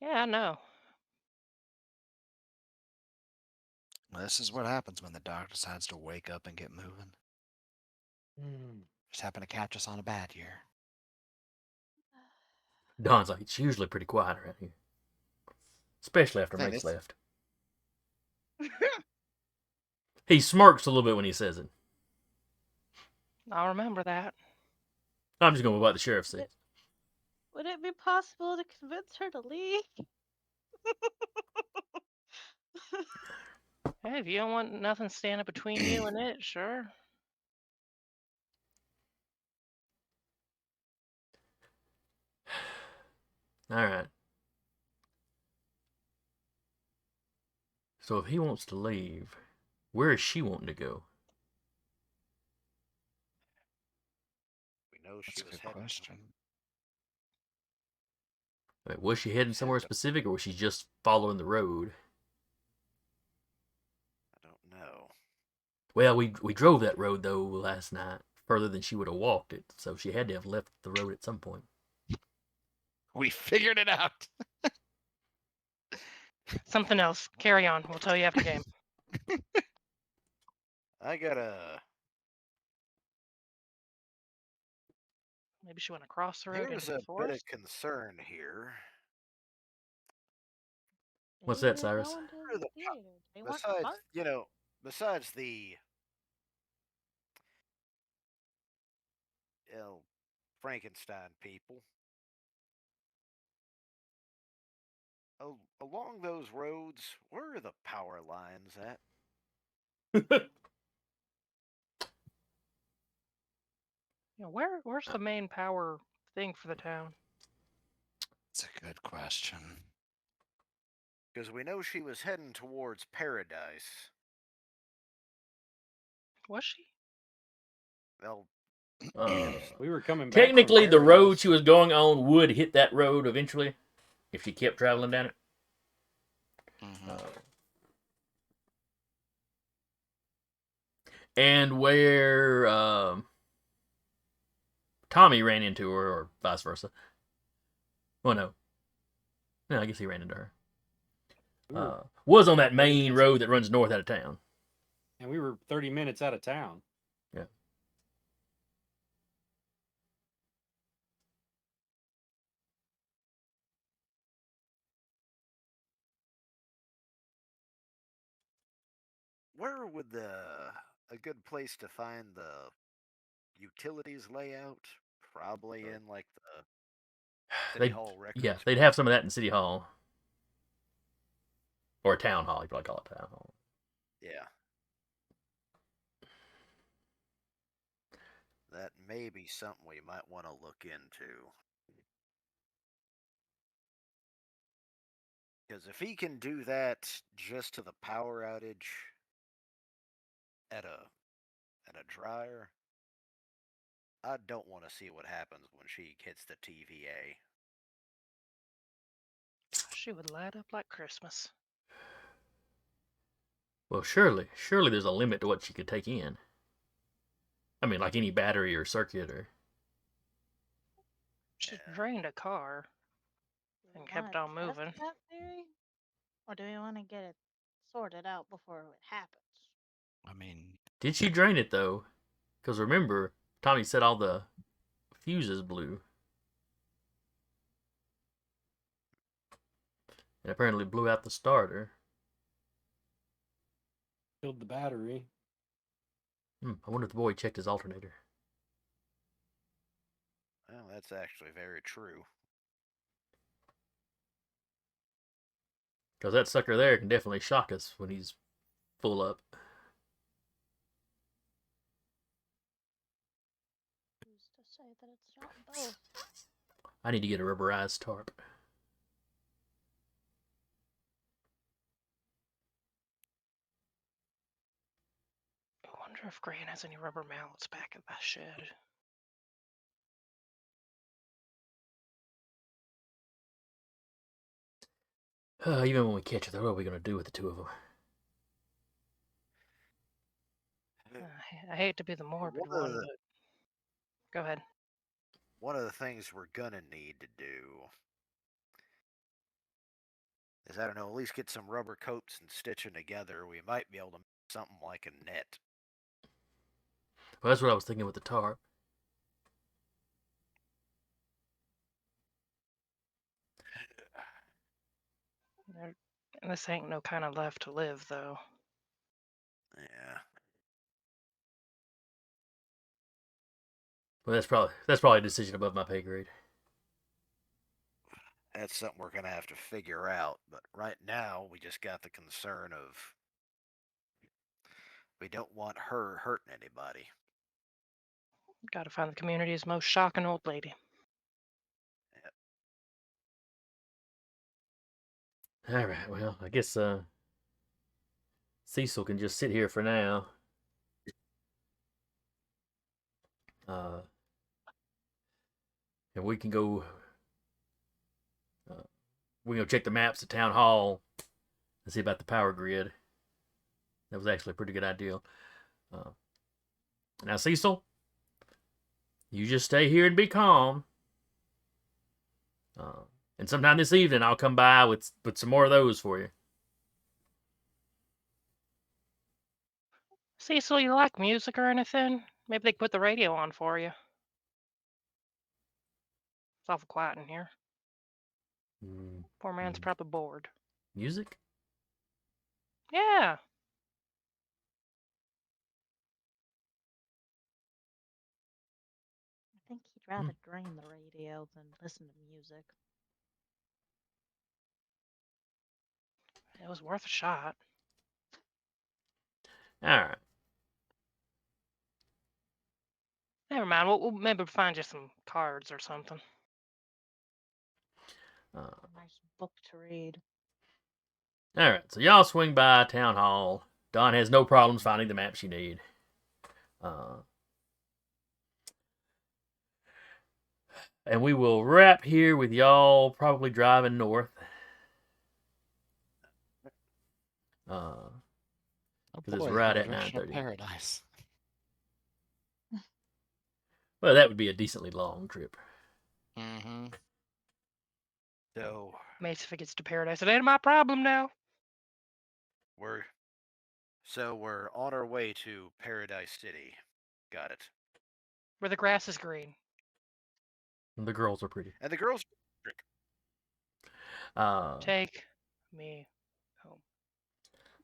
Yeah, I know. Well, this is what happens when the doc decides to wake up and get moving. Just happened to catch us on a bad year. Don's like, it's usually pretty quiet around here. Especially after Thing Mace is- left. He smirks a little bit when he says it. I'll remember that. I'm just going with what the sheriff says. Would it be possible to convince her to leave? Hey, if you don't want nothing standing between you and it, sure. All right. So if he wants to leave, where is she wanting to go? We know That's she a was good heading. question. I mean, was she heading somewhere specific, or was she just following the road? I don't know. Well, we drove that road though last night, further than she would have walked it, so she had to have left the road at some point. We figured it out. Something else. Carry on. We'll tell you after game. I gotta. Maybe she went across the road Here's into the a bit of forest. concern here. What's Maybe that, they're Cyrus? going to Sure, the theater. They weren't Besides, smart. besides the Frankenstein people, along those roads, where are the power lines at? Yeah, where's the main power thing for the town? It's a good question. Because we know she was heading towards paradise. Was she? Well, We were coming back. Technically, from the road Paradise. she was going on would hit that road eventually, if she kept traveling down it. Mm-hmm. And where Tommy ran into her, or vice versa. Well, no, I guess he ran into her. Was on that main road that runs north out of town. And we were 30 minutes out of town. Yeah. where would a good place to find the utilities layout? Probably in like the City Hall records. Yeah, they'd have some of that in City Hall. Or a town hall, you probably call it town hall. Yeah. may be something we might want to look into. Because if he can do that just to the power outage at a dryer, I don't want to see what happens when she hits the TVA. She would light up like Christmas. Well, surely there's a limit to what she could take in. I mean, like any battery or circuit or. She Yeah. drained a car Do we and kept wanna on test moving. that theory? Or do we want to get it sorted out before it happens? I mean, Did she drain it though? Because remember, Tommy said all the fuses blew. And apparently blew out the starter. Killed the battery. I wonder if the boy checked his alternator. Well, that's actually very true. Because that sucker there can definitely shock us when he's full up. Who's to say that it's not both? I need to get a rubberized tarp. I wonder if Gran has any rubber mallets back at that shed. Even when we catch her, what are we going to do with the two of them? I hate to be the morbid one, but go ahead. One of the things we're gonna need to do is, I don't know, at least get some rubber coats and stitch them together. We might be able to make something like a net. Well, that's what I was thinking with the tarp. This ain't no kind of left to live, though. Yeah. Well, that's probably a decision above my pay grade. That's something we're gonna have to figure out. But right now, we just got the concern of we don't want her hurting anybody. Gotta find the community's most shocking old lady. All right. Well, I guess Cecil can just sit here for now. And we can go. We can go check the maps at town hall and see about the power grid. That was actually a pretty good idea. Now, Cecil, you just stay here and be calm. And sometime this evening, I'll come by with some more of those for you. Cecil, you like music or anything? Maybe they could put the radio on for you. It's awful quiet in here. Poor man's probably bored. Music? Yeah. I think he'd rather drain the radio than listen to music. It was worth a shot. All right. Never mind. We'll maybe find you some cards or something. A nice book to read. All right. So y'all swing by town hall. Dawn has no problems finding the maps you need. And we will wrap here with y'all probably driving north. oh Because it's boy, right in at the direction of 9:30. paradise. Well, that would be a decently long trip. Mm-hmm. Mace, if it gets to paradise, it ain't my problem now. We're on our way to Paradise City. Got it. Where the grass is green. And the girls are pretty. And the girls. Take me home.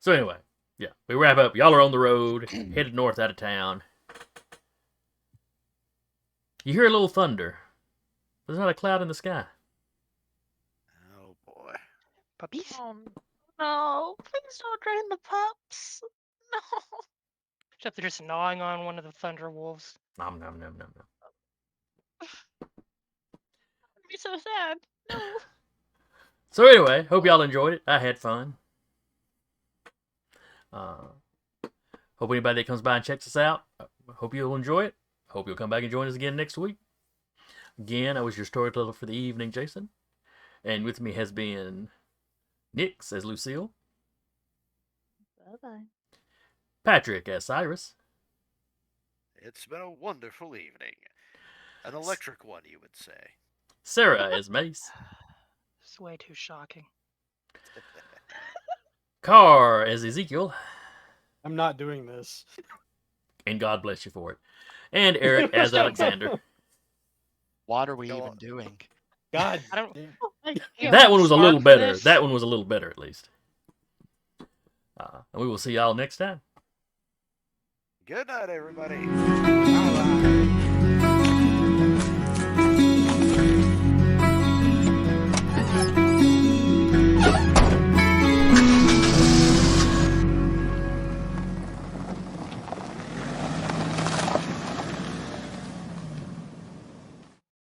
So anyway, yeah, we wrap up. Y'all are on the road, headed north out of town. You hear a little thunder. There's not a cloud in the sky. Oh boy. Puppies? Oh no! Please don't drain the pups. No. Except they're just gnawing on one of the thunder wolves. Nom nom nom nom nom. be so sad. No. So anyway, hope y'all enjoyed it. I had fun. Hope anybody that comes by and checks us out, hope you'll enjoy it. Hope you'll come back and join us again next week. Again, I was your storyteller for the evening, Jason. And with me has been Nix as Lucille. Bye-bye. Patrick as Cyrus. It's been a wonderful evening. An electric one, you would say. Sarah as Mace. It's way too shocking. Carr as Ezekiel. I'm not doing this. And God bless you for it. And Eric as Alexander. What are we Go even on. doing? God. I don't- damn. Yeah, That one was a smart little for better. this. That one was a little better, at least. And we will see y'all next time. Good night, everybody. All right.